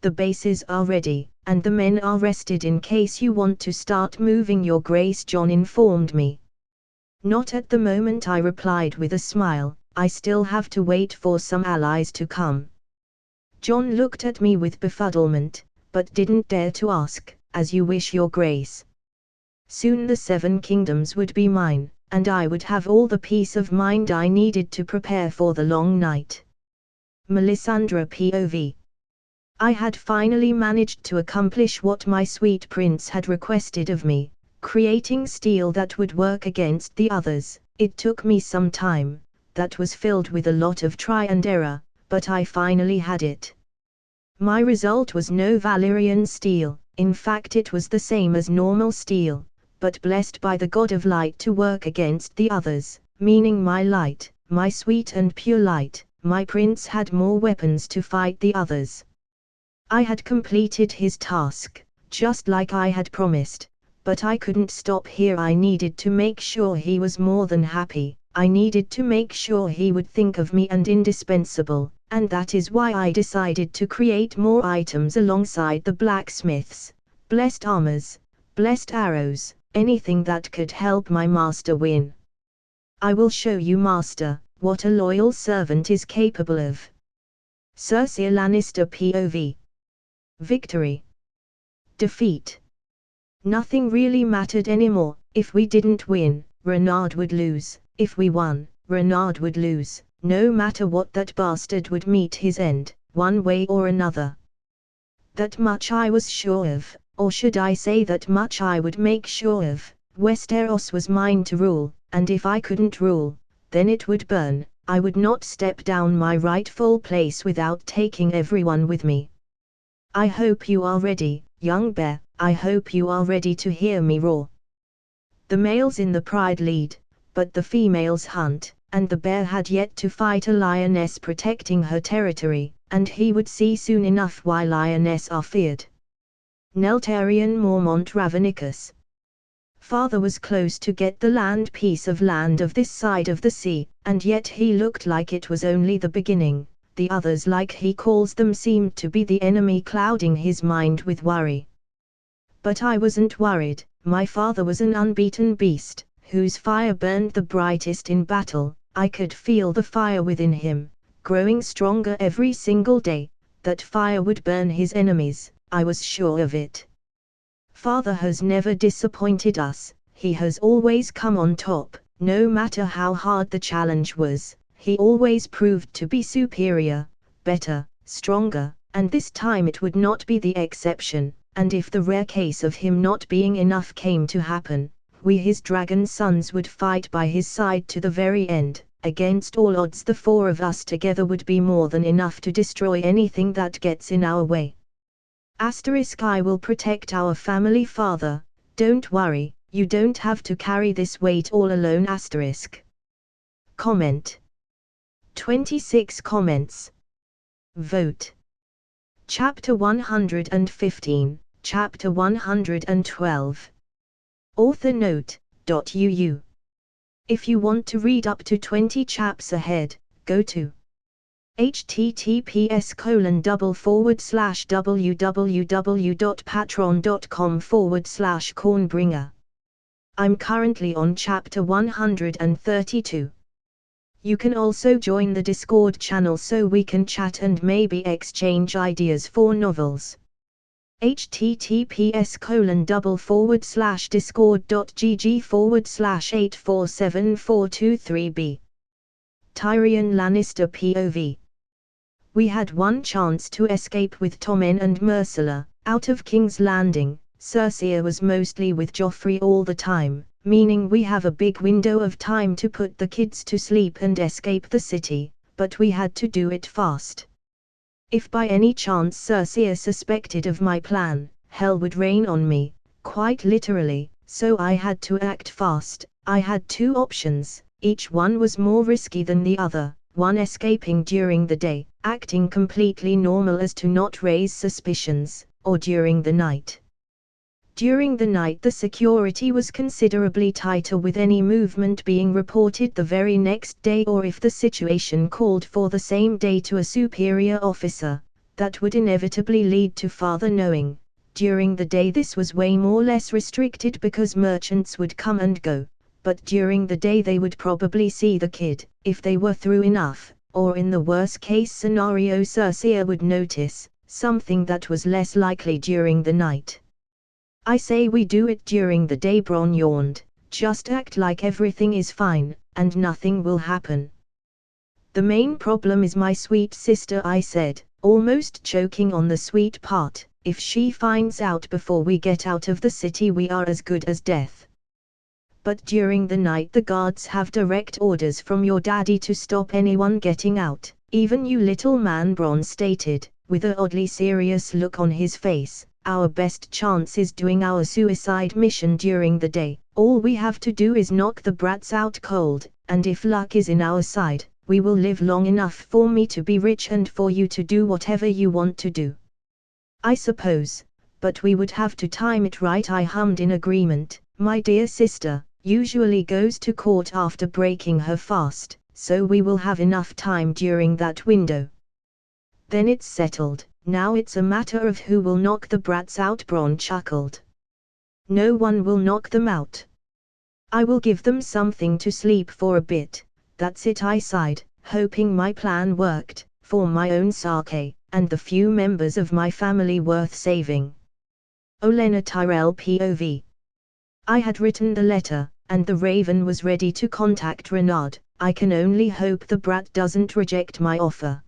The bases are ready, and the men are rested in case you want to start moving, Your Grace, Jon informed me. Not at the moment, I replied with a smile, I still have to wait for some allies to come. Jon looked at me with befuddlement, but didn't dare to ask, As you wish, Your Grace. Soon the 7 kingdoms would be mine, and I would have all the peace of mind I needed to prepare for the long night. Melisandre POV. I had finally managed to accomplish what my sweet prince had requested of me, creating steel that would work against the others. It took me some time, that was filled with a lot of try and error, but I finally had it. My result was no Valyrian steel, in fact it was the same as normal steel, but blessed by the god of light to work against the others, meaning my light, my sweet and pure light. My prince had more weapons to fight the others. I had completed his task, just like I had promised, but I couldn't stop here. I needed to make sure he was more than happy, I needed to make sure he would think of me and indispensable, and that is why I decided to create more items alongside the blacksmiths, blessed armors, blessed arrows, anything that could help my master win. I will show you, master, what a loyal servant is capable of. Cersei Lannister POV. Victory. Defeat. Nothing really mattered anymore. If we didn't win, Renard would lose. If we won, Renard would lose. No matter what, that bastard would meet his end, one way or another. That much I was sure of, or should I say that much I would make sure of. Westeros was mine to rule, and if I couldn't rule, then it would burn. I would not step down my rightful place without taking everyone with me. I hope you are ready, young bear, I hope you are ready to hear me roar. The males in the pride lead, but the females hunt, and the bear had yet to fight a lioness protecting her territory, and he would see soon enough why lioness are feared. Neltarion Mormont Ravnicus. Father was close to get the piece of land of this side of the sea, and yet he looked like it was only the beginning. The others, like he calls them, seemed to be the enemy, clouding his mind with worry. But I wasn't worried. My father was an unbeaten beast, whose fire burned the brightest in battle. I could feel the fire within him, growing stronger every single day. That fire would burn his enemies, I was sure of it. Father has never disappointed us, he has always come on top, no matter how hard the challenge was, he always proved to be superior, better, stronger, and this time it would not be the exception, and if the rare case of him not being enough came to happen, we his dragon sons would fight by his side to the very end. against all odds the four of us together would be more than enough to destroy anything that gets in our way. I will protect our family, father, don't worry, you don't have to carry this weight all alone. Comment. 26 comments. Vote. Chapter 115, Chapter 112. Author note, .uu. If you want to read up to 20 chaps ahead, go to https://www.patreon.com/cornbringer. I'm currently on chapter 132. You can also join the Discord channel so we can chat and maybe exchange ideas for novels. https://discord.gg/8474423b. Tyrion Lannister POV. We had one chance to escape with Tommen and Myrcella, out of King's Landing. Cersei was mostly with Joffrey all the time, meaning we have a big window of time to put the kids to sleep and escape the city, but we had to do it fast. If by any chance Cersei suspected of my plan, hell would rain on me, quite literally, so I had to act fast. I had two options, each one was more risky than the other, one escaping during the day, acting completely normal as to not raise suspicions, or during the night. During the night the security was considerably tighter, with any movement being reported the very next day, or if the situation called for the same day to a superior officer, that would inevitably lead to father knowing. During the day this was way more less restricted because merchants would come and go, but during the day they would probably see the kid, if they were through enough, or in the worst case scenario Cersei would notice, something that was less likely during the night. I say we do it during the day, Bronn yawned, just act like everything is fine, and nothing will happen. The main problem is my sweet sister, I said, almost choking on the sweet part. If she finds out before we get out of the city we are as good as death. But during the night the guards have direct orders from your daddy to stop anyone getting out, even you little man, Bronn stated, with an oddly serious look on his face. Our best chance is doing our suicide mission during the day. All we have to do is knock the brats out cold, and if luck is in our side, we will live long enough for me to be rich and for you to do whatever you want to do. I suppose, but we would have to time it right, I hummed in agreement. My dear sister usually goes to court after breaking her fast, so we will have enough time during that window. Then it's settled. Now it's a matter of who will knock the brats out, Bronn chuckled. No one will knock them out. I will give them something to sleep for a bit, that's it, I sighed, hoping my plan worked, for my own sake, and the few members of my family worth saving. Olenna Tyrell POV. I had written the letter, and the Raven was ready to contact Renard. I can only hope the brat doesn't reject my offer.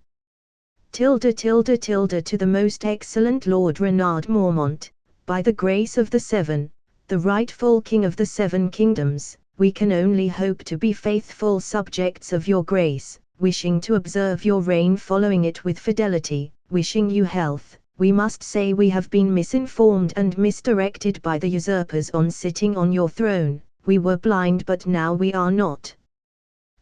To the most excellent Lord Renard Mormont, by the grace of the Seven, the rightful King of the Seven Kingdoms, we can only hope to be faithful subjects of your grace, wishing to observe your reign, following it with fidelity, wishing you health. We must say we have been misinformed and misdirected by the usurpers on sitting on your throne. We were blind, but now we are not.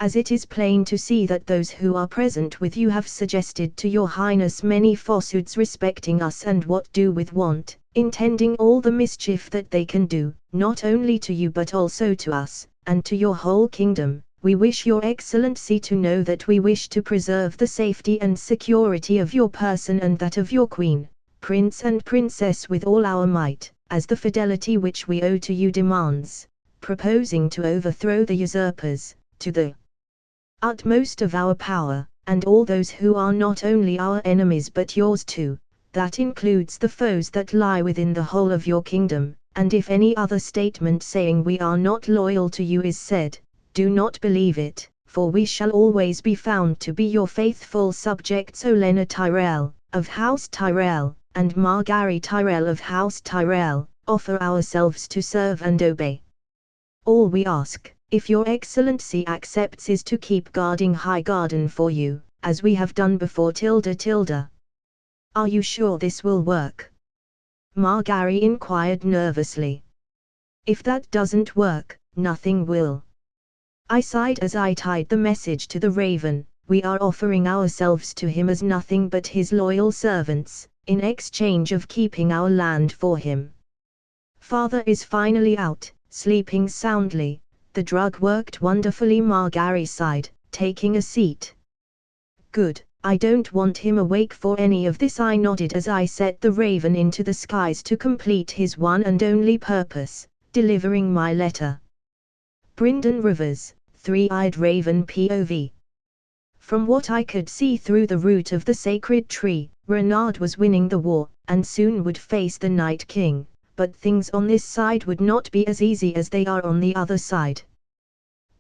As it is plain to see that those who are present with you have suggested to your highness many falsehoods respecting us and what do with want, intending all the mischief that they can do, not only to you but also to us, and to your whole kingdom. We wish your excellency to know that we wish to preserve the safety and security of your person and that of your queen, prince and princess with all our might, as the fidelity which we owe to you demands, proposing to overthrow the usurpers, to the utmost of our power, and all those who are not only our enemies but yours too. That includes the foes that lie within the whole of your kingdom, and if any other statement saying we are not loyal to you is said, do not believe it, for we shall always be found to be your faithful subjects. Olenna Tyrell, of House Tyrell, and Margaery Tyrell of House Tyrell, offer ourselves to serve and obey. All we ask If your excellency accepts is to keep guarding High Garden for you, as we have done before. Are you sure this will work? Margary inquired nervously. If that doesn't work, nothing will. I sighed as I tied the message to the raven. We are offering ourselves to him as nothing but his loyal servants, in exchange of keeping our land for him. Father is finally out, sleeping soundly. The drug worked wonderfully. Margary sighed, taking a seat. Good, I don't want him awake for any of this. I nodded as I set the raven into the skies to complete his one and only purpose, delivering my letter. Bryndon Rivers, Three-Eyed Raven POV. From what I could see through the root of the sacred tree, Renard was winning the war, and soon would face the Night King, but things on this side would not be as easy as they are on the other side.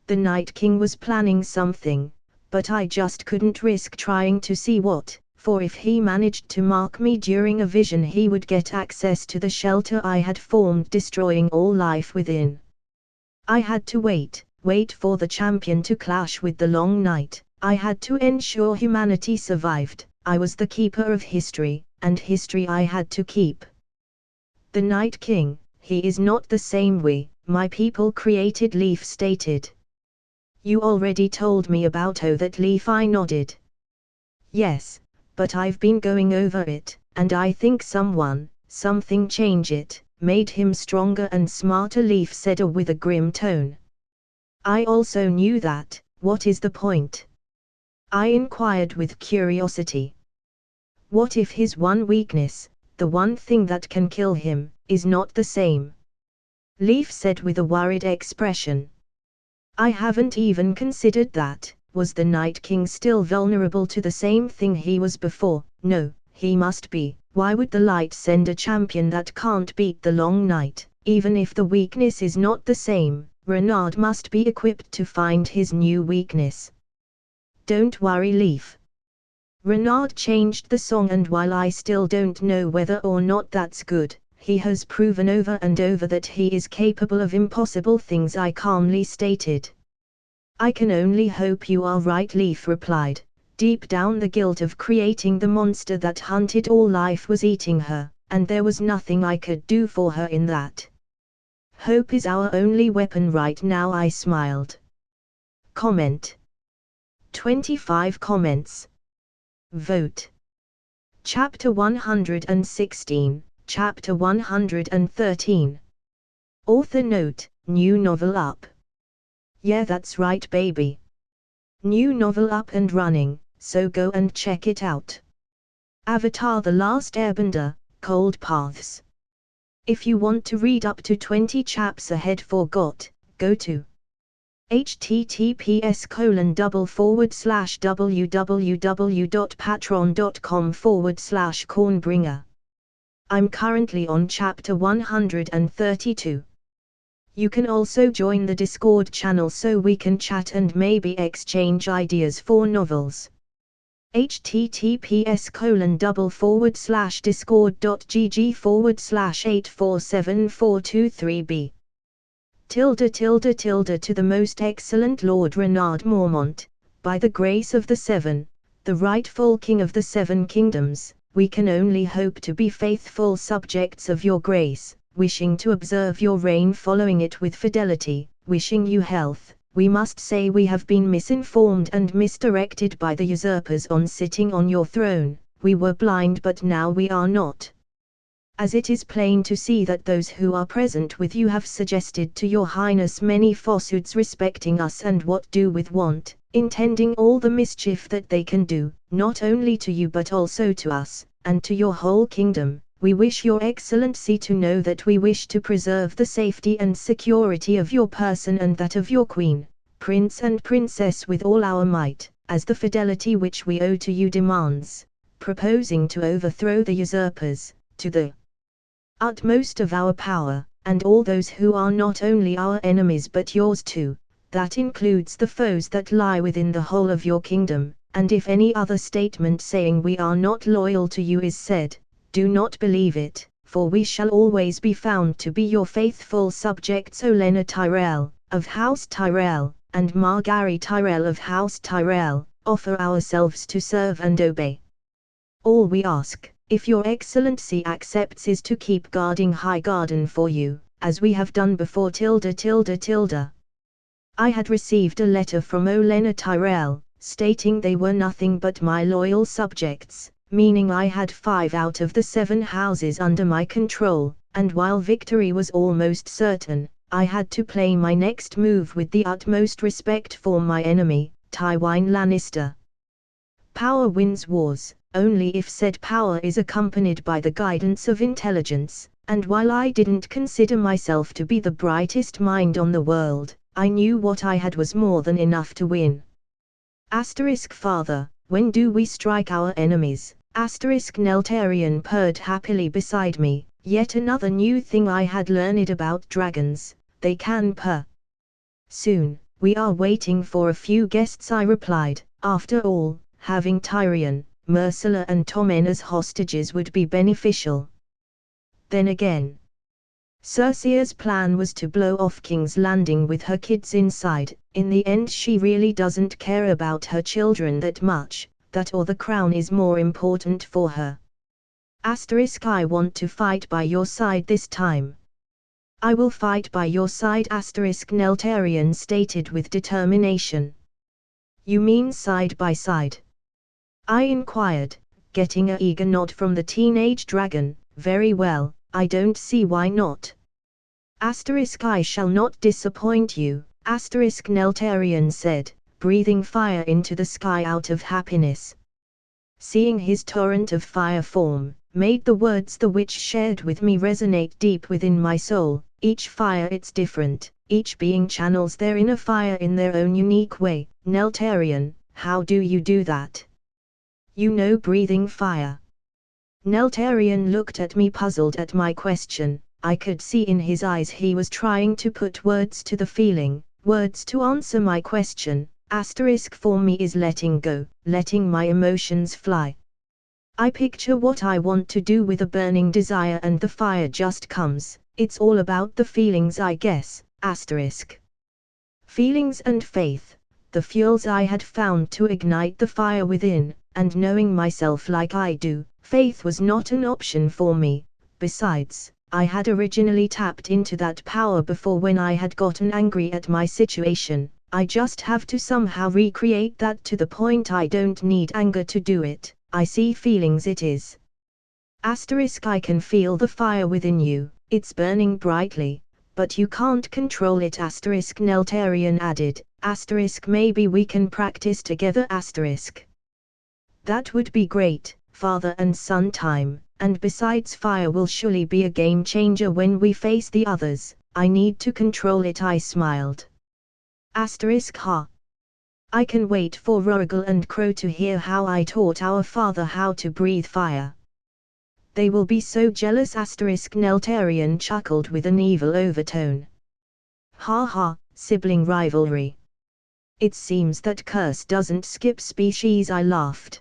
The Night King was planning something, but I just couldn't risk trying to see what, for if he managed to mark me during a vision he would get access to the shelter I had formed, destroying all life within. I had to wait for the champion to clash with the Long Night. I had to ensure humanity survived. I was the keeper of history, and history I had to keep. The Night King, he is not the same we, my people created. Leaf stated. You already told me about that Leaf. I nodded. Yes, but I've been going over it, and I think something changed it, made him stronger and smarter. Leaf said with a grim tone. I also knew that. What is the point? I inquired with curiosity. What if his one weakness, the one thing that can kill him, is not the same? Leaf said with a worried expression. I haven't even considered that. Was the Night King still vulnerable to the same thing he was before? No, he must be. Why would the light send a champion that can't beat the Long Night? Even if the weakness is not the same, Renard must be equipped to find his new weakness. Don't worry, Leaf. Renard changed the song, and while I still don't know whether or not that's good, he has proven over and over that he is capable of impossible things. I calmly stated. I can only hope you are right, Leaf replied. Deep down the guilt of creating the monster that hunted all life was eating her, and there was nothing I could do for her in that. Hope is our only weapon right now. I smiled. Comment. 25 comments. Vote. Chapter 116, Chapter 113. Author note, new novel up. Yeah, that's right, baby. New novel up and running, so go and check it out. Avatar: The Last Airbender, Cold Paths. If you want to read up to 20 chaps ahead go to https://www.patreon.com/cornbringer. I'm currently on chapter 132. You can also join the Discord channel so we can chat and maybe exchange ideas for novels. https://discord.gg/8474223b. To the most excellent Lord Renard Mormont, by the grace of the Seven, the rightful King of the Seven Kingdoms, we can only hope to be faithful subjects of your grace, wishing to observe your reign, following it with fidelity, wishing you health. We must say we have been misinformed and misdirected by the usurpers on sitting on your throne. We were blind, but now we are not. As it is plain to see that those who are present with you have suggested to your highness many falsehoods respecting us and what do with want, intending all the mischief that they can do, not only to you but also to us, and to your whole kingdom. We wish your excellency to know that we wish to preserve the safety and security of your person and that of your queen, prince and princess with all our might, as the fidelity which we owe to you demands, proposing to overthrow the usurpers, to the utmost of our power, and all those who are not only our enemies but yours too. That includes the foes that lie within the whole of your kingdom, and if any other statement saying we are not loyal to you is said, do not believe it, for we shall always be found to be your faithful subjects. Olenna Tyrell, of House Tyrell, and Margaery Tyrell of House Tyrell, offer ourselves to serve and obey. All we ask, if your excellency accepts, is to keep guarding High Garden for you, as we have done before. I had received a letter from Olenna Tyrell, stating they were nothing but my loyal subjects, meaning I had 5 out of the 7 houses under my control, and while victory was almost certain, I had to play my next move with the utmost respect for my enemy, Tywin Lannister. Power wins wars, only if said power is accompanied by the guidance of intelligence, and while I didn't consider myself to be the brightest mind on the world, I knew what I had was more than enough to win. Father, when do we strike our enemies? Neltarion purred happily beside me. Yet another new thing I had learned about dragons, they can purr. Soon, we are waiting for a few guests, I replied. After all, having Tyrion, Myrcella and Tommen as hostages would be beneficial. Then again, Cersei's plan was to blow off King's Landing with her kids inside. In the end, she really doesn't care about her children that much, that or the crown is more important for her. I want to fight by your side this time. I will fight by your side, Neltarion stated with determination. You mean side by side? I inquired, getting a eager nod from the teenage dragon. Very well, I don't see why not. I shall not disappoint you, Neltarion said, breathing fire into the sky out of happiness. Seeing his torrent of fire form, made the words the witch shared with me resonate deep within my soul. Each fire it's different, each being channels their inner fire in their own unique way. Neltarion, how do you do that? You know breathing fire. Neltarion looked at me, puzzled at my question. I could see in his eyes he was trying to put words to the feeling, words to answer my question. For me is letting go, letting my emotions fly. I picture what I want to do with a burning desire and the fire just comes. It's all about the feelings, I guess. Feelings and faith, the fuels I had found to ignite the fire within, and knowing myself like I do, faith was not an option for me. Besides, I had originally tapped into that power before when I had gotten angry at my situation. I just have to somehow recreate that to the point I don't need anger to do it. I see feelings it is. I can feel the fire within you, it's burning brightly, but you can't control it. Neltarion added. Maybe we can practice together. That would be great, father and son time, and besides fire will surely be a game changer when we face the others. I need to control it, I smiled. Ha. I can wait for Rorgal and Crow to hear how I taught our father how to breathe fire. They will be so jealous. Neltarion chuckled with an evil overtone. Ha ha, sibling rivalry. It seems that curse doesn't skip species, I laughed.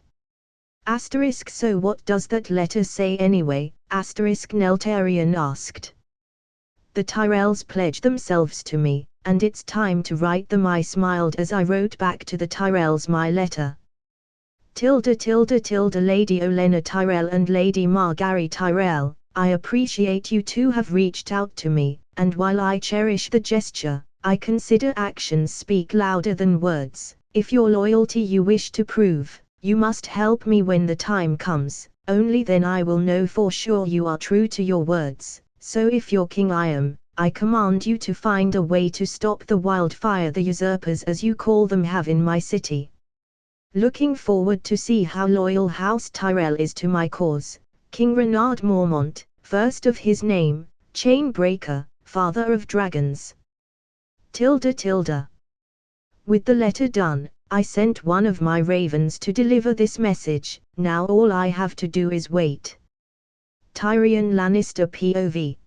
So what does that letter say anyway? Neltarion asked. The Tyrells pledge themselves to me, and it's time to write them. I smiled as I wrote back to the Tyrells my letter. Lady Olenna Tyrell and Lady Margaery Tyrell, I appreciate you two have reached out to me, and while I cherish the gesture, I consider actions speak louder than words. If your loyalty you wish to prove, you must help me when the time comes, only then I will know for sure you are true to your words. So if your king I command you to find a way to stop the wildfire the usurpers as you call them have in my city. Looking forward to see how loyal House Tyrell is to my cause. King Renard Mormont, first of his name, Chainbreaker, father of dragons. With the letter done, I sent one of my ravens to deliver this message. Now all I have to do is wait. Tyrion Lannister POV.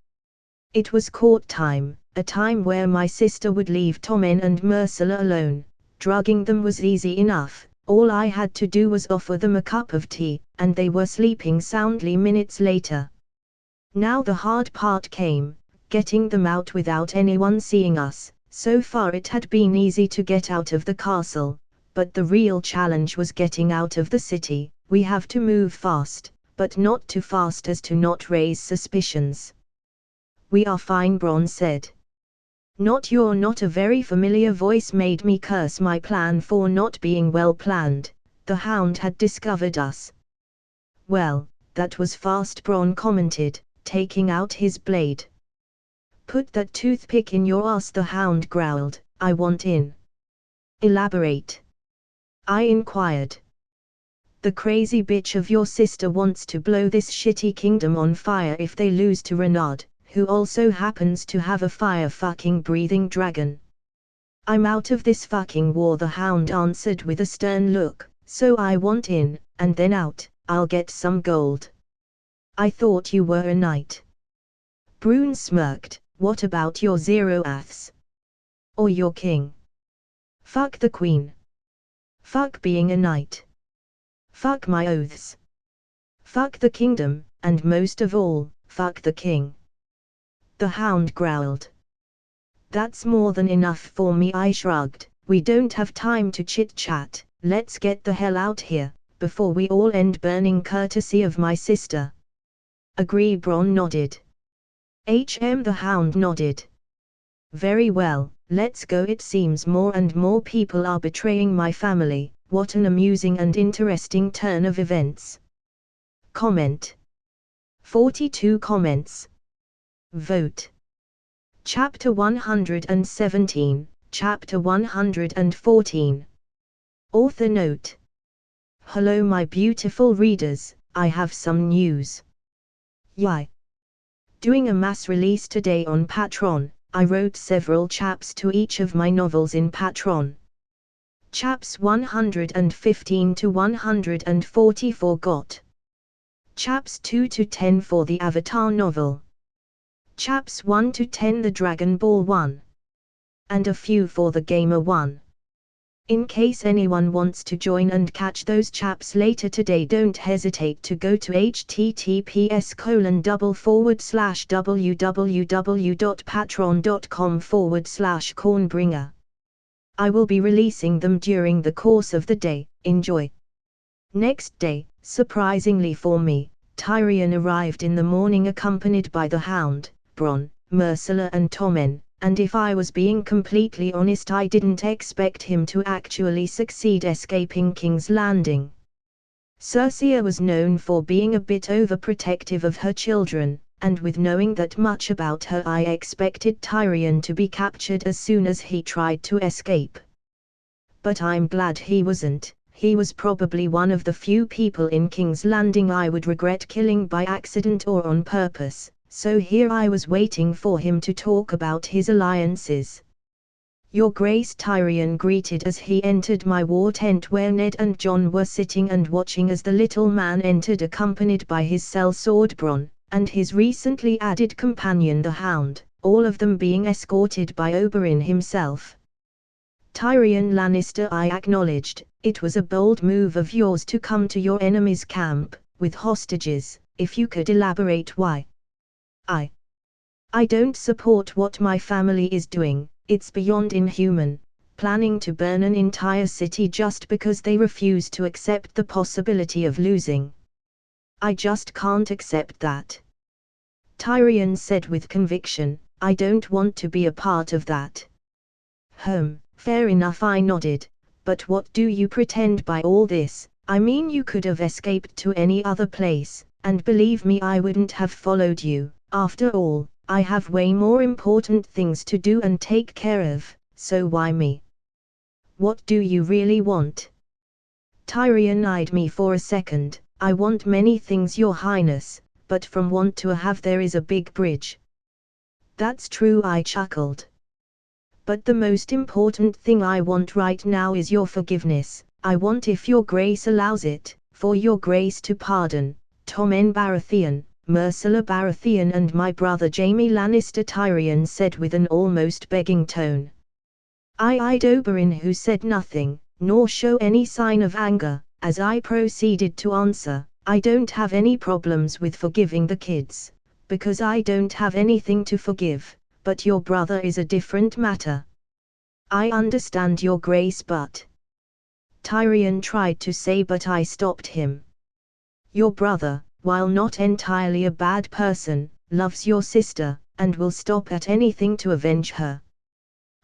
It was court time, a time where my sister would leave Tommen and Myrcella alone. Drugging them was easy enough. All I had to do was offer them a cup of tea, and they were sleeping soundly minutes later. Now the hard part came, getting them out without anyone seeing us. So far it had been easy to get out of the castle, but the real challenge was getting out of the city. We have to move fast, but not too fast as to not raise suspicions. We are fine, Bronn said. Not a very familiar voice made me curse my plan for not being well planned. The hound had discovered us. Well, that was fast, Bronn commented, taking out his blade. Put that toothpick in your ass, the hound growled. I want in. Elaborate. I inquired. The crazy bitch of your sister wants to blow this shitty kingdom on fire if they lose to Renard, who also happens to have a fire-fucking breathing dragon. I'm out of this fucking war, the hound answered with a stern look, so I want in, and then out. I'll get some gold. I thought you were a knight. Brune smirked. What about your Zero-Aths? Or your king? Fuck the queen. Fuck being a knight. Fuck my oaths. Fuck the kingdom, and most of all, fuck the king. The hound growled. That's more than enough for me, I shrugged. We don't have time to chit-chat. Let's get the hell out here, before we all end burning courtesy of my sister. Agree, Bronn nodded. The hound nodded. Very well, let's go. It seems more and more people are betraying my family. What an amusing and interesting turn of events. Comment. 42 comments. Vote. Chapter 117, Chapter 114. Author note. Hello my beautiful readers, I have some news. Yay! Doing a mass release today on Patreon. I wrote several chaps to each of my novels in Patreon. Chaps 115 to 144 got. Chaps 2 to 10 for the Avatar novel. Chaps 1 to 10 the Dragon Ball 1. And a few for the Gamer 1. In case anyone wants to join and catch those chaps later today, don't hesitate to go to https://www.patreon.com/cornbringer. I will be releasing them during the course of the day. Enjoy. Next day, surprisingly for me, Tyrion arrived in the morning accompanied by the hound, Bronn, Myrcella and Tommen. And if I was being completely honest, I didn't expect him to actually succeed escaping King's Landing. Cersei was known for being a bit overprotective of her children, and with knowing that much about her, I expected Tyrion to be captured as soon as he tried to escape. But I'm glad he wasn't. He was probably one of the few people in King's Landing I would regret killing by accident or on purpose. So here I was waiting for him to talk about his alliances. Your Grace, Tyrion greeted as he entered my war tent where Ned and Jon were sitting and watching as the little man entered accompanied by his sellsword Bronn, and his recently added companion the Hound, all of them being escorted by Oberyn himself. Tyrion Lannister, I acknowledged, it was a bold move of yours to come to your enemy's camp, with hostages. If you could elaborate why. I don't support what my family is doing. It's beyond inhuman, planning to burn an entire city just because they refuse to accept the possibility of losing. I just can't accept that. Tyrion said with conviction, I don't want to be a part of that. Fair enough, I nodded, but what do you pretend by all this? I mean, you could have escaped to any other place, and believe me, I wouldn't have followed you. After all, I have way more important things to do and take care of, so why me? What do you really want? Tyrion eyed me for a second. I want many things, Your Highness, but from want to a have there is a big bridge. That's true, I chuckled. But the most important thing I want right now is your forgiveness. I want, if your grace allows it, for your grace to pardon Tommen Baratheon, Myrcella Baratheon and my brother Jaime Lannister, Tyrion said with an almost begging tone. I eyed Oberyn, who said nothing, nor show any sign of anger, as I proceeded to answer, I don't have any problems with forgiving the kids, because I don't have anything to forgive, but your brother is a different matter. I understand your grace, but... Tyrion tried to say, but I stopped him. Your brother, while not entirely a bad person, loves your sister, and will stop at anything to avenge her.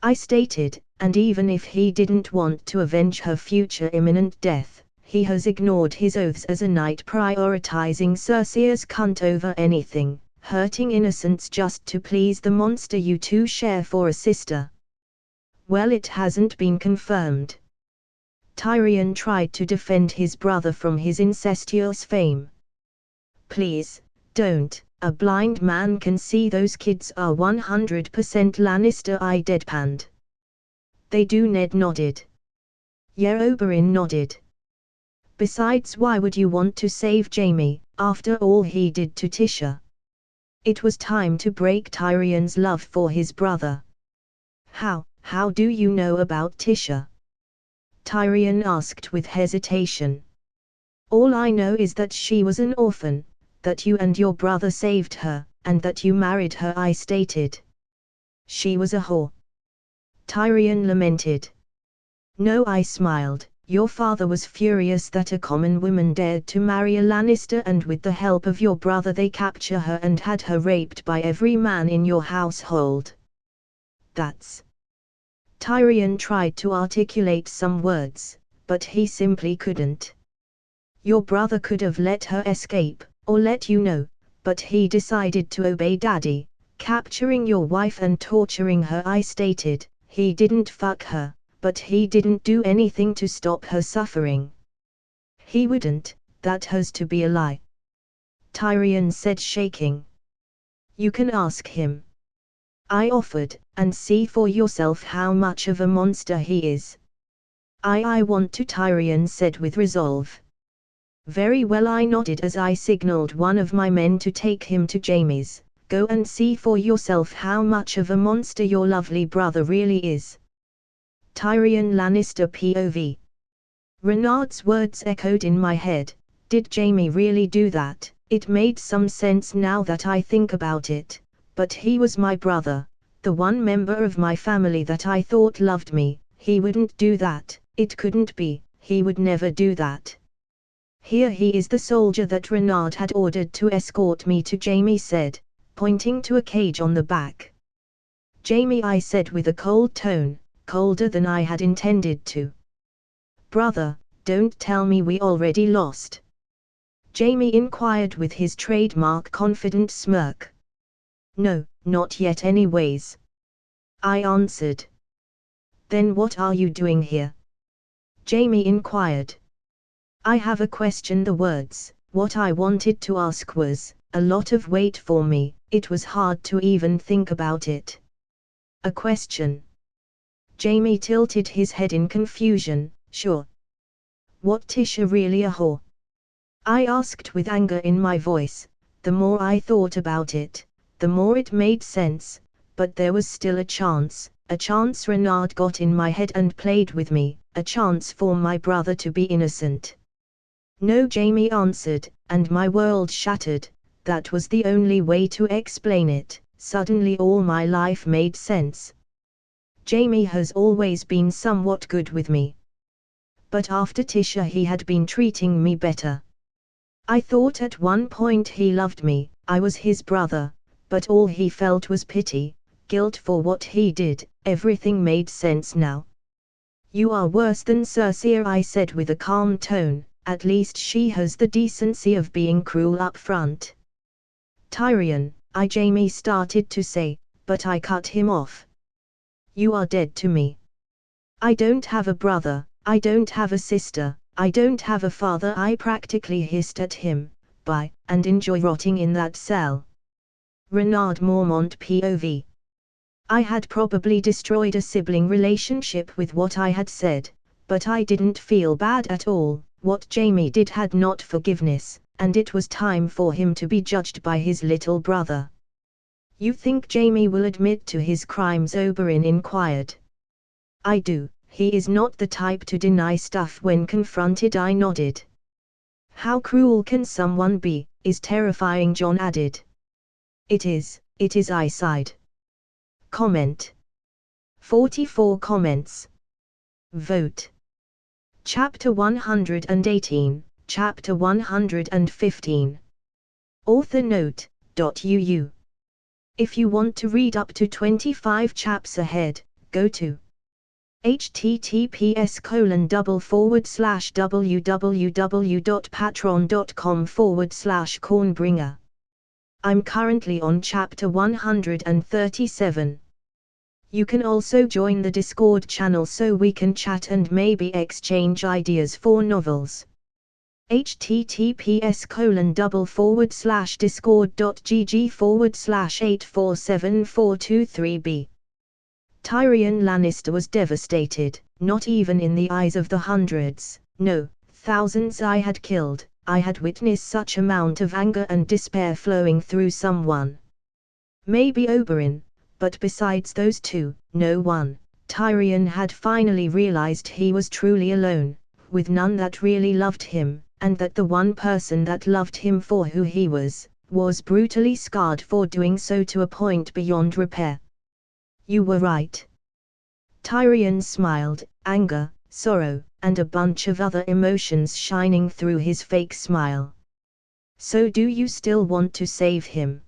I stated, and even if he didn't want to avenge her future imminent death, he has ignored his oaths as a knight, prioritizing Cersei's cunt over anything, hurting innocents just to please the monster you two share for a sister. Well, it hasn't been confirmed. Tyrion tried to defend his brother from his incestuous fame. Please, don't, a blind man can see those kids are 100% Lannister. I deadpanned. They do. Ned nodded. Yeah, Oberyn nodded. Besides, why would you want to save Jaime, after all he did to Tisha? It was time to break Tyrion's love for his brother. How do you know about Tisha? Tyrion asked with hesitation. All I know is that she was an orphan, that you and your brother saved her, and that you married her, I stated. She was a whore. Tyrion lamented. No, I smiled. Your father was furious that a common woman dared to marry a Lannister, and with the help of your brother they captured her and had her raped by every man in your household. That's... Tyrion tried to articulate some words, but he simply couldn't. Your brother could have let her escape, or let you know, but he decided to obey Daddy, capturing your wife and torturing her, I stated. He didn't fuck her, but he didn't do anything to stop her suffering. He wouldn't, that has to be a lie. Tyrion said, shaking. You can ask him. I offered, and see for yourself how much of a monster he is. I want to, Tyrion said with resolve. Very well, I nodded as I signaled one of my men to take him to Jaime's. Go and see for yourself how much of a monster your lovely brother really is. Tyrion Lannister POV. Renard's words echoed in my head. Did Jaime really do that? It made some sense now that I think about it. But he was my brother, the one member of my family that I thought loved me. He wouldn't do that. It couldn't be. He would never do that. Here he is, the soldier that Renard had ordered to escort me to, Jaime said, pointing to a cage on the back. Jaime, I said with a cold tone, colder than I had intended to. Brother, don't tell me we already lost. Jaime inquired with his trademark confident smirk. No, not yet anyways. I answered. Then what are you doing here? Jaime inquired. I have a question. The words, what I wanted to ask was, a lot of weight for me. It was hard to even think about it. A question. Jaime tilted his head in confusion. Sure. What, Tisha really a whore? I asked with anger in my voice. The more I thought about it, the more it made sense, but there was still a chance Renard got in my head and played with me, a chance for my brother to be innocent. No, Jaime answered, and my world shattered. That was the only way to explain it. Suddenly all my life made sense. Jaime has always been somewhat good with me. But after Tisha he had been treating me better. I thought at one point he loved me, I was his brother. But all he felt was pity, guilt for what he did. Everything made sense now. You are worse than Cersei, I said with a calm tone. At least she has the decency of being cruel up front. Tyrion, Jaime started to say, but I cut him off. You are dead to me. I don't have a brother, I don't have a sister, I don't have a father, I practically hissed at him. Bye, and enjoy rotting in that cell. Renard Mormont POV. I had probably destroyed a sibling relationship with what I had said, but I didn't feel bad at all. What Jaime did had not forgiveness, and it was time for him to be judged by his little brother. You think Jaime will admit to his crimes? Oberyn inquired. I do. He is not the type to deny stuff when confronted, I nodded. How cruel can someone be, is terrifying, Jon added. It is, I sighed. Comment. 44 comments. Vote. Chapter 118, Chapter 115. Author note, .uu. If you want to read up to 25 chaps ahead, go to https://www.patreon.com/cornbringer. I'm currently on chapter 137. You can also join the Discord channel so we can chat and maybe exchange ideas for novels. https://discord.gg/8474223b. Tyrion Lannister was devastated, not even in the eyes of the hundreds, no, thousands I had killed. I had witnessed such amount of anger and despair flowing through someone. Maybe Oberyn, but besides those two, no one. Tyrion had finally realized he was truly alone, with none that really loved him, and that the one person that loved him for who he was brutally scarred for doing so to a point beyond repair. You were right. Tyrion smiled, anger, sorrow, and a bunch of other emotions shining through his fake smile. So do you still want to save him?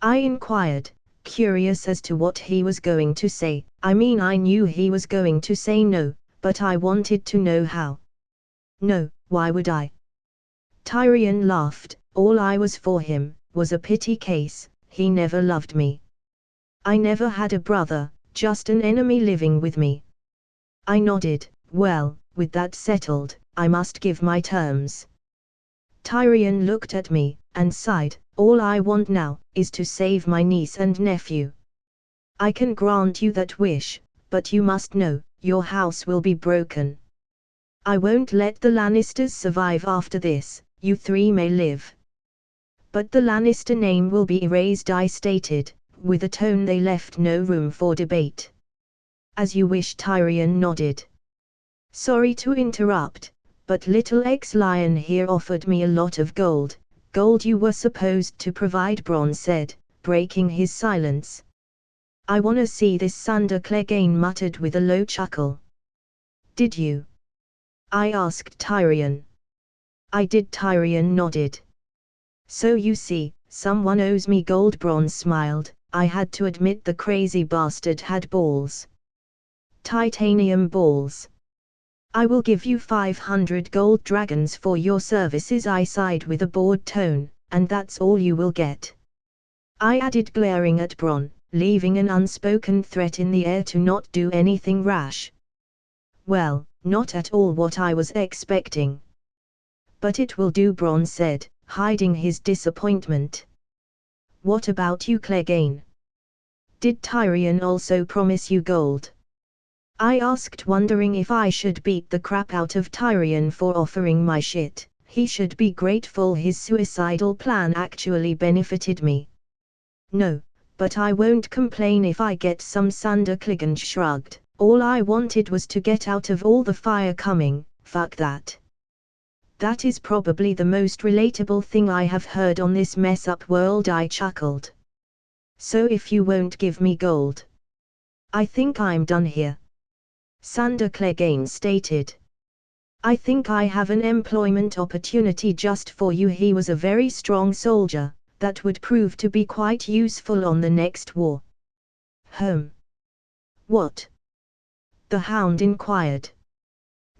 I inquired, curious as to what he was going to say. I mean, I knew he was going to say no, but I wanted to know how. No, why would I? Tyrion laughed. All I was for him was a pity case. He never loved me. I never had a brother, just an enemy living with me. I nodded. Well, with that settled, I must give my terms. Tyrion looked at me, and sighed. All I want now is to save my niece and nephew. I can grant you that wish, but you must know, your house will be broken. I won't let the Lannisters survive after this. You three may live. But the Lannister name will be erased, I stated, with a tone they left no room for debate. As you wish, Tyrion nodded. Sorry to interrupt, but little ex-lion here offered me a lot of gold. Gold you were supposed to provide, Bronn said, breaking his silence. I wanna see this, Sandor Clegane muttered with a low chuckle. Did you? I asked Tyrion. I did, Tyrion nodded. So you see, someone owes me gold, Bronn smiled. I had to admit the crazy bastard had balls. Titanium balls. I will give you 500 gold dragons for your services, I sighed with a bored tone, and that's all you will get. I added, glaring at Bronn, leaving an unspoken threat in the air to not do anything rash. Well, not at all what I was expecting. But it will do, Bronn said, hiding his disappointment. What about you, Clegane? Did Tyrion also promise you gold? I asked, wondering if I should beat the crap out of Tyrion for offering my shit. He should be grateful his suicidal plan actually benefited me. No, but I won't complain if I get some. Sandor Clegane shrugged. All I wanted was to get out of all the fire coming. Fuck that. That is probably the most relatable thing I have heard on this mess-up world, I chuckled. So if you won't give me gold, I think I'm done here. Sandor Clegane stated. I think I have an employment opportunity just for you. He was a very strong soldier, that would prove to be quite useful on the next war. What? The Hound inquired.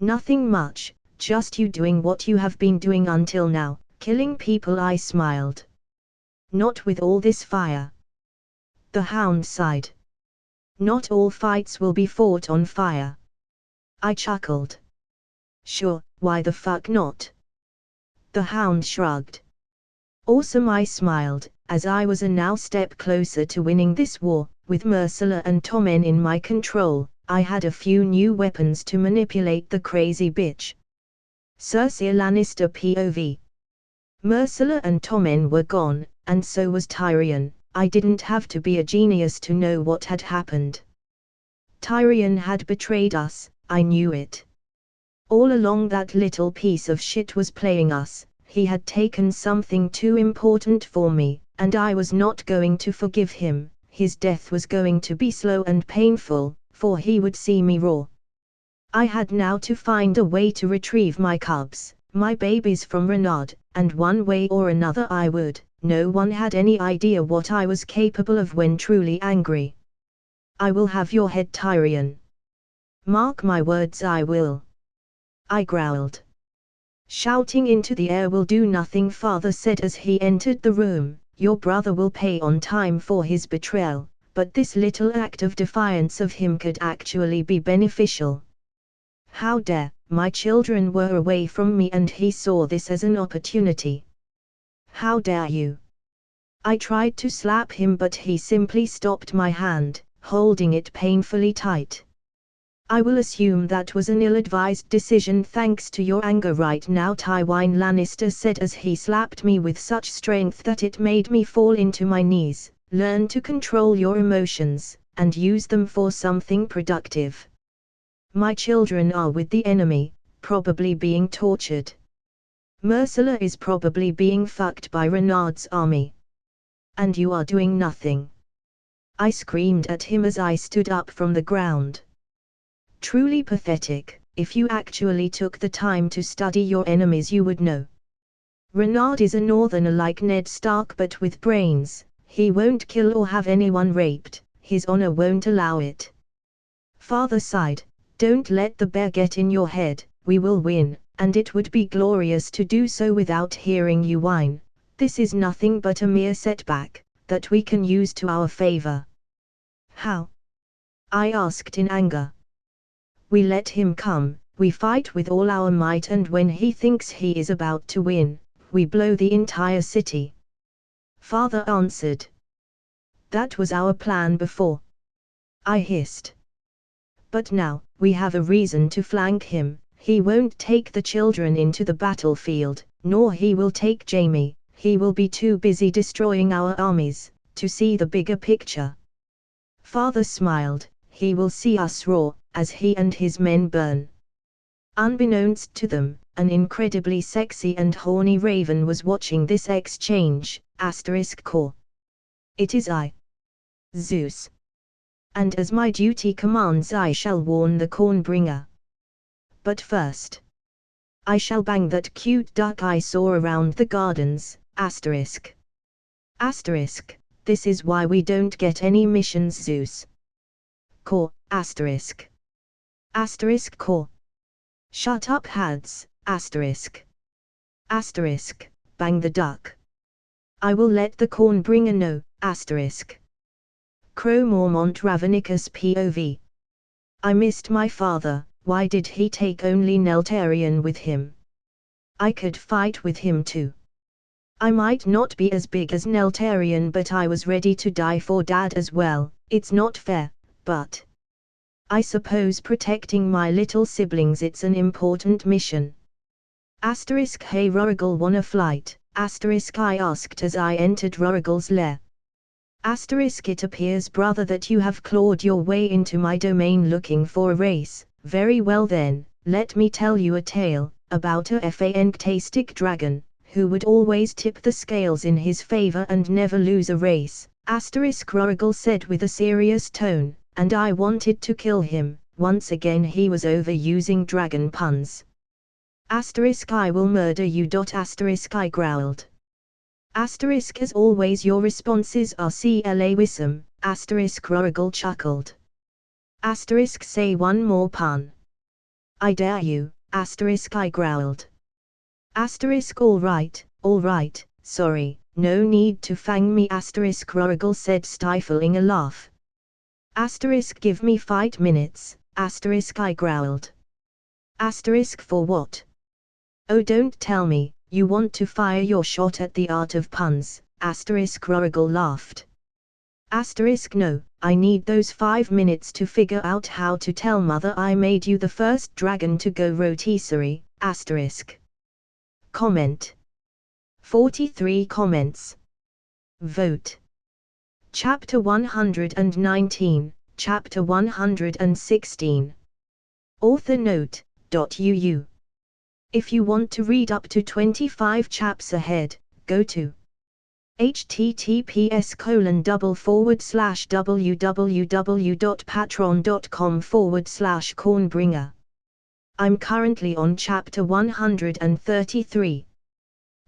Nothing much, just you doing what you have been doing until now, killing people, I smiled. Not with all this fire. The Hound sighed. Not all fights will be fought on fire. I chuckled. Sure, why the fuck not? The Hound shrugged. Awesome, I smiled, as I was a now step closer to winning this war. With Myrcella and Tommen in my control, I had a few new weapons to manipulate the crazy bitch. Cersei Lannister POV. Myrcella and Tommen were gone, and so was Tyrion. I didn't have to be a genius to know what had happened. Tyrion had betrayed us, I knew it. All along that little piece of shit was playing us. He had taken something too important for me, and I was not going to forgive him. His death was going to be slow and painful, for he would see me roar. I had now to find a way to retrieve my cubs, my babies from Renaud, and one way or another I would. No one had any idea what I was capable of when truly angry. I will have your head, Tyrion. Mark my words, I will. I growled. Shouting into the air will do nothing, father said as he entered the room. Your brother will pay on time for his betrayal, but this little act of defiance of him could actually be beneficial. How dare, my children were away from me and he saw this as an opportunity. How dare you? I tried to slap him but he simply stopped my hand, holding it painfully tight. I will assume that was an ill-advised decision thanks to your anger right now, Tywin Lannister said as he slapped me with such strength that it made me fall into my knees. Learn to control your emotions, and use them for something productive. My children are with the enemy, probably being tortured. Myrcella is probably being fucked by Renaud's army. And you are doing nothing. I screamed at him as I stood up from the ground. Truly pathetic. If you actually took the time to study your enemies you would know. Renaud is a northerner like Ned Stark but with brains. He won't kill or have anyone raped, his honor won't allow it. Father sighed. Don't let the bear get in your head, we will win, and it would be glorious to do so without hearing you whine. This is nothing but a mere setback, that we can use to our favor. How? I asked in anger. We let him come, we fight with all our might and when he thinks he is about to win, we blow the entire city. Father answered. That was our plan before. I hissed. But now, we have a reason to flank him. He won't take the children into the battlefield, nor he will take Jaime. He will be too busy destroying our armies, to see the bigger picture. Father smiled. He will see us roar, as he and his men burn. Unbeknownst to them, an incredibly sexy and horny raven was watching this exchange. *core. It is I, Zeus. And as my duty commands I shall warn the cornbringer. But first, I shall bang that cute duck I saw around the gardens. This is why we don't get any missions, Zeus. Core, *core. Shut up, Hads, bang the duck. I will let the cornbringer know, Crow Mormont Ravenicus POV. I missed my father, why did he take only Neltarion with him? I could fight with him too. I might not be as big as Neltarion but I was ready to die for Dad as well. It's not fair, but I suppose protecting my little siblings it's an important mission. Hey Rorigal, wanna flight? I asked as I entered Rorigal's lair. It appears, brother, that you have clawed your way into my domain looking for a race. Very well then, let me tell you a tale about a fantastic dragon, who would always tip the scales in his favor and never lose a race. Rorigal said with a serious tone, and I wanted to kill him. Once again he was overusing dragon puns. I will murder you. I growled. As always your responses are CLA wisdom. Rorigal chuckled. Say one more pun. I dare you. I growled. All right, sorry, no need to fang me. Rorigal said, stifling a laugh. Give me 5 minutes. I growled. For what? Oh, don't tell me. You want to fire your shot at the art of puns, Rorigal laughed. No, I need those 5 minutes to figure out how to tell mother I made you the first dragon to go rotisserie, Comment. 43 comments. Vote. Chapter 119, Chapter 116. Author note, .uu. If you want to read up to 25 chaps ahead, go to https://www.patreon.com/cornbringer. I'm currently on chapter 133.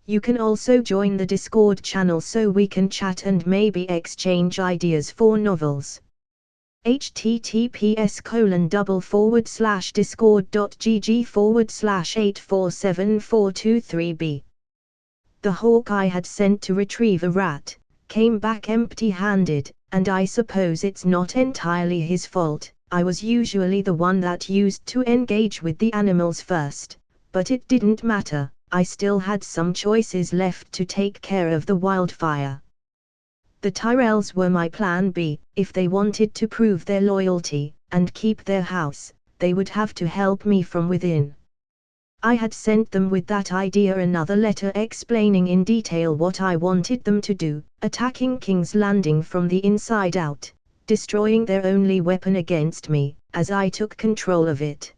You can also join the Discord channel so we can chat and maybe exchange ideas for novels. https://discord.gg/8474423b. The hawk I had sent to retrieve a rat came back empty-handed, and I suppose it's not entirely his fault. I was usually the one that used to engage with the animals first, but it didn't matter. I still had some choices left to take care of the wildfire. The Tyrells were my plan B. If they wanted to prove their loyalty and keep their house, they would have to help me from within. I had sent them with that idea another letter explaining in detail what I wanted them to do, attacking King's Landing from the inside out, destroying their only weapon against me, as I took control of it.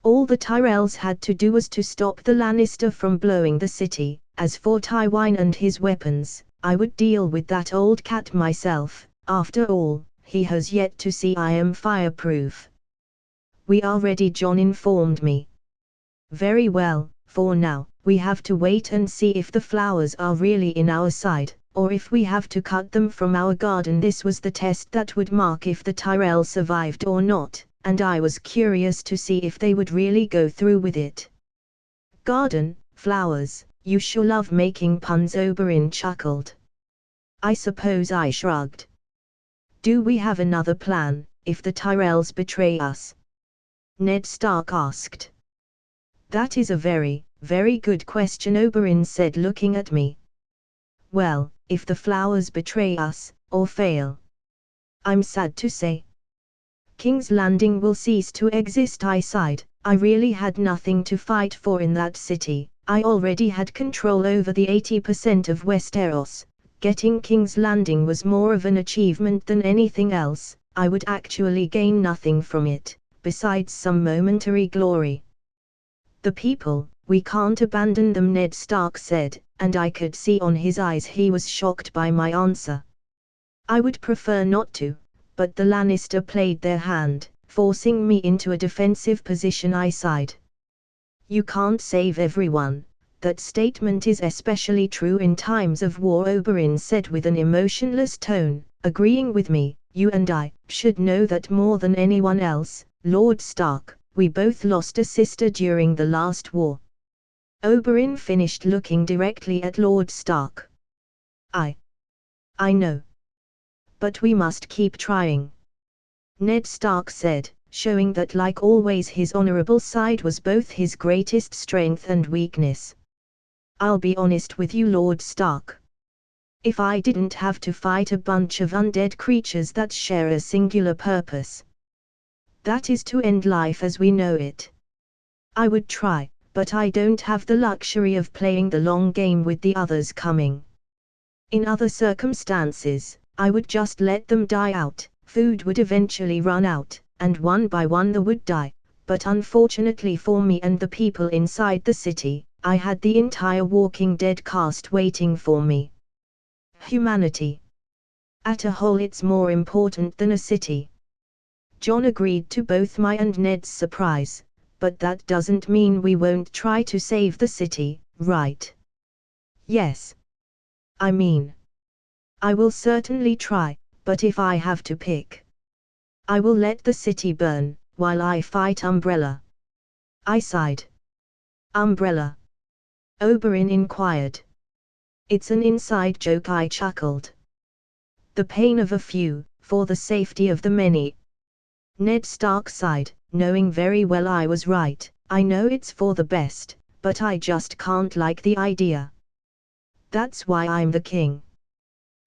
All the Tyrells had to do was to stop the Lannister from blowing the city. As for Tywin and his weapons, I would deal with that old cat myself. After all, he has yet to see I am fireproof. We are ready, Jon informed me. Very well, for now, we have to wait and see if the flowers are really in our side, or if we have to cut them from our garden. This was the test that would mark if the Tyrell survived or not, and I was curious to see if they would really go through with it. Garden, flowers, you sure love making puns, Oberyn chuckled. I suppose I shrugged. Do we have another plan, if the Tyrells betray us? Ned Stark asked. That is a very, very good question, Oberyn said, looking at me. Well, if the flowers betray us, or fail, I'm sad to say, King's Landing will cease to exist. I sighed. I really had nothing to fight for in that city. I already had control over the 80% of Westeros. Getting King's Landing was more of an achievement than anything else. I would actually gain nothing from it, besides some momentary glory. The people, we can't abandon them, Ned Stark said, and I could see on his eyes he was shocked by my answer. I would prefer not to, but the Lannister played their hand, forcing me into a defensive position. I sighed. You can't save everyone. That statement is especially true in times of war, Oberyn said with an emotionless tone, agreeing with me. You and I should know that more than anyone else, Lord Stark. We both lost a sister during the last war. Oberyn finished, looking directly at Lord Stark. I know. But we must keep trying. Ned Stark said, showing that like always his honorable side was both his greatest strength and weakness. I'll be honest with you, Lord Stark. If I didn't have to fight a bunch of undead creatures that share a singular purpose, that is to end life as we know it, I would try, but I don't have the luxury of playing the long game with the others coming. In other circumstances, I would just let them die out. Food would eventually run out, and one by one they would die. But unfortunately for me and the people inside the city, I had the entire Walking Dead cast waiting for me. Humanity. At a whole, it's more important than a city. Jon agreed, to both my and Ned's surprise, but that doesn't mean we won't try to save the city, right? Yes. I mean, I will certainly try, but if I have to pick, I will let the city burn, while I fight Umbrella. I sighed. Umbrella? Oberyn inquired. It's an inside joke, I chuckled. The pain of a few, for the safety of the many. Ned Stark sighed, knowing very well I was right. I know it's for the best, but I just can't like the idea. That's why I'm the king.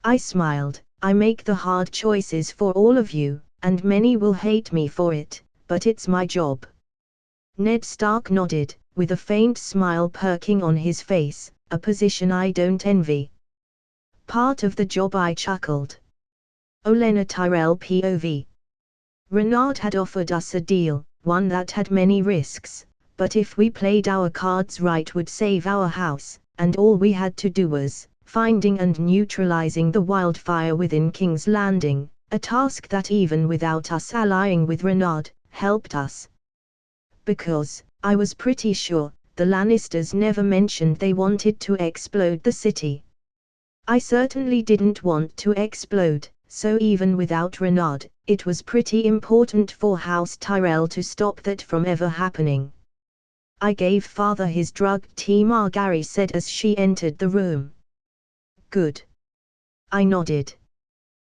I smiled. I make the hard choices for all of you, and many will hate me for it, but it's my job. Ned Stark nodded, with a faint smile perking on his face, a position I don't envy. Part of the job, I chuckled. Olenna Tyrell POV. Renard had offered us a deal, one that had many risks, but if we played our cards right would save our house, and all we had to do was finding and neutralizing the wildfire within King's Landing, a task that even without us allying with Renaud, helped us. Because, I was pretty sure, the Lannisters never mentioned they wanted to explode the city. I certainly didn't want to explode, so even without Renaud, it was pretty important for House Tyrell to stop that from ever happening. I gave father his drug tea, Margaery said as she entered the room. Good. I nodded.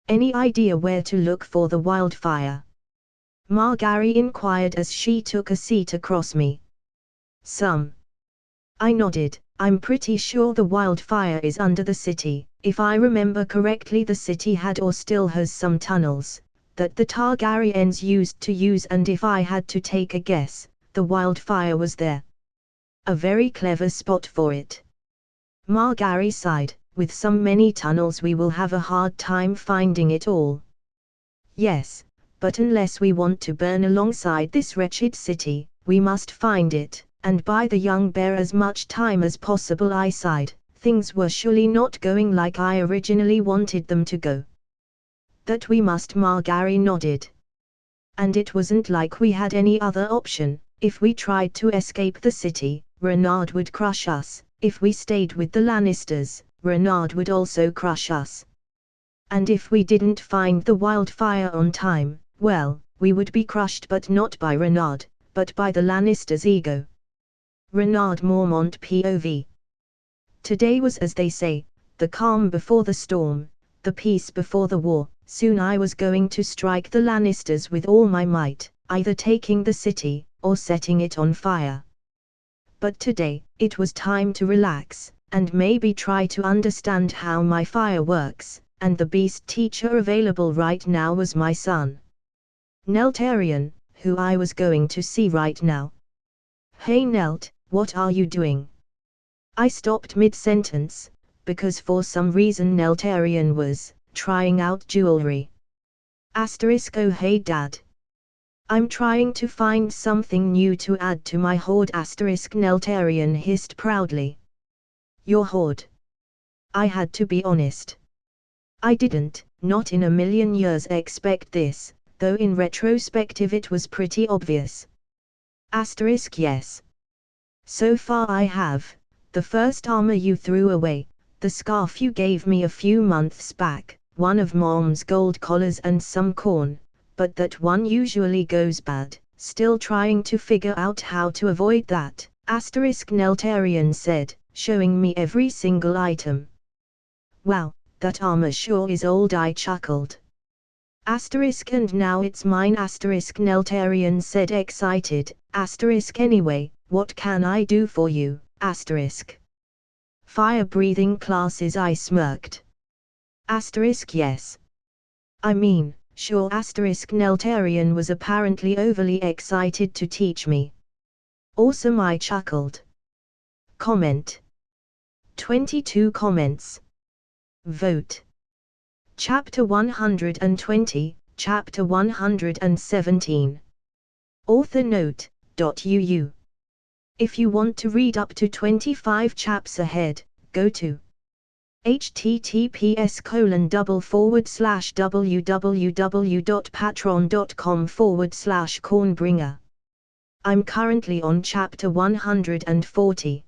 Any idea where to look for the wildfire? Margaery inquired as she took a seat across me. Some. I nodded. I'm pretty sure the wildfire is under the city. If I remember correctly, the city had or still has some tunnels that the Targaryens used to use, and if I had to take a guess, the wildfire was there. A very clever spot for it. Margaery sighed. With so many tunnels we will have a hard time finding it all. Yes, but unless we want to burn alongside this wretched city, we must find it, and buy the young bear as much time as possible. I sighed. Things were surely not going like I originally wanted them to go. That we must, Margaery nodded. And it wasn't like we had any other option. If we tried to escape the city, Renaud would crush us. If we stayed with the Lannisters, Renaud would also crush us. And if we didn't find the wildfire on time, well, we would be crushed, but not by Renaud, but by the Lannisters' ego. Renaud Mormont POV. Today was, as they say, the calm before the storm, the peace before the war. Soon I was going to strike the Lannisters with all my might, either taking the city, or setting it on fire. But today, it was time to relax, and maybe try to understand how my fire works, and the beast teacher available right now was my son. Neltarion, who I was going to see right now. Hey Nelt, what are you doing? I stopped mid-sentence, because for some reason Neltarion was trying out jewelry. Oh hey dad. I'm trying to find something new to add to my hoard. Neltarion hissed proudly. Your hoard? I had to be honest. I didn't, not in a million years, expect this, though in retrospective it was pretty obvious. Yes. So far I have. The first armor you threw away, the scarf you gave me a few months back, one of Mom's gold collars and some corn, but that one usually goes bad. Still trying to figure out how to avoid that, Neltarion said, showing me every single item. Wow, that armor sure is old, I chuckled. And now it's mine, Neltarion said excited. Anyway, what can I do for you, Fire breathing classes, I smirked. Yes. I mean, sure. Neltarion was apparently overly excited to teach me. Awesome, I chuckled. Comment. 22 comments. Vote. Chapter 120, Chapter 117. Author note, .uu. If you want to read up to 25 chaps ahead, go to https://www.patreon.com/cornbringer. I'm currently on chapter 140.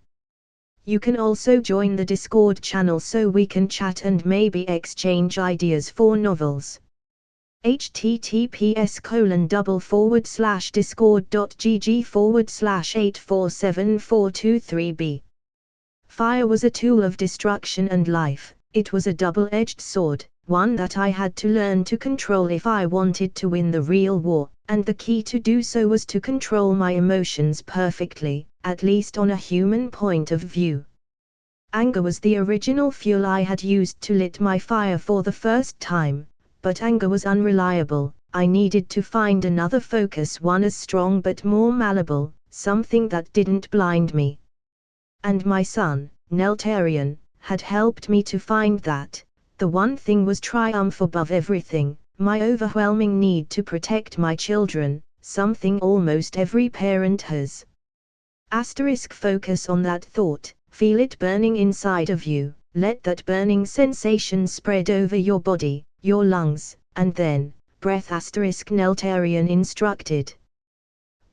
You can also join the Discord channel so we can chat and maybe exchange ideas for novels. https://discord.gg/8474223b. Fire was a tool of destruction and life. It was a double-edged sword, one that I had to learn to control if I wanted to win the real war, and the key to do so was to control my emotions perfectly, at least on a human point of view. Anger was the original fuel I had used to lit my fire for the first time, but anger was unreliable. I needed to find another focus, one as strong but more malleable, something that didn't blind me. And my son, Neltarion, had helped me to find that. The one thing was triumph above everything, my overwhelming need to protect my children, something almost every parent has. Focus on that thought, feel it burning inside of you, let that burning sensation spread over your body, your lungs, and then, breath ** Neltarion instructed.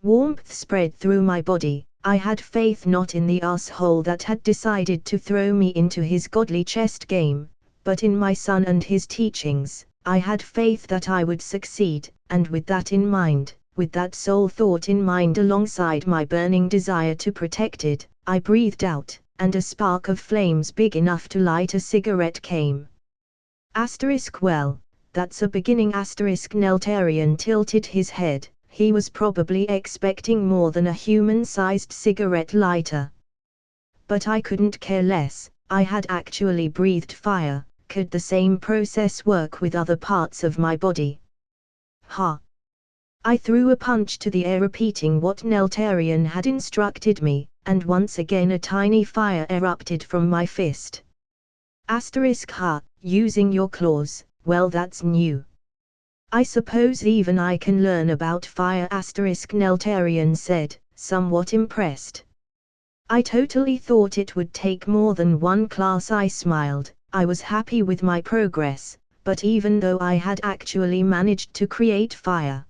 Warmth spread through my body. I had faith not in the asshole that had decided to throw me into his godly chest game, but in my son and his teachings. I had faith that I would succeed, and with that in mind, with that sole thought in mind alongside my burning desire to protect it, I breathed out, and a spark of flames big enough to light a cigarette came. Well, that's a beginning. Neltarion tilted his head. He was probably expecting more than a human-sized cigarette lighter. But I couldn't care less. I had actually breathed fire. Could the same process work with other parts of my body? Ha! I threw a punch to the air, repeating what Neltarion had instructed me, and once again a tiny fire erupted from my fist. Ha! Using your claws, well, that's new. I suppose even I can learn about fire. Neltarion said, somewhat impressed. I totally thought it would take more than one class. I smiled. I was happy with my progress, but even though I had actually managed to create fire,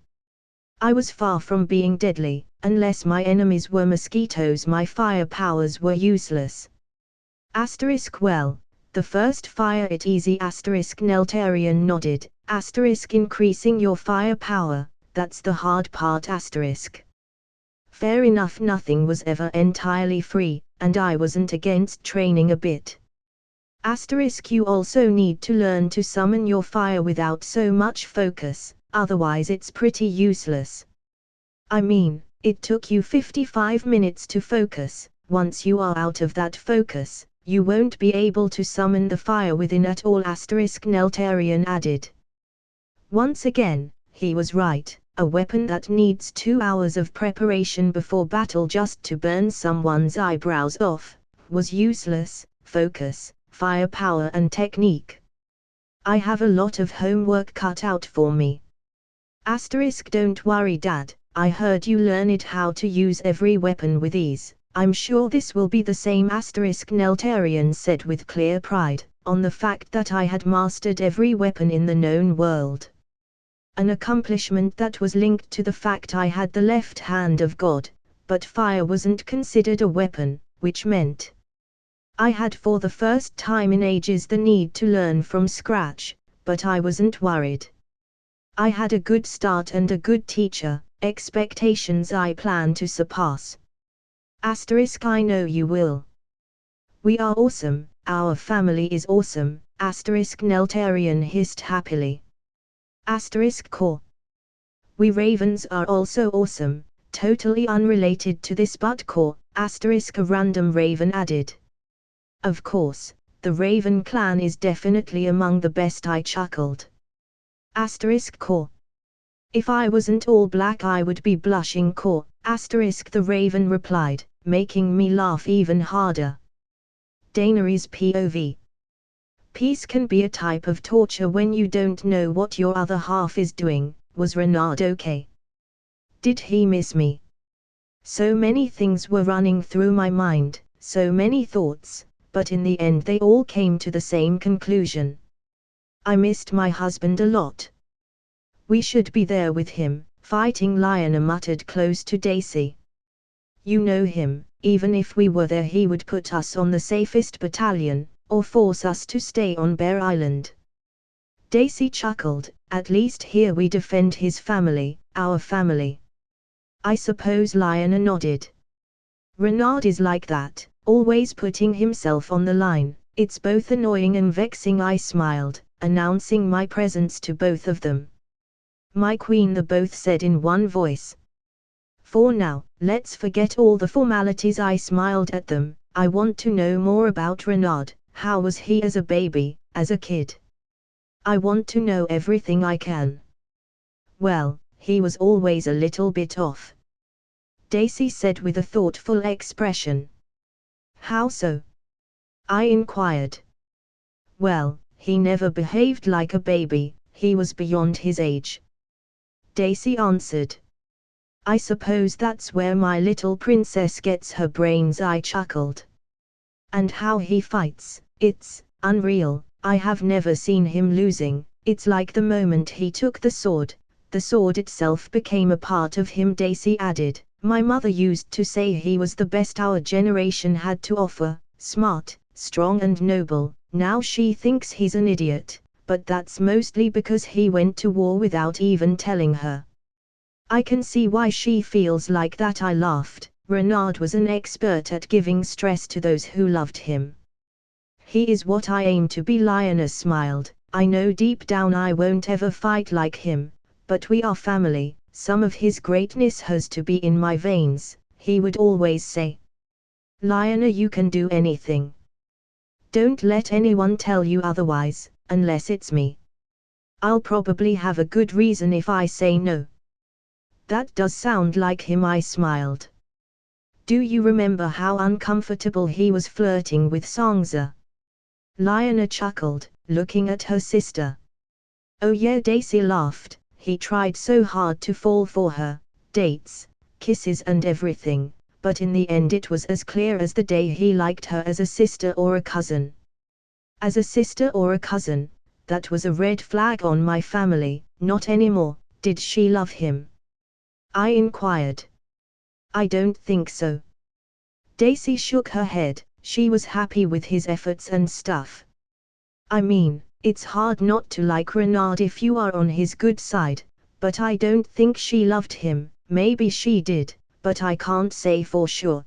I was far from being deadly. Unless my enemies were mosquitoes, my fire powers were useless. Well, the first fire it easy. Neltarion nodded. Increasing your fire power, that's the hard part. Fair enough, nothing was ever entirely free, and I wasn't against training a bit. You also need to learn to summon your fire without so much focus, otherwise it's pretty useless. I mean, it took you 55 minutes to focus. Once you are out of that focus, you won't be able to summon the fire within at all. Neltarion added. Once again, he was right. A weapon that needs 2 hours of preparation before battle just to burn someone's eyebrows off was useless. Focus, firepower and technique. I have a lot of homework cut out for me. Don't worry, Dad, I heard you learned how to use every weapon with ease. I'm sure this will be the same. Neltarion said with clear pride, on the fact that I had mastered every weapon in the known world. An accomplishment that was linked to the fact I had the left hand of God, but fire wasn't considered a weapon, which meant I had for the first time in ages the need to learn from scratch, but I wasn't worried. I had a good start and a good teacher, expectations I plan to surpass. I know you will. We are awesome, our family is awesome, Neltarion hissed happily. Core. We ravens are also awesome, totally unrelated to this but core, a random raven added. Of course, the Raven clan is definitely among the best, I chuckled. Core. If I wasn't all black I would be blushing core, the Raven replied, making me laugh even harder. Dana's POV. Peace can be a type of torture when you don't know what your other half is doing. Was Renard okay? Did he miss me? So many things were running through my mind, so many thoughts, but in the end they all came to the same conclusion. I missed my husband a lot. We should be there with him, fighting Lionel muttered close to Daisy. You know him, even if we were there he would put us on the safest battalion, or force us to stay on Bear Island. Daisy chuckled, at least here we defend his family, our family. I suppose Lionel nodded. Renard is like that, always putting himself on the line, it's both annoying and vexing. I smiled, announcing my presence to both of them. My queen, the both said in one voice. For now, let's forget all the formalities. I smiled at them. I want to know more about Renard. How was he as a baby, as a kid? I want to know everything I can. Well, he was always a little bit off, Daisy said with a thoughtful expression. How so? I inquired. Well, he never behaved like a baby, he was beyond his age, Daisy answered. I suppose that's where my little princess gets her brains. I chuckled. And how he fights, It's unreal. I have never seen him losing. It's like the moment he took the sword itself became a part of him. Daisy added, my mother used to say he was the best our generation had to offer, smart, strong and noble. Now she thinks he's an idiot, but that's mostly because he went to war without even telling her. I can see why she feels like that. I laughed. Renard was an expert at giving stress to those who loved him. He is what I aim to be. Lioness smiled. I know deep down I won't ever fight like him, but we are family. Some of his greatness has to be in my veins, he would always say. Lionel, you can do anything. Don't let anyone tell you otherwise, unless it's me. I'll probably have a good reason if I say no. That does sound like him. I smiled. Do you remember how uncomfortable he was flirting with Sansa? Lionel chuckled, looking at her sister. Oh yeah, Daisy laughed. He tried so hard to fall for her, dates, kisses and everything, but in the end it was as clear as the day he liked her as a sister or a cousin. As a sister or a cousin, that was a red flag on my family. Not anymore. Did she love him? I inquired. I don't think so. Daisy shook her head. She was happy with his efforts and stuff. I mean, it's hard not to like Renard if you are on his good side, but I don't think she loved him. Maybe she did, but I can't say for sure.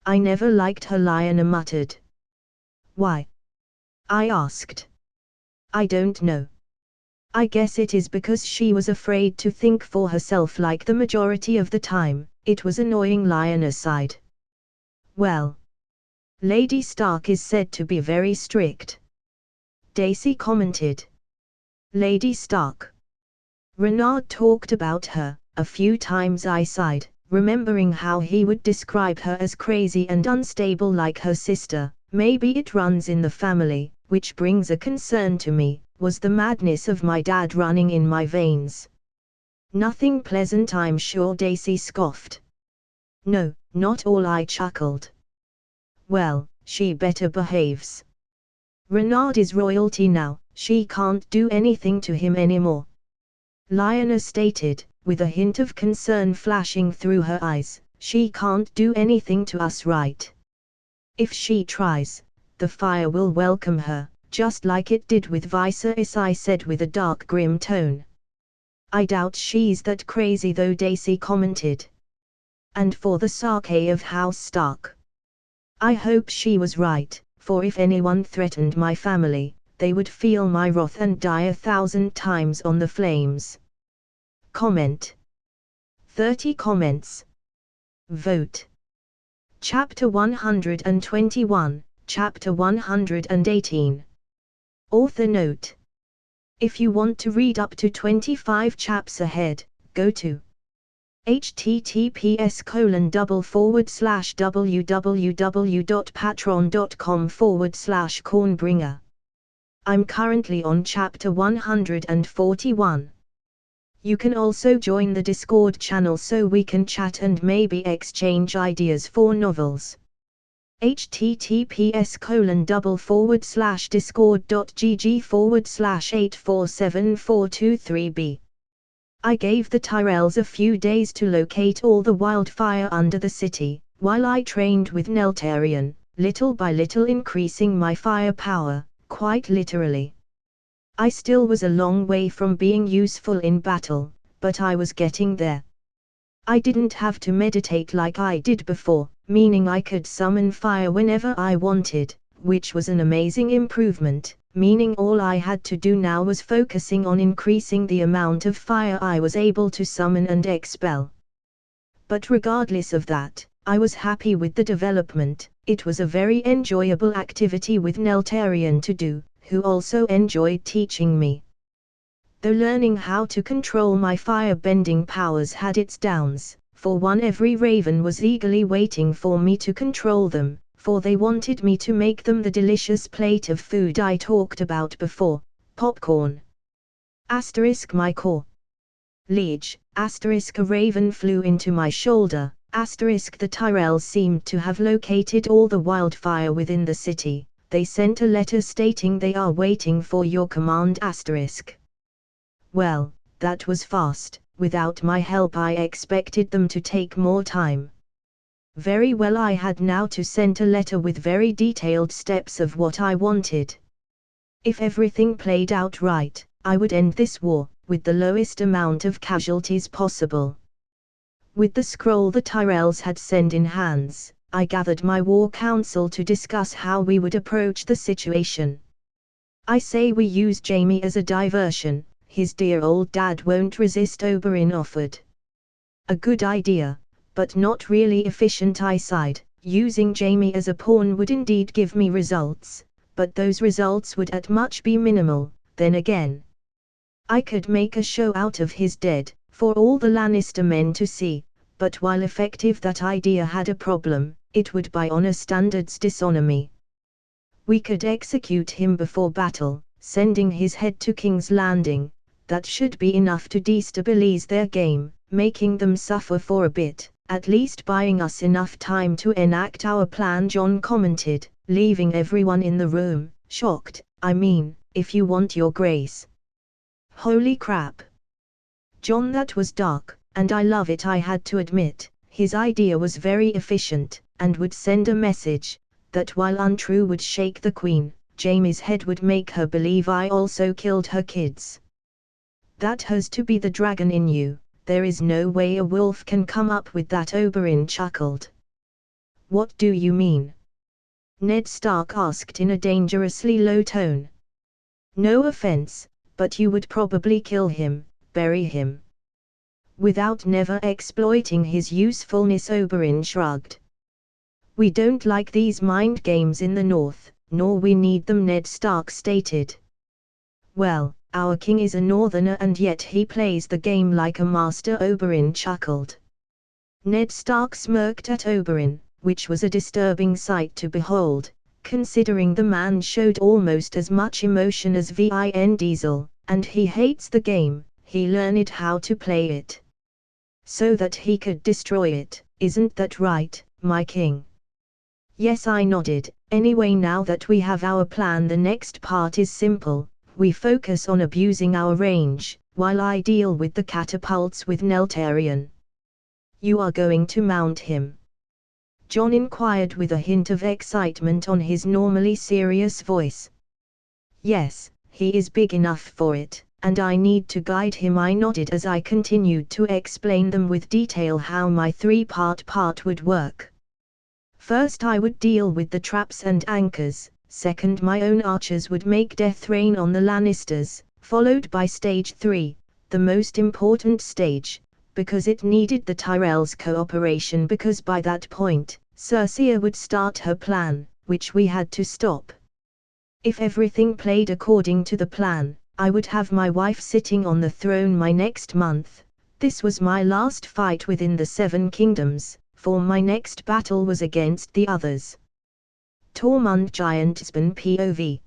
I never liked her, Lionel muttered. Why? I asked. I don't know. I guess it is because she was afraid to think for herself like the majority of the time. It was annoying. Lionel sighed. Well, Lady Stark is said to be very strict, Daisy commented. Lady Stark. Renard talked about her a few times. I sighed, remembering how he would describe her as crazy and unstable like her sister. Maybe it runs in the family, which brings a concern to me. Was the madness of my dad running in my veins? Nothing pleasant, I'm sure, Daisy scoffed. No, not all, I chuckled. Well, she better behaves. Renard is royalty now, she can't do anything to him anymore. Lionel stated, with a hint of concern flashing through her eyes. She can't do anything to us, right? If she tries, the fire will welcome her, just like it did with Viserys, I said with a dark grim tone. I doubt she's that crazy though, Daisy commented. And for the sake of House Stark, I hope she was right, for if anyone threatened my family, they would feel my wrath and die 1,000 times on the flames. Comment. 30 comments. Vote. Chapter 121, Chapter 118. Author note. If you want to read up to 25 chaps ahead, go to https://www.patreon.com/cornbringer. I'm currently on chapter 141. You can also join the Discord channel so we can chat and maybe exchange ideas for novels. https://discord.gg/8474223b. I gave the Tyrells a few days to locate all the wildfire under the city, while I trained with Neltarion, little by little increasing my firepower, quite literally. I still was a long way from being useful in battle, but I was getting there. I didn't have to meditate like I did before, meaning I could summon fire whenever I wanted, which was an amazing improvement, meaning all I had to do now was focusing on increasing the amount of fire I was able to summon and expel. But regardless of that, I was happy with the development. It was a very enjoyable activity with Neltarion to do, who also enjoyed teaching me. Though learning how to control my fire-bending powers had its downs. For one, every raven was eagerly waiting for me to control them, for they wanted me to make them the delicious plate of food I talked about before, popcorn. Asterisk my core. Liege, asterisk a raven flew into my shoulder, asterisk the Tyrells seemed to have located all the wildfire within the city, they sent a letter stating they are waiting for your command *. Well, that was fast. Without my help I expected them to take more time. Very well, I had now to send a letter with very detailed steps of what I wanted. If everything played out right, I would end this war, with the lowest amount of casualties possible. With the scroll the Tyrells had sent in hands, I gathered my war council to discuss how we would approach the situation. I say we use Jaime as a diversion, his dear old dad won't resist, Oberyn offered. A good idea, but not really efficient, I sighed. Using Jaime as a pawn would indeed give me results, but those results would at much be minimal. Then again, I could make a show out of his dead, for all the Lannister men to see, but while effective that idea had a problem, it would by honor standards dishonor me. We could execute him before battle, sending his head to King's Landing. That should be enough to destabilize their game, making them suffer for a bit, at least buying us enough time to enact our plan, Jon commented, leaving everyone in the room, shocked. I mean, if you want your grace. Holy crap. Jon, that was dark, and I love it, I had to admit. His idea was very efficient, and would send a message, that while untrue would shake the queen, Jaime's head would make her believe I also killed her kids. That has to be the dragon in you. There is no way a wolf can come up with that, Oberyn chuckled. What do you mean? Ned Stark asked in a dangerously low tone. No offense, but you would probably kill him, bury him. Without never exploiting his usefulness, Oberyn shrugged. We don't like these mind games in the north, nor we need them, Ned Stark stated. Well, our king is a northerner and yet he plays the game like a master, Oberyn chuckled. Ned Stark smirked at Oberyn, which was a disturbing sight to behold, considering the man showed almost as much emotion as Vin Diesel, and he hates the game. He learned how to play it so that he could destroy it. Isn't that right, my king? Yes, I nodded. Anyway, now that we have our plan, the next part is simple. We focus on abusing our range, while I deal with the catapults with Neltarion. You are going to mount him? Jon inquired with a hint of excitement on his normally serious voice. Yes, he is big enough for it, and I need to guide him, I nodded as I continued to explain them with detail how my three-part would work. First I would deal with the traps and anchors, second my own archers would make death rain on the Lannisters, followed by stage 3, the most important stage, because it needed the Tyrells' cooperation, because by that point, Cersei would start her plan, which we had to stop. If everything played according to the plan, I would have my wife sitting on the throne my next month. This was my last fight within the Seven Kingdoms, for my next battle was against the others. Tormund Giantspan POV.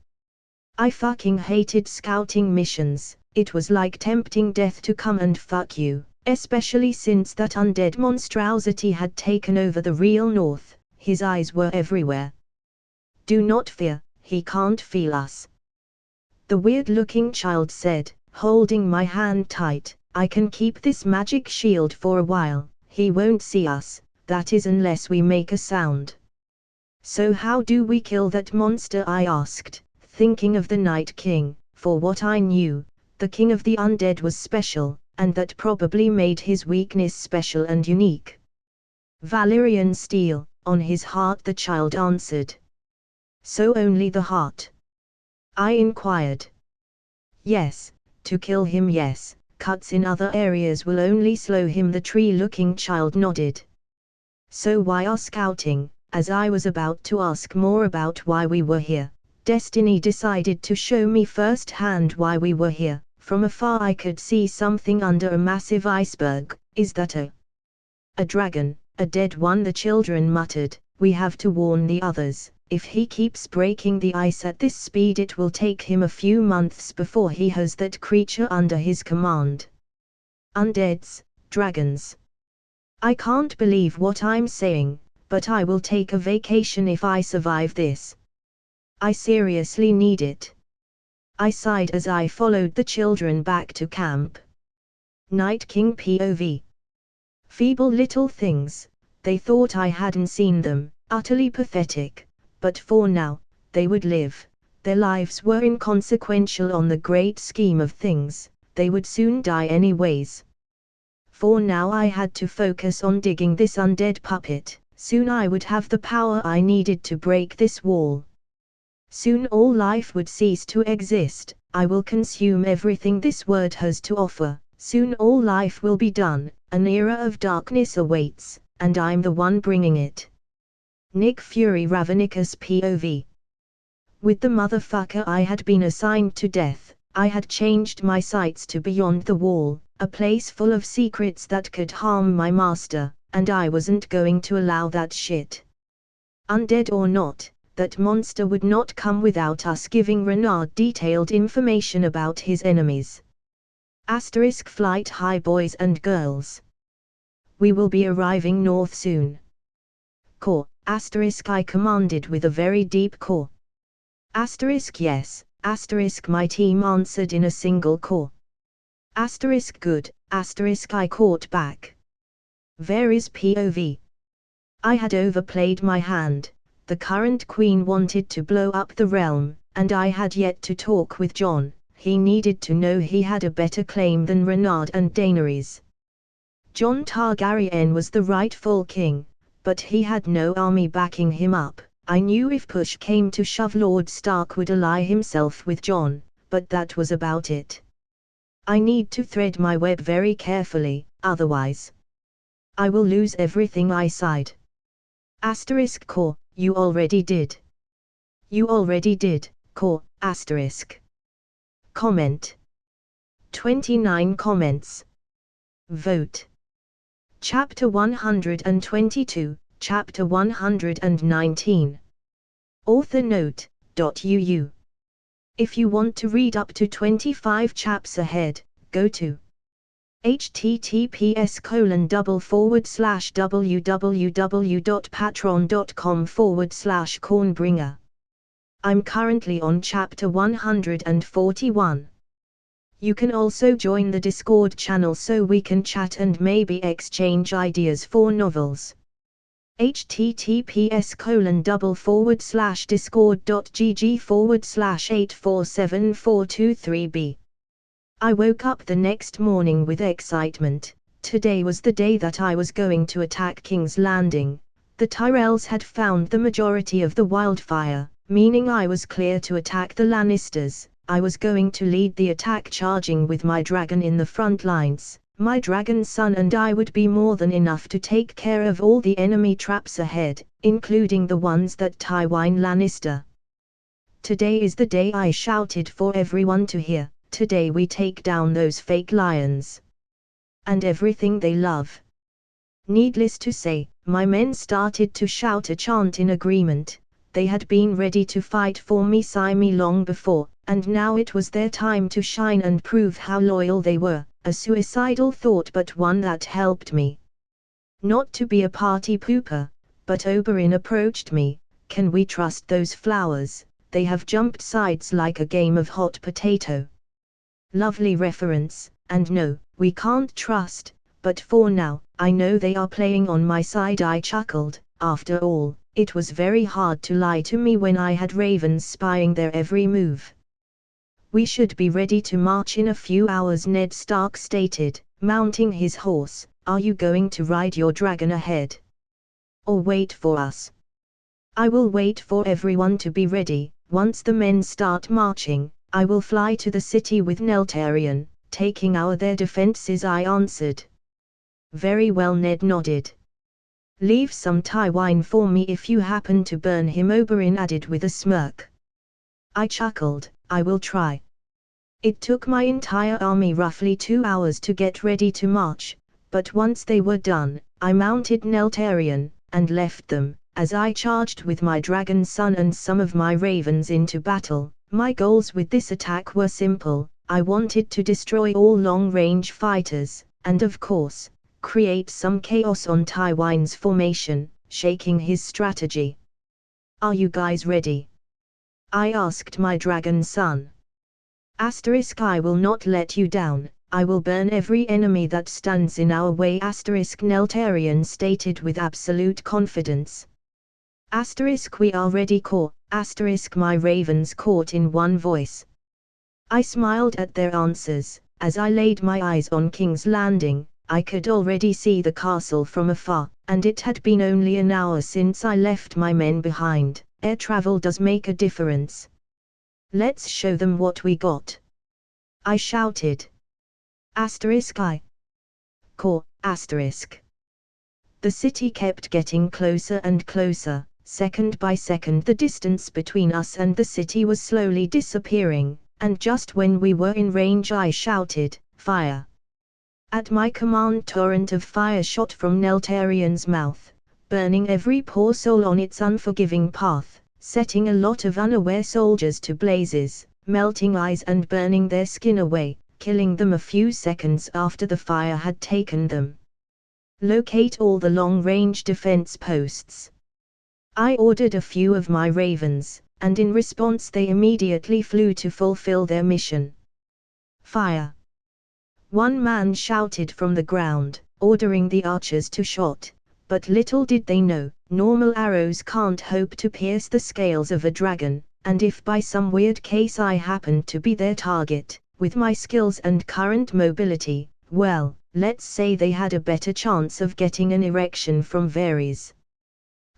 I fucking hated scouting missions. It was like tempting death to come and fuck you, especially since that undead monstrosity had taken over the real north. His eyes were everywhere. Do not fear, he can't feel us. The weird-looking child said, holding my hand tight. I can keep this magic shield for a while. He won't see us, that is unless we make a sound. So how do we kill that monster, I asked, thinking of the Night King. For what I knew, the king of the undead was special, and that probably made his weakness special and unique. Valyrian steel, on his heart, the child answered. So only the heart? I inquired. Yes, to kill him, yes. Cuts in other areas will only slow him, the tree-looking child nodded. So why are scouting? As I was about to ask more about why we were here, Destiny decided to show me firsthand why we were here. From afar I could see something under a massive iceberg. Is that a dragon? A dead one, the children muttered. We have to warn the others. If he keeps breaking the ice at this speed, it will take him a few months before he has that creature under his command. Undeads, dragons. I can't believe what I'm saying, but I will take a vacation if I survive this. I seriously need it. I sighed as I followed the children back to camp. Night King POV. Feeble little things, they thought I hadn't seen them, utterly pathetic, but for now, they would live. Their lives were inconsequential on the great scheme of things, they would soon die anyways. For now I had to focus on digging this undead puppet, soon I would have the power I needed to break this wall. Soon all life would cease to exist, I will consume everything this world has to offer, soon all life will be done, an era of darkness awaits, and I'm the one bringing it. Nick Fury Ravenicus POV. With the motherfucker I had been assigned to death, I had changed my sights to beyond the wall, a place full of secrets that could harm my master, and I wasn't going to allow that shit. Undead or not, that monster would not come without us giving Renard detailed information about his enemies. Asterisk flight high boys and girls. We will be arriving north soon. Core, asterisk I commanded with a very deep core. Asterisk yes, asterisk my team answered in a single core. Asterisk good, asterisk I caught back. Varys POV. I had overplayed my hand. The current queen wanted to blow up the realm, and I had yet to talk with Jon. He needed to know he had a better claim than Renard and Daenerys. Jon Targaryen was the rightful king, but he had no army backing him up. I knew if push came to shove Lord Stark would ally himself with Jon, but that was about it. I need to thread my web very carefully, otherwise I will lose everything I sighed. Asterisk core, you already did. You already did, core, asterisk. Comment. 29 comments. Vote. Chapter 122, Chapter 119. Author note, .uu. If you want to read up to 25 chaps ahead, go to https://www.patreon.com/cornbringer. I'm currently on chapter 141. You can also join the Discord channel so we can chat and maybe exchange ideas for novels. https://discord.gg/8474223b. I woke up the next morning with excitement. Today was the day that I was going to attack King's Landing. The Tyrells had found the majority of the wildfire, meaning I was clear to attack the Lannisters. I was going to lead the attack charging with my dragon in the front lines. My dragon's son and I would be more than enough to take care of all the enemy traps ahead, including the ones that Tywin Lannister. Today is the day I shouted for everyone to hear. Today we take down those fake lions. And everything they love. Needless to say, my men started to shout a chant in agreement. They had been ready to fight for me long before, and now it was their time to shine and prove how loyal they were. A suicidal thought, but one that helped me. Not to be a party pooper, but Oberyn approached me. Can we trust those flowers? They have jumped sides like a game of hot potato. Lovely reference, and no, we can't trust, but for now, I know they are playing on my side. I chuckled. After all, it was very hard to lie to me when I had ravens spying their every move. We should be ready to march in a few hours, Ned Stark stated, mounting his horse. Are you going to ride your dragon ahead? Or wait for us? I will wait for everyone to be ready. Once the men start marching, I will fly to the city with Neltarion, taking their defenses, I answered. Very well, Ned nodded. Leave some Tywin for me if you happen to burn him, Oberyn added with a smirk. I chuckled. I will try. It took my entire army roughly 2 hours to get ready to march, but once they were done, I mounted Neltarion, and left them, as I charged with my dragon's son and some of my ravens into battle. My goals with this attack were simple. I wanted to destroy all long-range fighters, and of course, create some chaos on Tywin's formation, shaking his strategy. Are you guys ready? I asked my dragon son. I will not let you down, I will burn every enemy that stands in our way. Neltarion stated with absolute confidence. We are ready. My ravens caught in one voice. I smiled at their answers. As I laid my eyes on King's Landing, I could already see the castle from afar, and it had been only an hour since I left my men behind. Air travel does make a difference. Let's show them what we got, I shouted. I. The city kept getting closer and closer. Second by second the distance between us and the city was slowly disappearing, and just when we were in range I shouted, "Fire!" At my command torrent of fire shot from Neltarion's mouth, burning every poor soul on its unforgiving path, setting a lot of unaware soldiers to blazes, melting eyes and burning their skin away, killing them a few seconds after the fire had taken them. Locate all the long-range defense posts. I ordered a few of my ravens, and in response they immediately flew to fulfill their mission. Fire! One man shouted from the ground, ordering the archers to shoot, but little did they know, normal arrows can't hope to pierce the scales of a dragon, and if by some weird case I happened to be their target, with my skills and current mobility, well, let's say they had a better chance of getting an erection from Varys.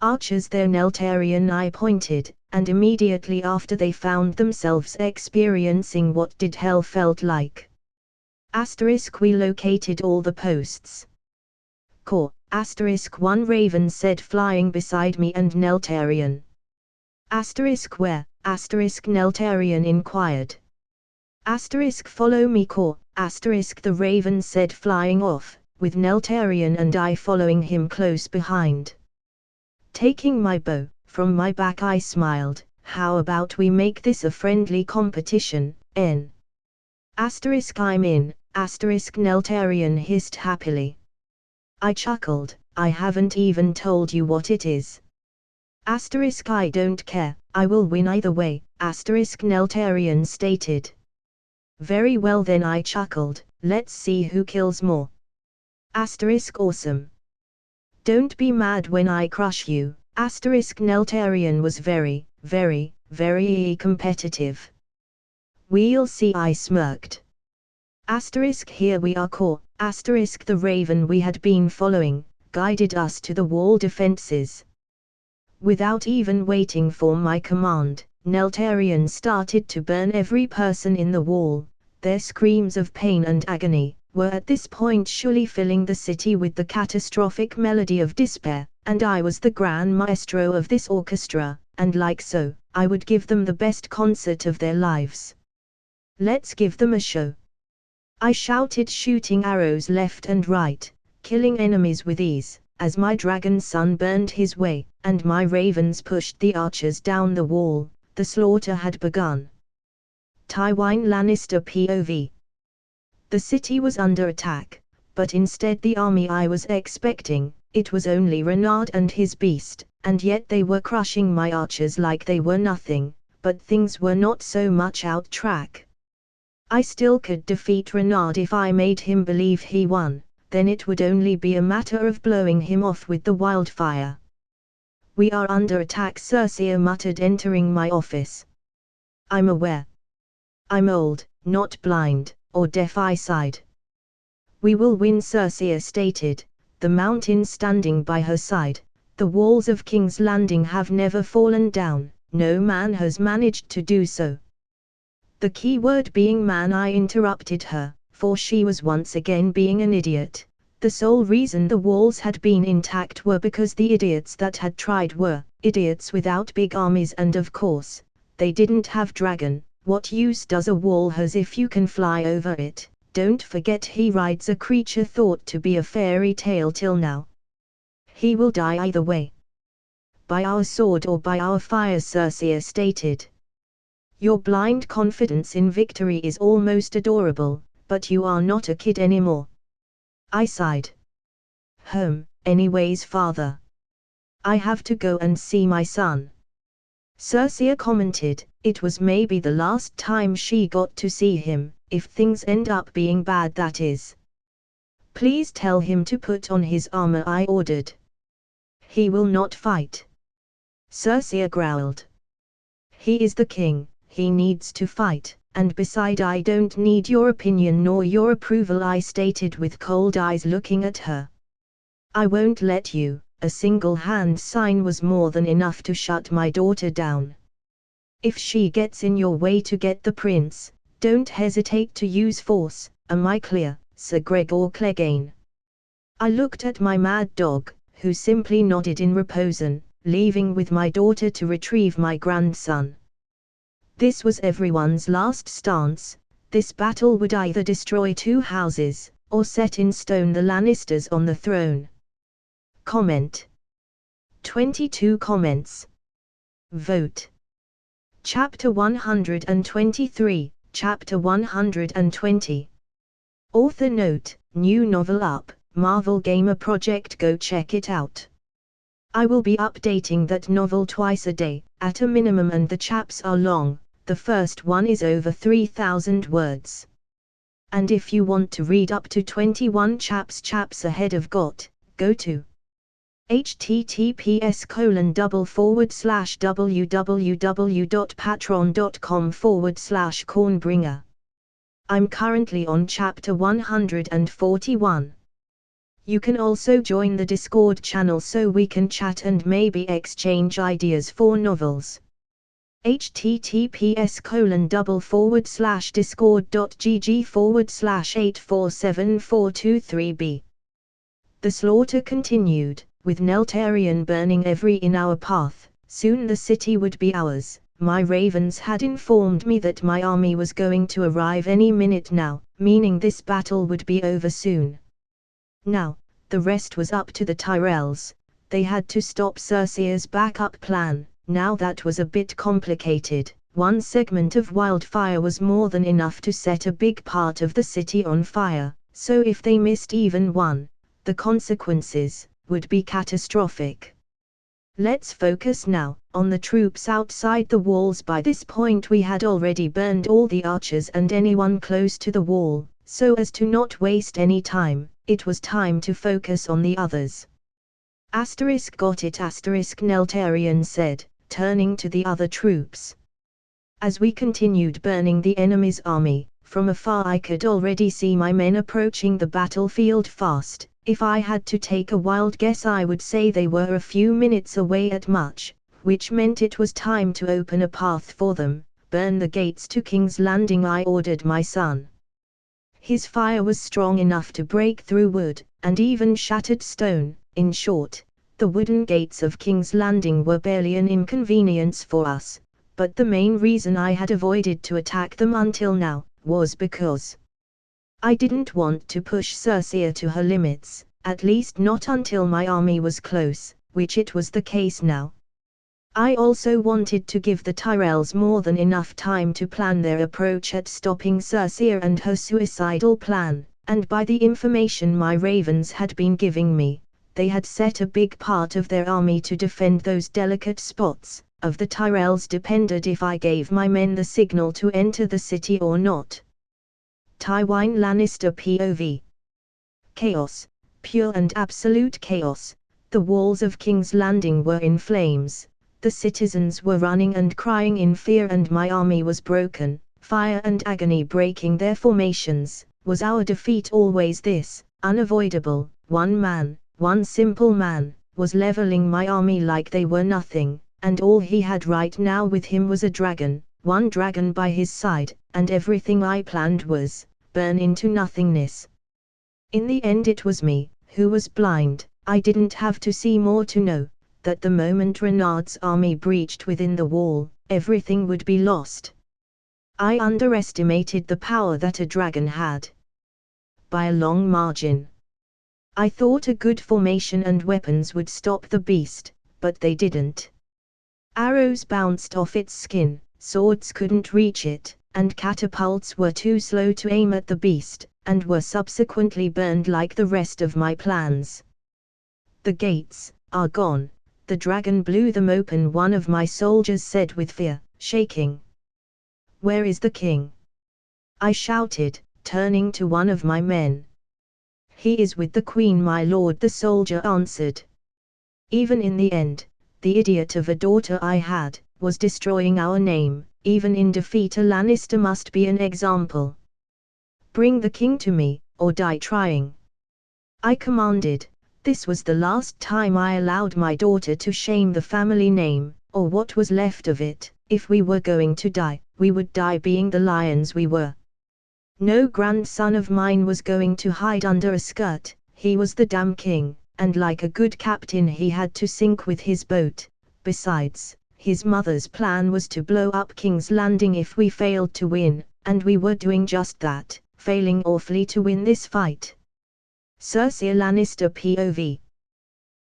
Archers there, Neltarion, I pointed, and immediately after they found themselves experiencing what did hell felt like. We located all the posts. One raven said, flying beside me and Neltarion. Where? Neltarion inquired. Follow me. The raven said, flying off, with Neltarion and I following him close behind. Taking my bow from my back I smiled. How about we make this a friendly competition, N? I'm in. Neltarion hissed happily. I chuckled. I haven't even told you what it is. I don't care, I will win either way, Neltarion stated. Very well then, I chuckled, let's see who kills more. Awesome. Don't be mad when I crush you. Neltarion was very, very, very competitive. We'll see, I smirked. Here we are. The raven we had been following, guided us to the wall defenses. Without even waiting for my command, Neltarion started to burn every person in the wall. Their screams of pain and agony were at this point surely filling the city with the catastrophic melody of despair, and I was the grand maestro of this orchestra, and like so, I would give them the best concert of their lives. Let's give them a show. I shouted, shooting arrows left and right, killing enemies with ease, as my dragon son burned his way, and my ravens pushed the archers down the wall. The slaughter had begun. Tywin Lannister POV. The city was under attack, but instead the army I was expecting, it was only Renard and his beast, and yet they were crushing my archers like they were nothing, but things were not so much out track. I still could defeat Renard if I made him believe he won, then it would only be a matter of blowing him off with the wildfire. We are under attack, Cersei muttered, entering my office. I'm aware. I'm old, not blind, or deaf, I sighed. We will win, Cersei stated, the mountain standing by her side. The walls of King's Landing have never fallen down, no man has managed to do so. The key word being man, I interrupted her, for she was once again being an idiot. The sole reason the walls had been intact were because the idiots that had tried were idiots without big armies, and of course, they didn't have dragon. What use does a wall has if you can fly over it? Don't forget he rides a creature thought to be a fairy tale till now. He will die either way. By our sword or by our fire, Cersei stated. Your blind confidence in victory is almost adorable, but you are not a kid anymore. I sighed. Anyways, father. I have to go and see my son. Circe commented, it was maybe the last time she got to see him, if things end up being bad that is. Please tell him to put on his armor, I ordered. He will not fight. Circe growled. He is the king, he needs to fight, and beside I don't need your opinion nor your approval, I stated with cold eyes looking at her. I won't let you. A single hand sign was more than enough to shut my daughter down. If she gets in your way to get the prince, don't hesitate to use force, am I clear, Sir Gregor Clegane? I looked at my mad dog, who simply nodded in reposen, leaving with my daughter to retrieve my grandson. This was everyone's last stance. This battle would either destroy two houses, or set in stone the Lannisters on the throne. Comment. 22 comments. Vote. Chapter 123, Chapter 120. Author note, new novel up, Marvel Gamer Project, go check it out. I will be updating that novel twice a day, at a minimum, and the chaps are long. The first one is over 3,000 words. And if you want to read up to 21 chaps ahead of go to https://www.patreon.com/cornbringer. I'm currently on chapter 141. You can also join the Discord channel so we can chat and maybe exchange ideas for novels. https://discord.gg/8474223b. The slaughter continued, with Neltarion burning every in our path. Soon the city would be ours. My ravens had informed me that my army was going to arrive any minute now, meaning this battle would be over soon. Now, the rest was up to the Tyrells. They had to stop Circe's backup plan. Now that was a bit complicated. One segment of wildfire was more than enough to set a big part of the city on fire, so if they missed even one, the consequences would be catastrophic. Let's focus now on the troops outside the walls. By this point we had already burned all the archers and anyone close to the wall, so as to not waste any time, it was time to focus on the others. Got it, Neltarion said, turning to the other troops. As we continued burning the enemy's army, from afar I could already see my men approaching the battlefield fast. If I had to take a wild guess, I would say they were a few minutes away at much, which meant it was time to open a path for them. Burn the gates to King's Landing, I ordered my son. His fire was strong enough to break through wood, and even shattered stone. In short, the wooden gates of King's Landing were barely an inconvenience for us, but the main reason I had avoided to attack them until now, was because I didn't want to push Circe to her limits, at least not until my army was close, which it was the case now. I also wanted to give the Tyrells more than enough time to plan their approach at stopping Circe and her suicidal plan, and by the information my ravens had been giving me, they had set a big part of their army to defend those delicate spots. Of the Tyrells depended if I gave my men the signal to enter the city or not. Tywin Lannister POV. Chaos, pure and absolute chaos. The walls of King's Landing were in flames. The citizens were running and crying in fear, and my army was broken. Fire and agony breaking their formations. Was our defeat always this unavoidable? One man, one simple man, was leveling my army like they were nothing, and all he had right now with him was a dragon, one dragon by his side, and everything I planned was burn into nothingness. In the end it was me who was blind. I didn't have to see more to know that the moment Renard's army breached within the wall, everything would be lost. I underestimated the power that a dragon had. By a long margin. I thought a good formation and weapons would stop the beast, but they didn't. Arrows bounced off its skin, swords couldn't reach it, and catapults were too slow to aim at the beast, and were subsequently burned like the rest of my plans. The gates are gone. the dragon blew them open, one of my soldiers said with fear, shaking. "Where is the king?" I shouted, turning to one of my men. "He is with the queen, my lord," the soldier answered. Even in the end, the idiot of a daughter I had, was destroying our name. Even in defeat, a Lannister must be an example. "Bring the king to me, or die trying," I commanded. This was the last time I allowed my daughter to shame the family name, or what was left of it. If we were going to die, we would die being the lions we were. No grandson of mine was going to hide under a skirt. He was the damn king, and like a good captain he had to sink with his boat. Besides, his mother's plan was to blow up King's Landing if we failed to win, and we were doing just that, failing awfully to win this fight. Cersei Lannister POV.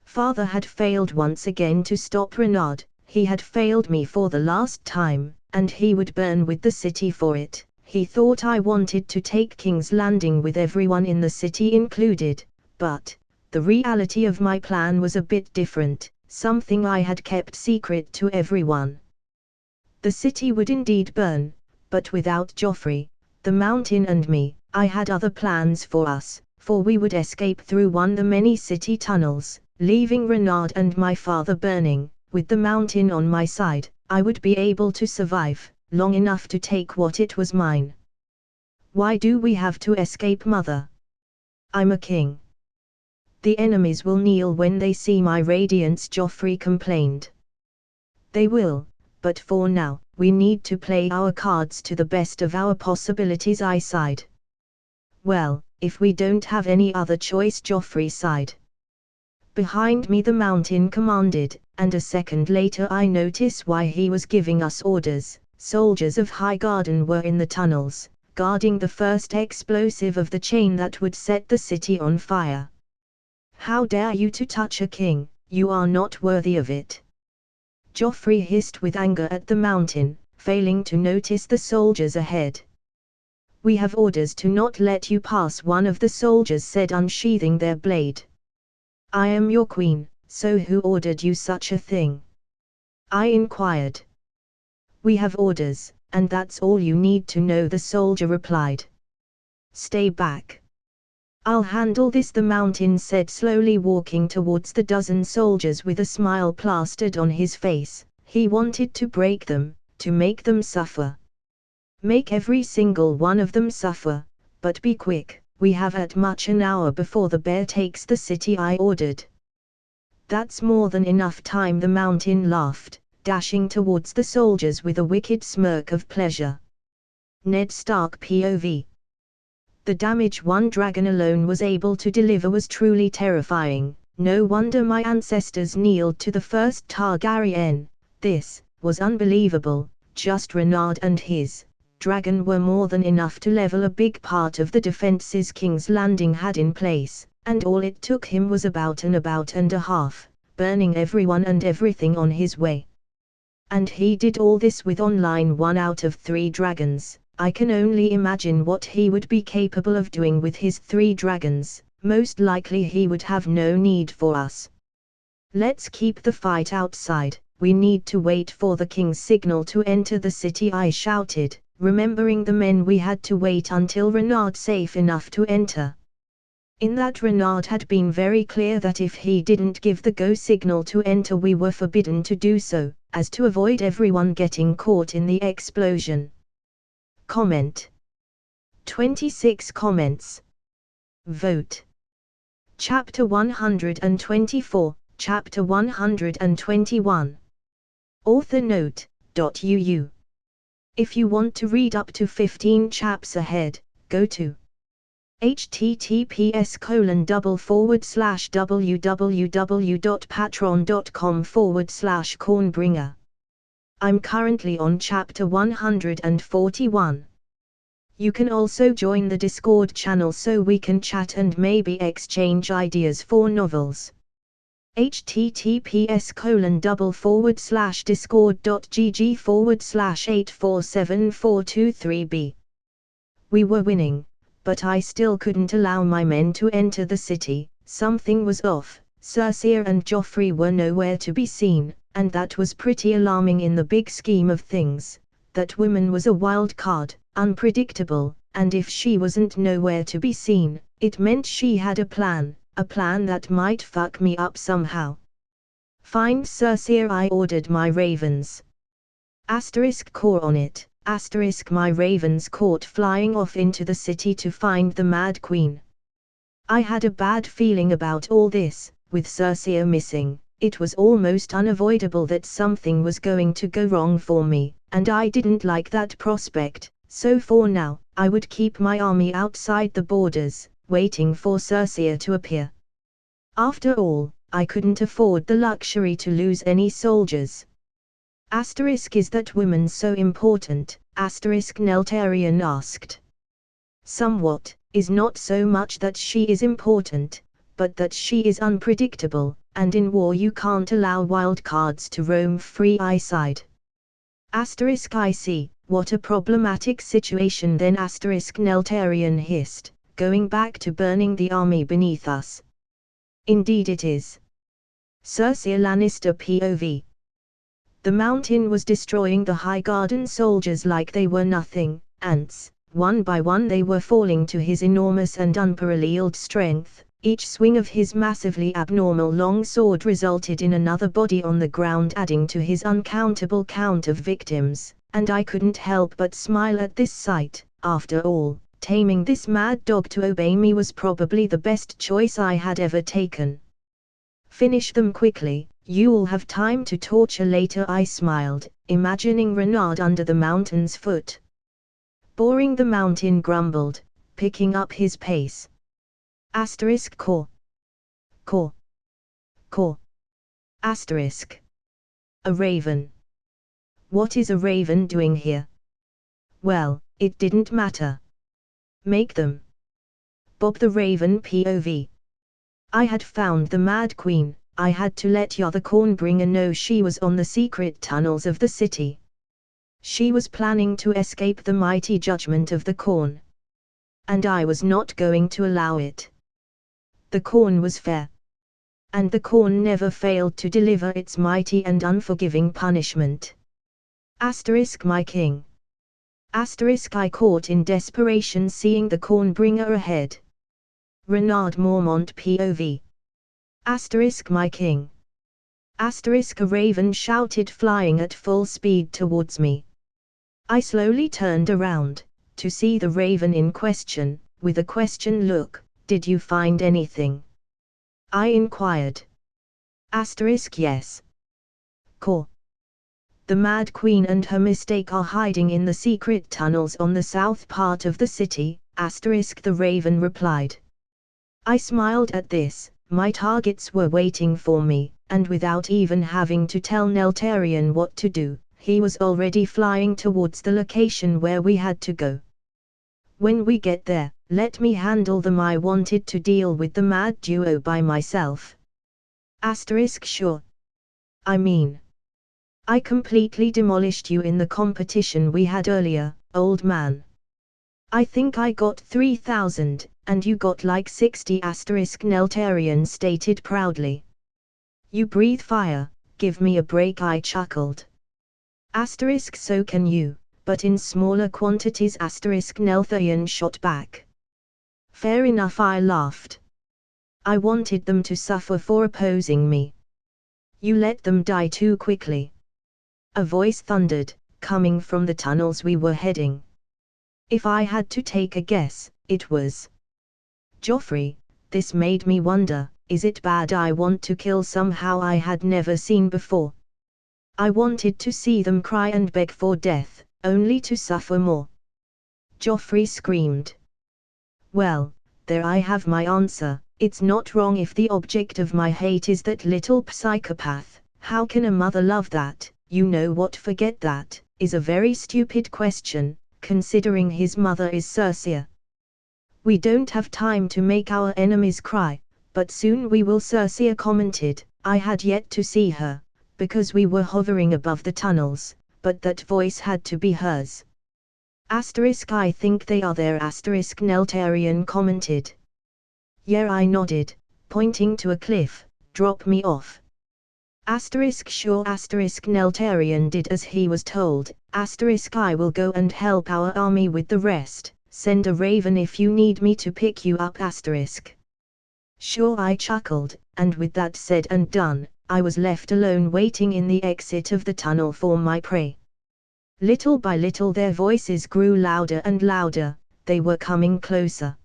Father had failed once again to stop Renard. He had failed me for the last time, and he would burn with the city for it. He thought I wanted to take King's Landing with everyone in the city included, but the reality of my plan was a bit different, something I had kept secret to everyone. The city would indeed burn, but without Joffrey, the mountain and me. I had other plans for us, for we would escape through one of the many city tunnels, leaving Renard and my father burning. With the mountain on my side, I would be able to survive long enough to take what it was mine. Why do we have to escape, mother? I'm a king. The enemies will kneel when they see my radiance, Joffrey complained. They will, but for now, we need to play our cards to the best of our possibilities, I sighed. Well, if we don't have any other choice, Joffrey sighed. Behind me the mountain commanded, and a second later I noticed why he was giving us orders. Soldiers of Highgarden were in the tunnels, guarding the first explosive of the chain that would set the city on fire. How dare you to touch a king? You are not worthy of it. Joffrey hissed with anger at the mountain, failing to notice the soldiers ahead. We have orders to not let you pass, one of the soldiers said, unsheathing their blade. I am your queen, so who ordered you such a thing? I inquired. We have orders, and that's all you need to know, the soldier replied. Stay back. I'll handle this, the mountain said, slowly walking towards the dozen soldiers with a smile plastered on his face. He wanted to break them, to make them suffer. Make every single one of them suffer, but be quick, we have at much an hour before the bear takes the city, I ordered. That's more than enough time, the mountain laughed, dashing towards the soldiers with a wicked smirk of pleasure. Ned Stark POV. The damage one dragon alone was able to deliver was truly terrifying. No wonder my ancestors kneeled to the first Targaryen. This was unbelievable. Just Renard and his dragon were more than enough to level a big part of the defenses King's Landing had in place, and all it took him was about and a half, burning everyone and everything on his way. And he did all this with online 1 out of 3 dragons. I can only imagine what he would be capable of doing with his 3 dragons. Most likely he would have no need for us. Let's keep the fight outside. We need to wait for the king's signal to enter the city, I shouted, remembering the men we had to wait until Renard safe enough to enter. In that Renard had been very clear that if he didn't give the go signal to enter, we were forbidden to do so, as to avoid everyone getting caught in the explosion. Comment. 26 comments. Vote. Chapter 124, Chapter 121. Author note, .uu. If you want to read up to 15 chaps ahead, go to https://www.patreon.com/cornbringer. I'm currently on chapter 141. You can also join the Discord channel so we can chat and maybe exchange ideas for novels. https://discord.gg/8474223b. We were winning, but I still couldn't allow my men to enter the city. Something was off. Cersei and Joffrey were nowhere to be seen, and that was pretty alarming in the big scheme of things. That woman was a wild card, unpredictable, and if she wasn't nowhere to be seen, it meant she had a plan that might fuck me up somehow. Find Cersei, I ordered my ravens. Call on it. My ravens caught flying off into the city to find the Mad Queen. I had a bad feeling about all this. With Cersei missing, it was almost unavoidable that something was going to go wrong for me, and I didn't like that prospect, so for now, I would keep my army outside the borders, waiting for Cersei to appear. After all, I couldn't afford the luxury to lose any soldiers. Is that woman so important? Neltarion asked. Somewhat, is not so much that she is important, but that she is unpredictable, and in war you can't allow wild cards to roam free. I sighed. I see, what a problematic situation then. Neltarion hissed, going back to burning the army beneath us. Indeed it is. Cersei Lannister POV. The mountain was destroying the Highgarden soldiers like they were nothing, ants. One by one they were falling to his enormous and unparalleled strength. Each swing of his massively abnormal long sword resulted in another body on the ground, adding to his uncountable count of victims, and I couldn't help but smile at this sight. After all, taming this mad dog to obey me was probably the best choice I had ever taken. Finish them quickly, you'll have time to torture later, I smiled, imagining Renard under the mountain's foot. Boring, the mountain grumbled, picking up his pace. Caw. Caw. Caw. A raven. What is a raven doing here? Well, it didn't matter. Make them. Bob the Raven POV. I had found the Mad Queen. I had to let the cornbringer know she was on the secret tunnels of the city. She was planning to escape the mighty judgment of the corn. And I was not going to allow it. The corn was fair. And the corn never failed to deliver its mighty and unforgiving punishment. My king. I caught in desperation, seeing the cornbringer ahead. Renard Mormont POV. My king. A raven shouted, flying at full speed towards me. I slowly turned around, to see the raven in question, with a question look. Did you find anything? I inquired. Yes. Caw. The Mad Queen and her mistake are hiding in the secret tunnels on the south part of the city, the raven replied. I smiled at this. My targets were waiting for me, and without even having to tell Neltarion what to do, he was already flying towards the location where we had to go. When we get there, let me handle them. I wanted to deal with the mad duo by myself. Sure. I mean, I completely demolished you in the competition we had earlier, old man. I think I got 3,000, and you got like 60. Neltarion stated proudly. You breathe fire, give me a break, I chuckled. So can you, but in smaller quantities. Neltarion shot back. Fair enough, I laughed. I wanted them to suffer for opposing me. You let them die too quickly. A voice thundered, coming from the tunnels we were heading. If I had to take a guess, it was Joffrey. This made me wonder, is it bad I want to kill somehow I had never seen before? I wanted to see them cry and beg for death, only to suffer more. Joffrey screamed. Well, there I have my answer. It's not wrong if the object of my hate is that little psychopath. How can a mother love that? You know what? Forget that, is a very stupid question, considering his mother is Cersei. We don't have time to make our enemies cry, but soon we will, Cersei commented. I had yet to see her, because we were hovering above the tunnels, but that voice had to be hers. I think they are there. Neltarion commented. Yeah, I nodded, pointing to a cliff, drop me off. Sure. Neltarion did as he was told. I will go and help our army with the rest. Send a raven if you need me to pick you up. Sure, I chuckled, and with that said and done, I was left alone waiting in the exit of the tunnel for my prey. Little by little their voices grew louder and louder, they were coming closer.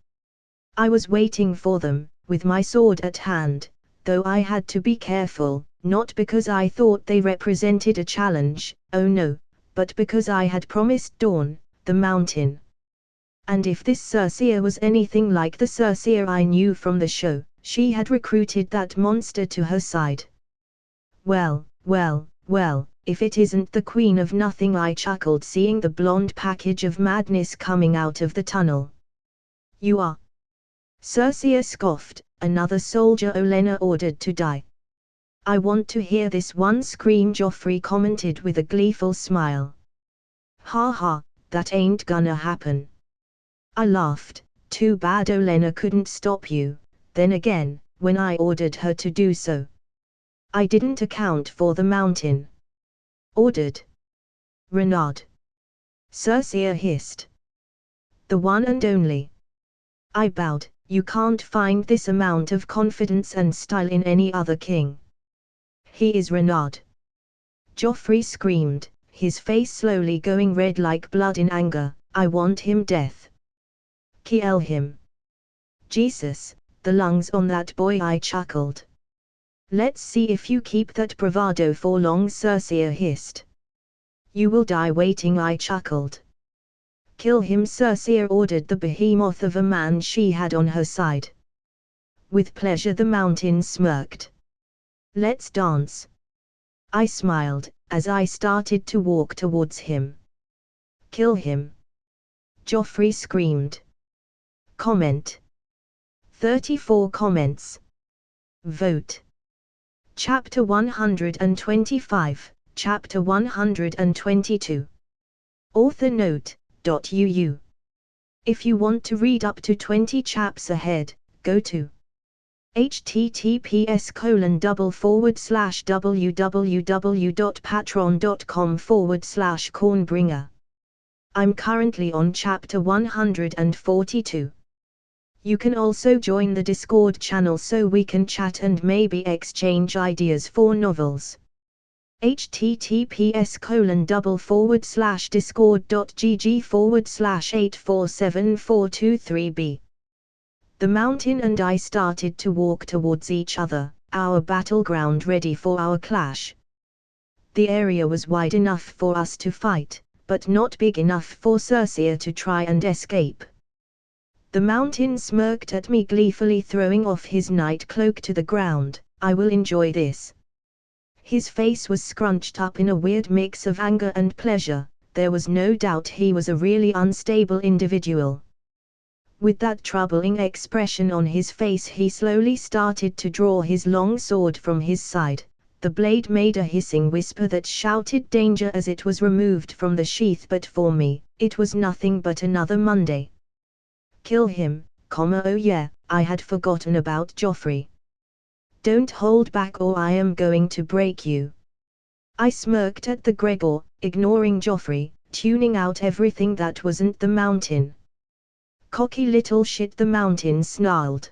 I was waiting for them, with my sword at hand, though I had to be careful, not because I thought they represented a challenge, oh no, but because I had promised Dawn, the mountain. And if this Circea was anything like the Circea I knew from the show, she had recruited that monster to her side. Well, if it isn't the Queen of Nothing, I chuckled, seeing the blonde package of madness coming out of the tunnel. You are? Circea scoffed, another soldier Olenna ordered to die. I want to hear this one scream, Joffrey commented with a gleeful smile. Ha ha, that ain't gonna happen. I laughed, too bad Olenna couldn't stop you. Then again, when I ordered her to do so, I didn't account for the mountain. Ordered? Renard. Circea hissed. The one and only. I bowed. You can't find this amount of confidence and style in any other king. He is Renard. Joffrey screamed, his face slowly going red like blood in anger. I want him death. Kill him. Jesus, the lungs on that boy, I chuckled. Let's see if you keep that bravado for long, Circea hissed. You will die waiting, I chuckled. Kill him, Circea ordered the behemoth of a man she had on her side. With pleasure, the mountain smirked. Let's dance. I smiled, as I started to walk towards him. Kill him. Joffrey screamed. Comment. 34 comments. Vote. Chapter 125, Chapter 122. Author note, .uu. If you want to read up to 20 chaps ahead, go to https://www.patreon.com/cornbringer. I'm currently on chapter 142. You can also join the Discord channel so we can chat and maybe exchange ideas for novels. https://discord.gg/8474423b. The mountain and I started to walk towards each other, our battleground ready for our clash. The area was wide enough for us to fight, but not big enough for Circea to try and escape. The mountain smirked at me gleefully, throwing off his night cloak to the ground. I will enjoy this. His face was scrunched up in a weird mix of anger and pleasure. There was no doubt he was a really unstable individual. With that troubling expression on his face, he slowly started to draw his long sword from his side. The blade made a hissing whisper that shouted danger as it was removed from the sheath, but for me, it was nothing but another Monday. Kill him, oh yeah, I had forgotten about Joffrey. Don't hold back or I am going to break you. I smirked at the Gregor, ignoring Joffrey, tuning out everything that wasn't the mountain. Cocky little shit, the mountain snarled.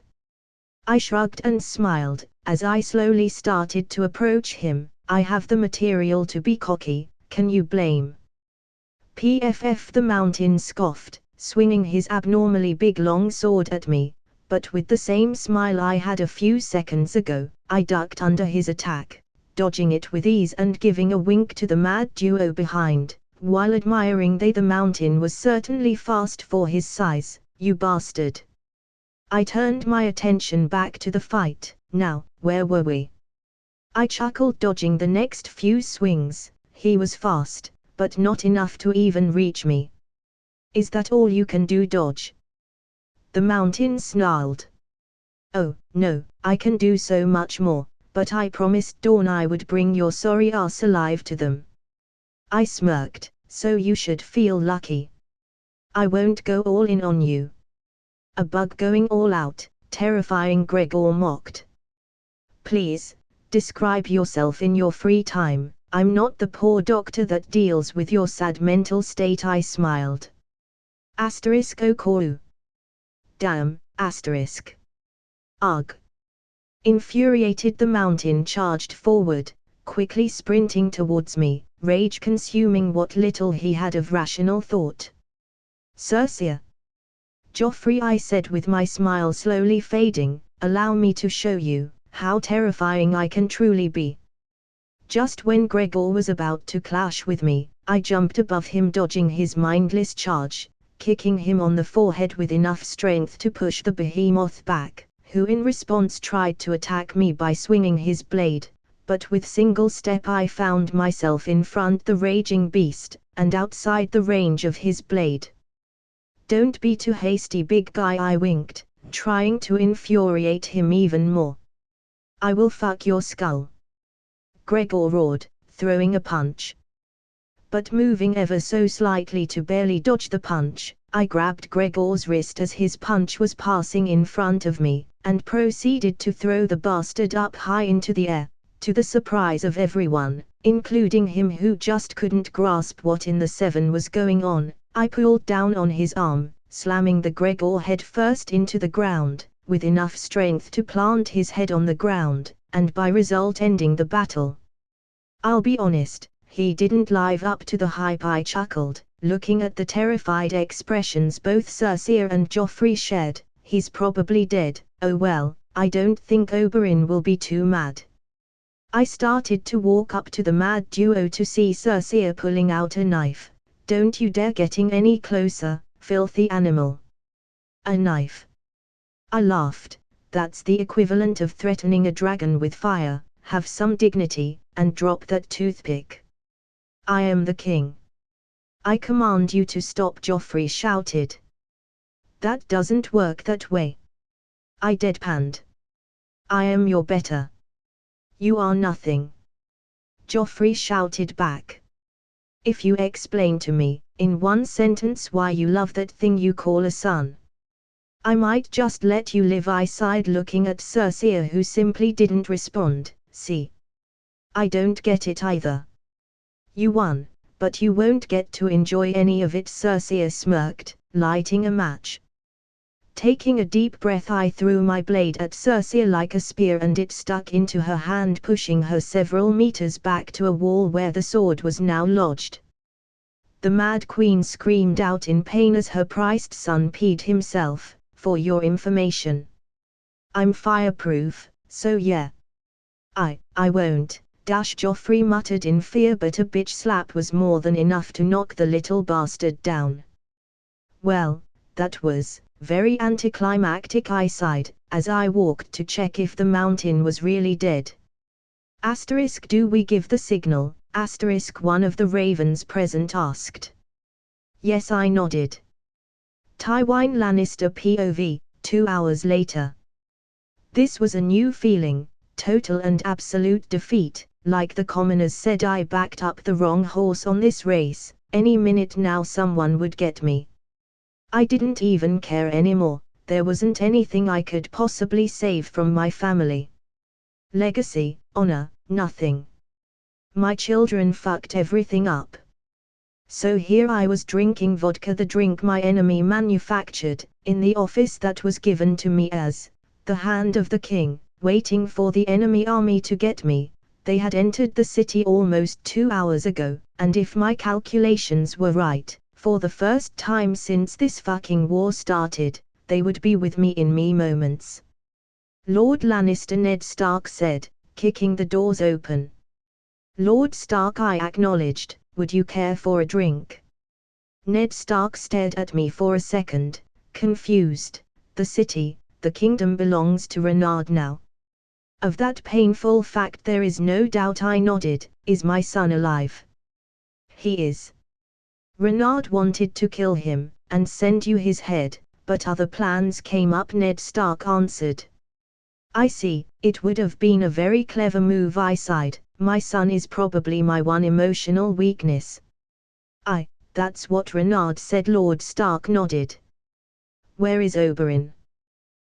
I shrugged and smiled, as I slowly started to approach him. I have the material to be cocky, can you blame? PFF, the mountain scoffed, swinging his abnormally big long sword at me, but with the same smile I had a few seconds ago. I ducked under his attack, dodging it with ease and giving a wink to the mad duo behind, while admiring the mountain was certainly fast for his size. You bastard. I turned my attention back to the fight. Now, where were we? I chuckled, dodging the next few swings. He was fast, but not enough to even reach me. Is that all you can do, dodge? The mountain snarled. Oh, no, I can do so much more, but I promised Dawn I would bring your sorry ass alive to them. I smirked, so you should feel lucky. I won't go all in on you. A bug going all out, terrifying, Gregor mocked. Please, describe yourself in your free time. I'm not the poor doctor that deals with your sad mental state. I smiled. Okoru. Damn, asterisk. Ugh. Infuriated, the mountain charged forward, quickly sprinting towards me, rage consuming what little he had of rational thought. Circe. Joffrey, I said with my smile slowly fading, allow me to show you how terrifying I can truly be. Just when Gregor was about to clash with me, I jumped above him, dodging his mindless charge, kicking him on the forehead with enough strength to push the behemoth back, who in response tried to attack me by swinging his blade, but with single step I found myself in front the raging beast, and outside the range of his blade. Don't be too hasty, big guy, I winked, trying to infuriate him even more. I will fuck your skull. Gregor roared, throwing a punch. But moving ever so slightly to barely dodge the punch, I grabbed Gregor's wrist as his punch was passing in front of me, and proceeded to throw the bastard up high into the air, to the surprise of everyone, including him who just couldn't grasp what in the seven was going on. I pulled down on his arm, slamming the Gregor head first into the ground, with enough strength to plant his head on the ground, and by result ending the battle. I'll be honest, he didn't live up to the hype. I chuckled, looking at the terrified expressions both Circe and Joffrey shared. He's probably dead. Oh well, I don't think Oberyn will be too mad. I started to walk up to the mad duo to see Circe pulling out a knife. Don't you dare getting any closer, filthy animal. A knife. I laughed. That's the equivalent of threatening a dragon with fire. Have some dignity, and drop that toothpick. I am the king. I command you to stop, Joffrey shouted. That doesn't work that way. I deadpanned. I am your better. You are nothing. Joffrey shouted back. If you explain to me, in one sentence, why you love that thing you call a son, I might just let you live, I sighed, looking at Circe, who simply didn't respond. See? I don't get it either. You won, but you won't get to enjoy any of it, Circe smirked, lighting a match. Taking a deep breath, I threw my blade at Circe like a spear, and it stuck into her hand, pushing her several meters back to a wall where the sword was now lodged. The Mad Queen screamed out in pain as her prized son peed himself. For your information, I'm fireproof, so yeah. I won't, Joffrey muttered in fear, but a bitch slap was more than enough to knock the little bastard down. Well, that was very anticlimactic, I sighed, as I walked to check if the mountain was really dead. Asterisk, do we give the signal? Asterisk, one of the ravens present asked. Yes, I nodded. Tywin Lannister POV, 2 hours later. This was a new feeling, total and absolute defeat. Like the commoners said, I backed up the wrong horse on this race. Any minute now someone would get me. I didn't even care anymore. There wasn't anything I could possibly save from my family. Legacy, honor, nothing. My children fucked everything up. So here I was drinking vodka, the drink my enemy manufactured, in the office that was given to me as the hand of the king, waiting for the enemy army to get me. They had entered the city almost 2 hours ago, and if my calculations were right, for the first time since this fucking war started, they would be with me in me moments. Lord Lannister, Ned Stark said, kicking the doors open. Lord Stark, I acknowledged. Would you care for a drink? Ned Stark stared at me for a second, confused. The city, the kingdom belongs to Renard now. Of that painful fact there is no doubt, I nodded. Is my son alive? He is. Renard wanted to kill him, and send you his head, but other plans came up, Ned Stark answered. I see, it would have been a very clever move, I sighed. My son is probably my one emotional weakness. That's what Renard said. Lord Stark nodded. Where is Oberyn?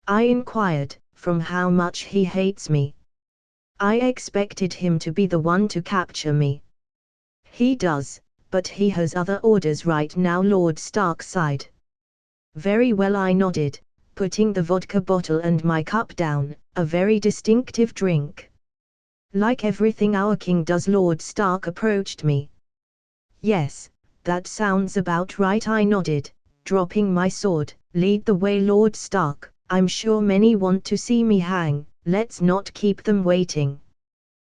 I inquired, from how much he hates me. I expected him to be the one to capture me. He does, but he has other orders right now, Lord Stark sighed. Very well, I nodded, putting the vodka bottle and my cup down. A very distinctive drink. Like everything our king does, Lord Stark approached me. Yes, that sounds about right, I nodded, dropping my sword. Lead the way, Lord Stark, I'm sure many want to see me hang, let's not keep them waiting.